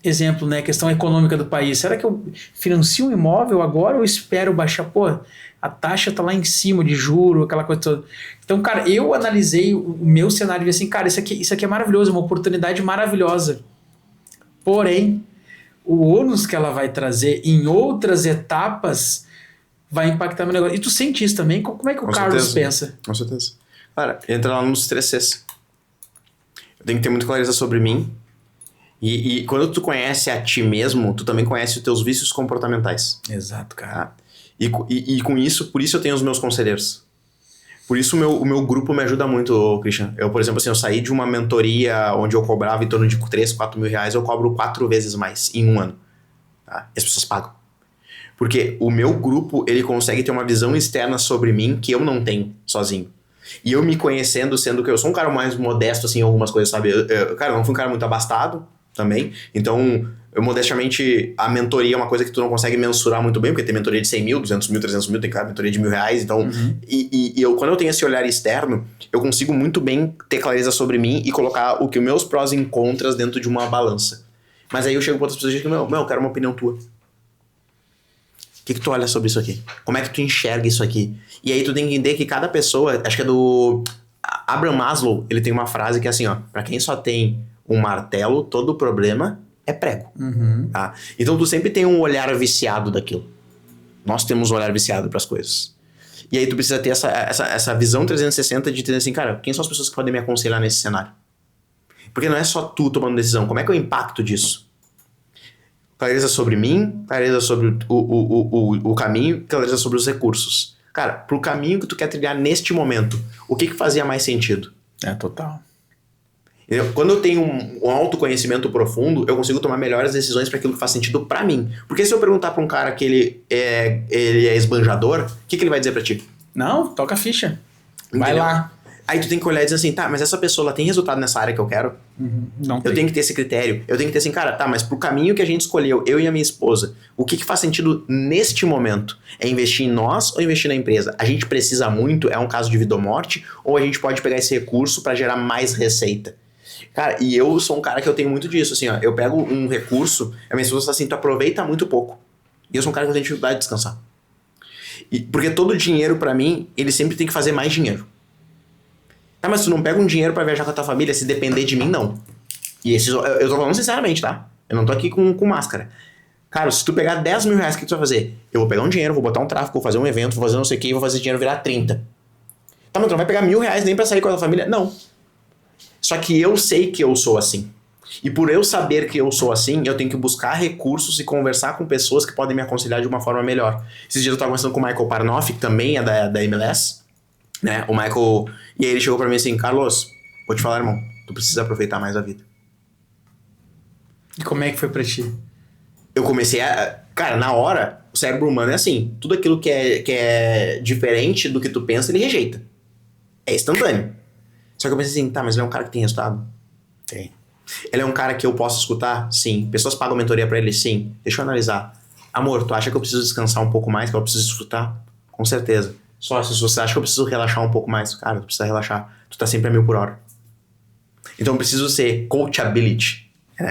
Exemplo, né, questão econômica do país. Será que eu financio um imóvel agora ou espero baixar? Pô, a taxa tá lá em cima de juro, aquela coisa toda. Então, cara, eu analisei o meu cenário e vi assim, cara, isso aqui é maravilhoso, uma oportunidade maravilhosa. Porém, o ônus que ela vai trazer em outras etapas vai impactar meu negócio. E tu sente isso também? Como é que o Carlos pensa? Com certeza. Cara, entra lá nos 3 Cs. Eu tenho que ter muita clareza sobre mim. E quando tu conhece a ti mesmo, tu também conhece os teus vícios comportamentais. Exato, cara. Tá? E com isso, por isso eu tenho os meus conselheiros. Por isso o meu grupo me ajuda muito, Christian. Eu, por exemplo, assim, eu saí de uma mentoria onde eu cobrava em torno de 3, 4 mil reais, eu cobro 4 vezes mais em um ano. Tá? E as pessoas pagam. Porque o meu grupo, ele consegue ter uma visão externa sobre mim que eu não tenho sozinho. E eu me conhecendo, sendo que eu sou um cara mais modesto, assim, em algumas coisas, sabe? Cara, eu não fui um cara muito abastado também. Então, modestamente, a mentoria é uma coisa que tu não consegue mensurar muito bem, porque tem mentoria de 100 mil, 200 mil, 300 mil, tem cara mentoria de R$1.000. Então, quando eu tenho esse olhar externo, eu consigo muito bem ter clareza sobre mim e colocar os meus prós e contras dentro de uma balança. Mas aí eu chego para outras pessoas e digo, eu quero uma opinião tua. O que tu olha sobre isso aqui? Como é que tu enxerga isso aqui? E aí tu tem que entender que cada pessoa, acho que é do Abraham Maslow, ele tem uma frase que é assim, pra quem só tem um martelo, todo problema é prego. Tá? Então tu sempre tem um olhar viciado daquilo. Nós temos um olhar viciado para as coisas. E aí tu precisa ter essa visão 360 de dizer assim, cara, quem são as pessoas que podem me aconselhar nesse cenário? Porque não é só tu tomando decisão, como é que é o impacto disso? Clareza sobre mim, clareza sobre o caminho, clareza sobre os recursos. Cara, pro caminho que tu quer trilhar neste momento, o que fazia mais sentido? Total. Quando eu tenho um autoconhecimento profundo, eu consigo tomar melhores decisões para aquilo que faz sentido para mim. Porque se eu perguntar para um cara que ele é esbanjador, o que ele vai dizer para ti? Não, toca a ficha. Entendeu? Vai lá. Aí tu tem que olhar e dizer assim, tá, mas essa pessoa ela tem resultado nessa área que eu quero? Não tem. Eu tenho que ter esse critério. Eu tenho que ter assim, cara, tá, mas pro caminho que a gente escolheu, eu e a minha esposa, o que faz sentido neste momento? É investir em nós ou investir na empresa? A gente precisa muito, é um caso de vida ou morte, ou a gente pode pegar esse recurso para gerar mais receita? Cara, e eu sou um cara que eu tenho muito disso, assim, eu pego um recurso, a minha esposa fala assim, tu aproveita muito pouco. E eu sou um cara que eu tenho dificuldade de descansar. Porque todo dinheiro pra mim, ele sempre tem que fazer mais dinheiro. Ah, mas tu não pega um dinheiro pra viajar com a tua família, se depender de mim, não. E eu tô falando sinceramente, tá? Eu não tô aqui com máscara. Cara, se tu pegar 10 mil reais, o que tu vai fazer? Eu vou pegar um dinheiro, vou botar um tráfego, vou fazer um evento, vou fazer não sei o que, e vou fazer dinheiro virar 30. Tá, mas tu não vai pegar R$1.000 nem pra sair com a tua família? Não. Só que eu sei que eu sou assim. E por eu saber que eu sou assim, eu tenho que buscar recursos e conversar com pessoas que podem me aconselhar de uma forma melhor. Esses dias eu tava conversando com o Michael Parnoff, que também é da MLS, né? O Michael... E aí ele chegou pra mim assim, Carlos, vou te falar, irmão, tu precisa aproveitar mais a vida. E como é que foi pra ti? Eu comecei a... Cara, na hora, o cérebro humano é assim. Tudo aquilo que é diferente do que tu pensa, ele rejeita. É instantâneo. Só que eu pensei assim, tá, mas ele é um cara que tem resultado? Tem. Ele é um cara que eu posso escutar? Sim. Pessoas pagam mentoria pra ele? Sim. Deixa eu analisar. Amor, tu acha que eu preciso descansar um pouco mais, que eu preciso desfrutar? Com certeza. Sócio, se você acha que eu preciso relaxar um pouco mais, cara, tu precisa relaxar. Tu tá sempre a 1000 por hora. Então eu preciso ser coachability.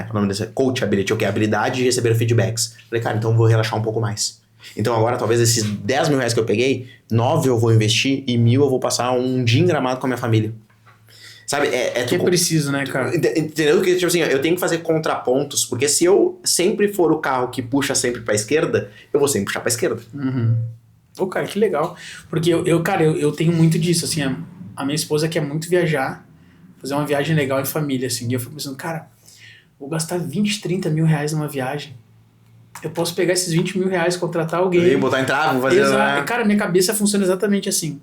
O nome desse é coachability, que é a habilidade de receber feedbacks. Falei, cara, então eu vou relaxar um pouco mais. Então agora, talvez esses R$10.000 que eu peguei, 9 eu vou investir e 1.000 eu vou passar um dia em Gramado com a minha família. Sabe? Que é preciso, né, cara? Entendeu? Que, tipo assim, eu tenho que fazer contrapontos, porque se eu sempre for o carro que puxa sempre pra esquerda, eu vou sempre puxar pra esquerda. Uhum. Pô, cara, que legal. Porque eu tenho muito disso, assim, a minha esposa quer muito viajar, fazer uma viagem legal em família, assim, e eu fico pensando, cara, vou gastar 20, 30 mil reais numa viagem. Eu posso pegar esses 20 mil reais, contratar alguém. E botar entrada, vou fazer... Exato. Cara, minha cabeça funciona exatamente assim.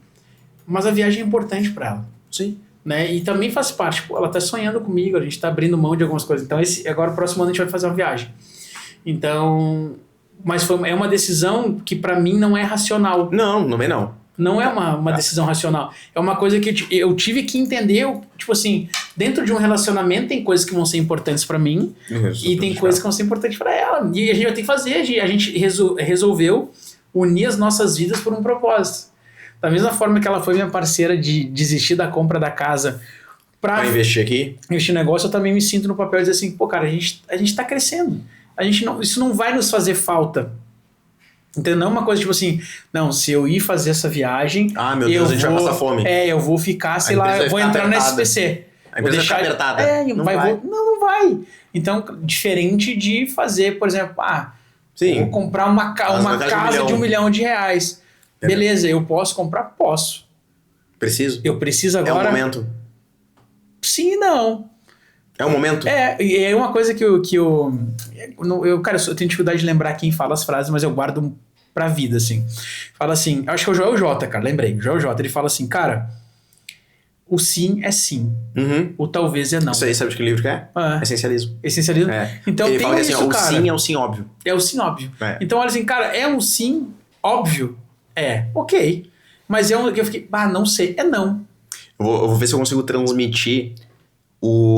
Mas a viagem é importante pra ela. Sim. Né? E também faz parte. Pô, ela tá sonhando comigo, a gente tá abrindo mão de algumas coisas. Então, agora, o próximo ano, a gente vai fazer uma viagem. Então... Mas é uma decisão que pra mim não é racional. Não é não. Não é uma decisão racional. É uma coisa que eu tive que entender, tipo assim, dentro de um relacionamento tem coisas que vão ser importantes pra mim e tem coisas que vão ser importantes pra ela. E a gente vai ter que fazer. A gente resolveu unir as nossas vidas por um propósito. Da mesma forma que ela foi minha parceira de desistir da compra da casa pra investir aqui. Investir no negócio, eu também me sinto no papel de dizer assim, pô, cara, a gente tá crescendo. Isso não vai nos fazer falta. Entendeu? Não é uma coisa tipo assim, não, se eu ir fazer essa viagem... Ah, meu Deus, a gente vai passar fome. Eu vou ficar, sei lá, eu vou entrar no SPC. A empresa vai ficar apertada. Não vai. Então, diferente de fazer, por exemplo, sim, vou comprar uma casa de R$1 milhão. Beleza, eu posso comprar? Posso. Preciso. Eu preciso agora... É o momento. Sim e não. É o momento? E é uma coisa que eu tenho dificuldade de lembrar quem fala as frases, mas eu guardo pra vida, assim. Fala assim, acho que é o Joel J, cara, lembrei. O Joel J, ele fala assim, cara, o sim é sim, o talvez é não. Isso aí, sabe de que livro que é? Essencialismo. Essencialismo? Então ele fala assim, o sim é um sim óbvio. É o sim óbvio. Então, olha assim, cara, é um sim óbvio? Ok. Mas eu fiquei, não sei, é não. Eu vou ver se eu consigo transmitir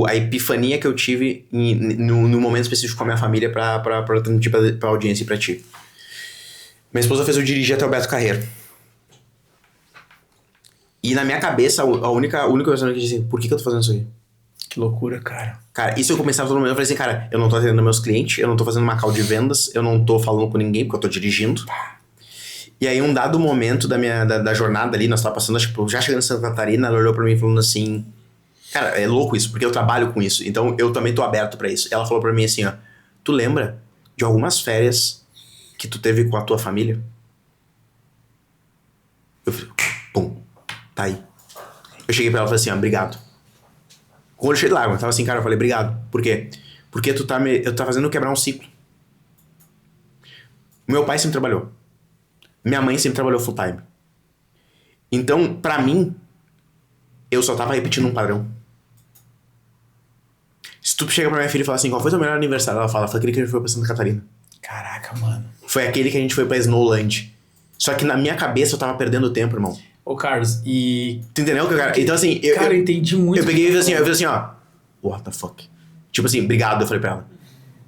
a epifania que eu tive no momento específico com a minha família pra transmitir pra audiência e pra ti. Minha esposa fez eu dirigir até o Beto Carreiro. E na minha cabeça, a única coisa que eu disse, por que eu tô fazendo isso aí? Que loucura, cara. Cara, isso eu começava todo momento, eu falei assim, cara, eu não tô atendendo meus clientes, eu não tô fazendo uma call de vendas, eu não tô falando com ninguém, porque eu tô dirigindo. E aí, um dado momento da jornada ali, nós tava passando, tipo, já chegando em Santa Catarina, ela olhou pra mim falando assim... Cara, é louco isso, porque eu trabalho com isso, então eu também tô aberto pra isso. Ela falou pra mim assim, ó, tu lembra de algumas férias que tu teve com a tua família? Eu falei, pum, tá aí. Eu cheguei pra ela e falei assim, ó, obrigado. Com o olho cheio de lágrimas, eu tava assim, cara, eu falei, obrigado. Por quê? Porque tu tá fazendo eu quebrar um ciclo. Meu pai sempre trabalhou. Minha mãe sempre trabalhou full time. Então, pra mim, eu só tava repetindo um padrão. Se tu chega pra minha filha e fala assim, qual foi o teu melhor aniversário? Ela fala, foi aquele que a gente foi pra Santa Catarina. Caraca, mano. Foi aquele que a gente foi pra Snowland. Só que na minha cabeça eu tava perdendo tempo, irmão. Ô, Carlos, e... Tu entendeu? Então assim... eu entendi muito. Eu peguei e fiz assim, ó. What the fuck? Tipo assim, obrigado, eu falei pra ela.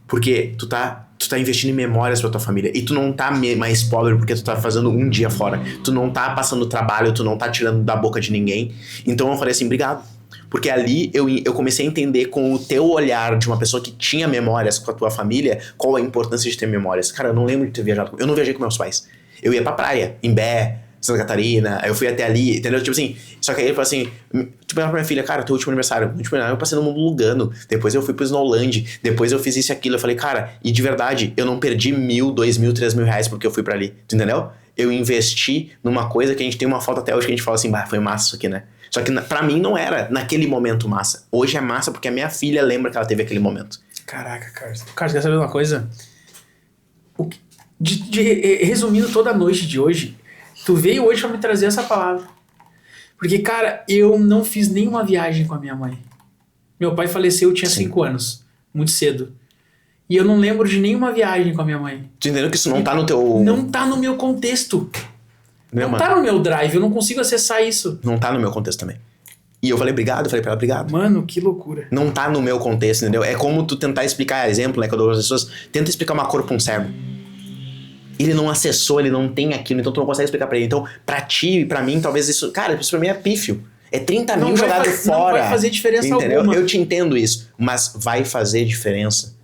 Porque tu tá investindo em memórias pra tua família. E tu não tá mais pobre porque tu tá fazendo um dia fora. Tu não tá passando trabalho, tu não tá tirando da boca de ninguém. Então eu falei assim, obrigado. Porque ali eu comecei a entender com o teu olhar de uma pessoa que tinha memórias com a tua família, qual a importância de ter memórias. Cara, eu não lembro de ter viajado. Eu não viajei com meus pais. Eu ia pra praia, em Bé, Santa Catarina, eu fui até ali, entendeu? Tipo assim, só que aí ele falou assim, tu pergunta pra minha filha, cara, teu último aniversário, eu passei no mundo Lugano, depois eu fui pro Snowland, depois eu fiz isso e aquilo, eu falei, cara, e de verdade, eu não perdi 1.000, 2.000, 3.000 reais porque eu fui pra ali, tu entendeu? eu investi numa coisa que a gente tem uma foto até hoje que a gente fala assim, bah, foi massa isso aqui, né? Só que pra mim não era naquele momento massa. Hoje é massa porque a minha filha lembra que ela teve aquele momento. Caraca, Carlos. Carlos, quer saber uma coisa? Resumindo toda a noite de hoje, tu veio hoje pra me trazer essa palavra. Porque, cara, eu não fiz nenhuma viagem com a minha mãe. Meu pai faleceu, eu tinha 5 anos. Muito cedo. E eu não lembro de nenhuma viagem com a minha mãe. Tu entendeu que isso não tá no teu... Não tá no meu contexto. Não tá no meu drive, eu não consigo acessar isso. Não tá no meu contexto também. E eu falei obrigado, eu falei pra ela obrigado. Mano, que loucura. Não tá no meu contexto, entendeu? É como tu tentar explicar, exemplo, né, que eu dou às pessoas, tenta explicar uma cor pra um cego. Ele não acessou, ele não tem aquilo, então tu não consegue explicar pra ele. Então, pra ti e pra mim, talvez isso... Cara, isso pra mim é pífio. É 30 mil jogado fora. Não vai fazer diferença entendeu? alguma. Eu te entendo isso, mas vai fazer diferença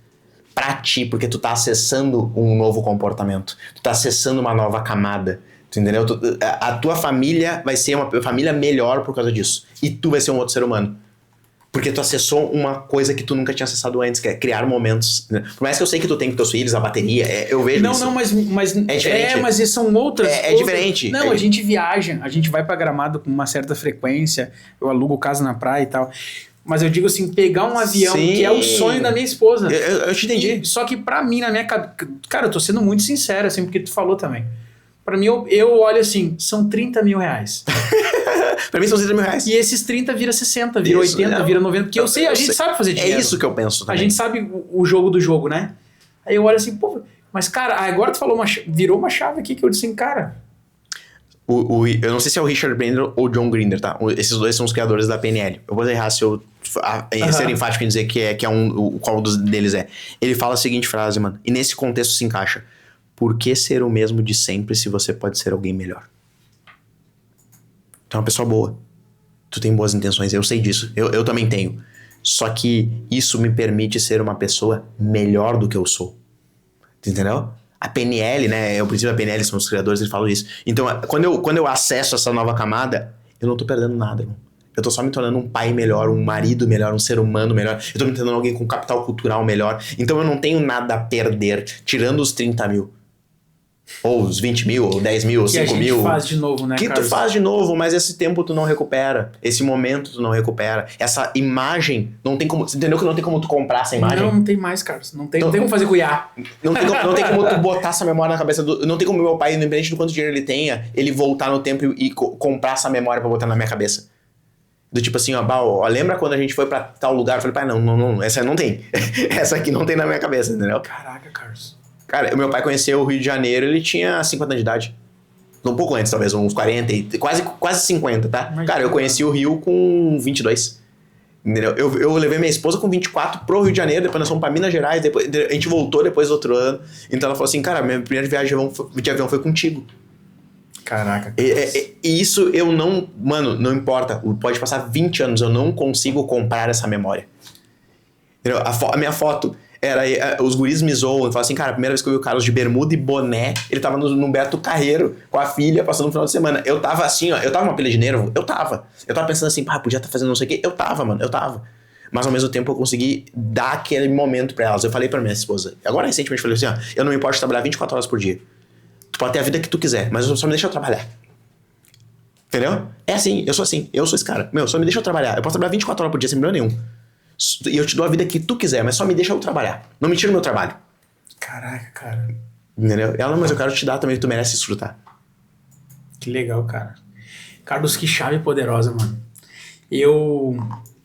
pra ti, porque tu tá acessando um novo comportamento. Tu tá acessando uma nova camada. Tu entendeu? A tua família vai ser uma família melhor por causa disso. E tu vai ser um outro ser humano. Porque tu acessou uma coisa que tu nunca tinha acessado antes, que é criar momentos. Né? Por mais que eu sei que tu tem com teus filhos, a bateria, eu vejo isso. Não, mas é diferente. mas são outras. É diferente. Não, a gente viaja, a gente vai pra Gramado com uma certa frequência, eu alugo casa na praia e tal. Mas eu digo assim, pegar um avião, Sim. que é o sonho da minha esposa. Eu te entendi. Só que pra mim, na minha cabeça... Cara, eu tô sendo muito sincero, assim, porque tu falou também. Pra mim, eu olho assim, são 30 mil reais. Pra mim são 30 mil reais. E esses 30 vira 60, vira isso, 80, vira 90. Porque eu sei, a gente sabe fazer dinheiro. É isso que eu penso também. A gente sabe o jogo do jogo, né? Aí eu olho assim, pô, mas cara, agora tu falou virou uma chave aqui que eu disse assim, cara... Eu não sei se é o Richard Bandler ou o John Grinder, tá? Esses dois são os criadores da PNL. Eu vou errar se eu ser enfático em dizer que é qual deles é. Ele fala a seguinte frase, mano, e nesse contexto se encaixa. Por que ser o mesmo de sempre se você pode ser alguém melhor? Tu é uma pessoa boa. Tu tem boas intenções, eu sei disso. Eu também tenho. Só que isso me permite ser uma pessoa melhor do que eu sou. Tu entendeu? A PNL, né? É o princípio da PNL, são os criadores, eles falam isso. Então, quando eu acesso essa nova camada, eu não tô perdendo nada, irmão. Eu tô só me tornando um pai melhor, um marido melhor, um ser humano melhor. Eu tô me tornando alguém com capital cultural melhor. Então eu não tenho nada a perder, tirando os 30 mil. Ou os 20 mil, ou 10 mil, ou 5 mil. Que tu faz de novo, né, Carlos? Tu faz de novo, mas esse tempo tu não recupera. Esse momento tu não recupera. Essa imagem, não tem como... Você entendeu que não tem como tu comprar essa imagem? Não tem mais, Carlos. Não tem como fazer com o IA. Não tem como tu botar essa memória na cabeça do... Não tem como meu pai, independente do quanto dinheiro ele tenha, ele voltar no tempo e comprar essa memória pra botar na minha cabeça. Do tipo assim, ó, lembra quando a gente foi pra tal lugar? Eu falei, pai, não, essa não tem. Essa aqui não tem na minha cabeça, entendeu? Caraca, Carlos. Cara, o meu pai conheceu o Rio de Janeiro, ele tinha 50 anos de idade. Um pouco antes, talvez, uns 40, quase 50, tá? Mas cara, eu conheci o Rio com 22. Entendeu? Eu levei minha esposa com 24 pro Rio de Janeiro, depois nós fomos pra Minas Gerais, depois a gente voltou depois do outro ano. Então ela falou assim, cara, minha primeira viagem de avião foi contigo. Caraca. E isso eu não... Mano, não importa. Pode passar 20 anos, eu não consigo comprar essa memória. Entendeu? A minha foto... os guris me zoam e falam assim, cara, a primeira vez que eu vi o Carlos de bermuda e boné, ele tava no Beto Carreiro com a filha, passando no final de semana. Eu tava assim, ó, eu tava numa pilha de nervo, eu tava pensando assim, podia estar fazendo não sei o quê, eu tava. Mas ao mesmo tempo eu consegui dar aquele momento pra elas. Eu falei pra minha esposa, agora recentemente falei assim, ó, eu não me importo de trabalhar 24 horas por dia. Tu pode ter a vida que tu quiser, mas só me deixa eu trabalhar. Entendeu? É assim, eu sou esse cara. Só me deixa eu trabalhar. Eu posso trabalhar 24 horas por dia sem problema nenhum. E eu te dou a vida que tu quiser, mas só me deixa eu trabalhar. Não me tira o meu trabalho. Caraca, cara. Entendeu? Ela, mas eu quero te dar também, tu merece desfrutar. Que legal, cara. Carlos, que chave poderosa, mano. Eu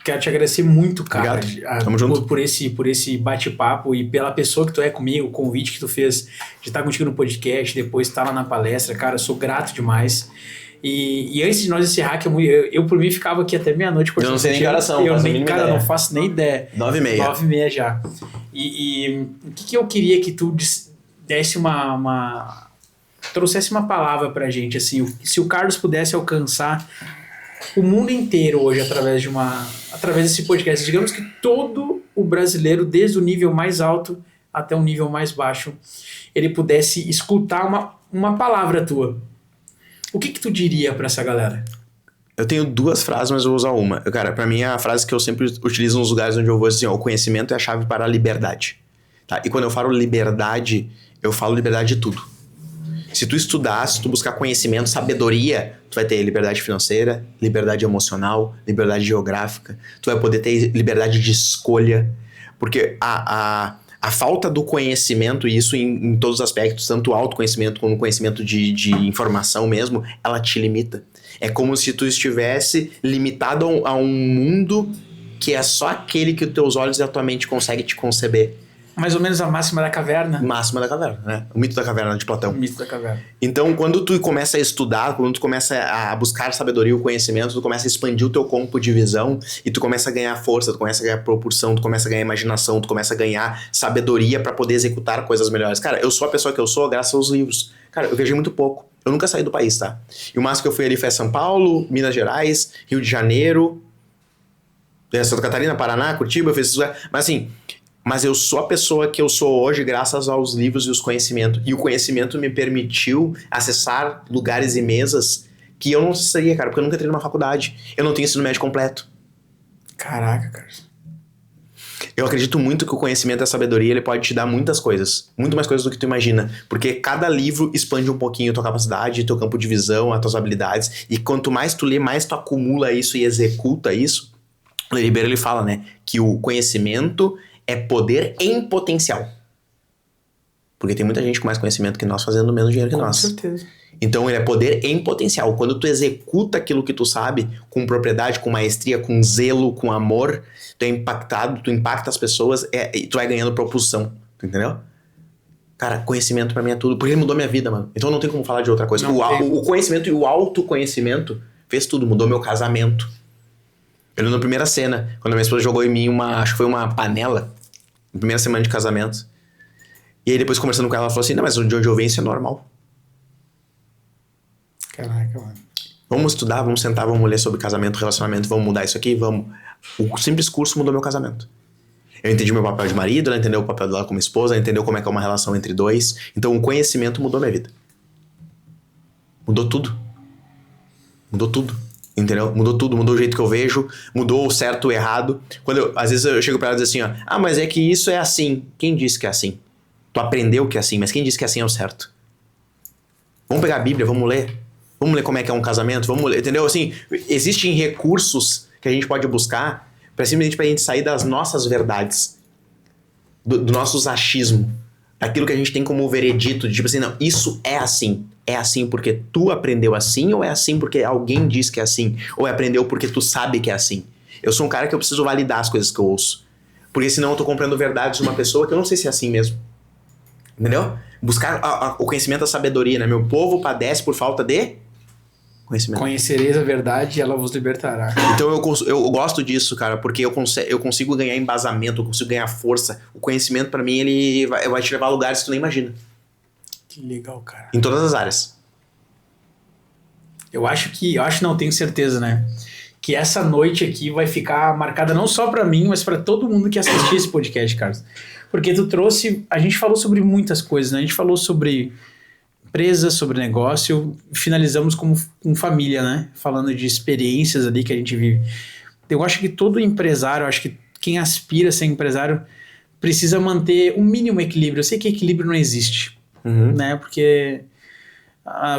quero te agradecer muito, cara. Obrigado. Tamo junto. Por esse bate-papo e pela pessoa que tu é comigo, o convite que tu fez de estar contigo no podcast, depois estar lá na palestra. Cara, eu sou grato demais. E antes de nós encerrar, que eu por mim ficava aqui até meia-noite. Eu não sei nem que horas são. Cara, não faço nem ideia. 9h30. 9h30 já. E o que eu queria que tu desse trouxesse uma palavra pra gente, assim, se o Carlos pudesse alcançar o mundo inteiro hoje através desse podcast, digamos que todo o brasileiro, desde o nível mais alto até o nível mais baixo, ele pudesse escutar uma palavra tua. O que tu diria pra essa galera? Eu tenho 2 frases, mas eu vou usar uma. Cara, pra mim é a frase que eu sempre utilizo nos lugares onde eu vou, assim, ó, o conhecimento é a chave para a liberdade. Tá? E quando eu falo liberdade de tudo. Se tu estudar, se tu buscar conhecimento, sabedoria, tu vai ter liberdade financeira, liberdade emocional, liberdade geográfica, tu vai poder ter liberdade de escolha, porque a falta do conhecimento, e isso em todos os aspectos, tanto o autoconhecimento como o conhecimento de informação mesmo, ela te limita. É como se tu estivesse limitado a um mundo que é só aquele que os teus olhos e a tua mente conseguem te conceber. Mais ou menos a máxima da caverna. Máxima da caverna, né? O mito da caverna de Platão. O mito da caverna. Então, quando tu começa a estudar, quando tu começa a buscar sabedoria e o conhecimento, tu começa a expandir o teu campo de visão e tu começa a ganhar força, tu começa a ganhar propulsão, tu começa a ganhar imaginação, tu começa a ganhar sabedoria pra poder executar coisas melhores. Cara, eu sou a pessoa que eu sou graças aos livros. Cara, eu viajei muito pouco. Eu nunca saí do país, tá? E o máximo que eu fui ali foi São Paulo, Minas Gerais, Rio de Janeiro, Santa Catarina, Paraná, Curitiba, eu fiz isso. Mas assim... Mas eu sou a pessoa que eu sou hoje graças aos livros e os conhecimentos. E o conhecimento me permitiu acessar lugares e mesas que eu não acessaria, cara, porque eu nunca entrei numa faculdade. Eu não tenho ensino médio completo. Caraca, cara. Eu acredito muito que o conhecimento e a sabedoria, ele pode te dar muitas coisas. Muito mais coisas do que tu imagina. Porque cada livro expande um pouquinho a tua capacidade, teu campo de visão, as tuas habilidades. E quanto mais tu lê, mais tu acumula isso e executa isso. O Ribeiro, ele fala, né, que o conhecimento... é poder em potencial. Porque tem muita gente com mais conhecimento que nós fazendo menos dinheiro que nós. Com certeza. Então ele é poder em potencial. Quando tu executa aquilo que tu sabe com propriedade, com maestria, com zelo, com amor, tu é impactado, tu impacta as pessoas e tu vai ganhando propulsão. Tu entendeu? Cara, conhecimento pra mim é tudo. Porque ele mudou minha vida, mano. Então não tem como falar de outra coisa. O conhecimento e o autoconhecimento fez tudo. Mudou meu casamento. Eu lembro na primeira cena, quando a minha esposa jogou em mim acho que foi uma panela, na primeira semana de casamento. E aí depois conversando com ela, ela falou assim, não, mas de onde eu venho isso é normal. Caraca, mano. Vamos estudar, vamos sentar, vamos ler sobre casamento, relacionamento, vamos mudar isso aqui, vamos. O simples curso mudou meu casamento. Eu entendi meu papel de marido, ela entendeu o papel dela como esposa, ela entendeu como é que é uma relação entre dois. Então o conhecimento mudou minha vida. Mudou tudo. Mudou tudo. Entendeu? Mudou tudo, mudou o jeito que eu vejo, mudou o certo e o errado. Às vezes eu chego pra ela e digo assim, ó, mas é que isso é assim. Quem disse que é assim? Tu aprendeu que é assim, mas quem disse que assim é o certo? Vamos pegar a Bíblia, vamos ler. Vamos ler como é que é um casamento, vamos ler, entendeu? Assim, existem recursos que a gente pode buscar simplesmente pra gente sair das nossas verdades, do nosso achismo, daquilo que a gente tem como veredito, de tipo assim, não, isso é assim. É assim porque tu aprendeu assim, ou é assim porque alguém diz que é assim? Ou aprendeu porque tu sabe que é assim? Eu sou um cara que eu preciso validar as coisas que eu ouço. Porque senão eu tô comprando verdades de uma pessoa que eu não sei se é assim mesmo. Entendeu? Buscar o conhecimento, a sabedoria, né? Meu povo padece por falta de conhecimento. Conhecereis a verdade e ela vos libertará. Então eu gosto disso, cara, porque eu consigo ganhar embasamento, eu consigo ganhar força. O conhecimento, pra mim, ele vai te levar a lugares que tu nem imagina. Que legal, cara. Em todas as áreas. Não, tenho certeza, né? Que essa noite aqui vai ficar marcada não só pra mim, mas pra todo mundo que assistir esse podcast, Carlos. Porque a gente falou sobre muitas coisas, né? A gente falou sobre empresa, sobre negócio, finalizamos com família, né? Falando de experiências ali que a gente vive. Eu acho que todo empresário, acho que quem aspira a ser empresário precisa manter um mínimo equilíbrio. Eu sei que equilíbrio não existe. Né? Porque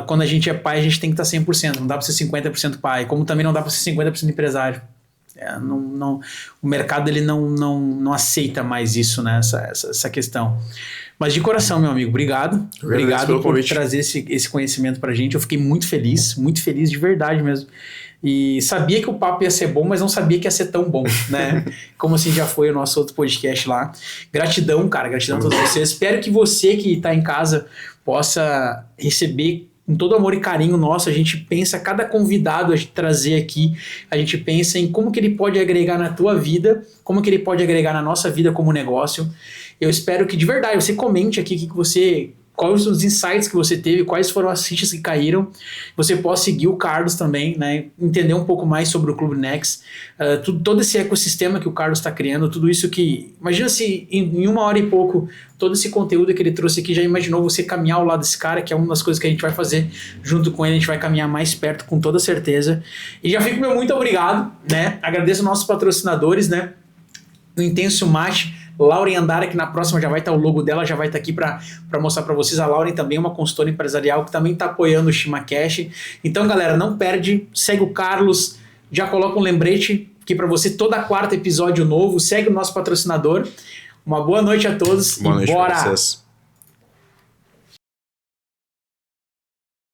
quando a gente é pai, a gente tem que estar 100%. Não dá para ser 50% pai. Como também não dá para ser 50% empresário. O mercado ele não aceita mais isso, né? Essa questão. Mas de coração, meu amigo, obrigado. Obrigado por trazer esse conhecimento pra gente. Eu fiquei muito feliz de verdade mesmo. E sabia que o papo ia ser bom, mas não sabia que ia ser tão bom, né? Como assim já foi o nosso outro podcast lá. Gratidão, cara. Gratidão a todos vocês. Espero que você que tá em casa possa receber com todo amor e carinho nosso. A gente pensa, cada convidado a gente trazer aqui, a gente pensa em como que ele pode agregar na tua vida, como que ele pode agregar na nossa vida como negócio. Eu espero que de verdade você comente aqui quais os insights que você teve, quais foram as fichas que caíram, você possa seguir o Carlos também, né? Entender um pouco mais sobre o Clube Next, todo esse ecossistema que o Carlos está criando, tudo isso que... Imagina se em 1 hora e pouco, todo esse conteúdo que ele trouxe aqui, já imaginou você caminhar ao lado desse cara, que é uma das coisas que a gente vai fazer junto com ele, a gente vai caminhar mais perto com toda certeza. E já fico muito obrigado, né? Agradeço aos nossos patrocinadores, né? O Intenso Mate, Lauren Andara, que na próxima já vai estar o logo dela, já vai estar aqui para mostrar para vocês. A Lauren também é uma consultora empresarial que também está apoiando o ShimaCast. Então, galera, não perde, segue o Carlos, já coloca um lembrete aqui para você, toda quarta episódio novo, segue o nosso patrocinador. Uma boa noite a todos Boa noite bora! pra vocês.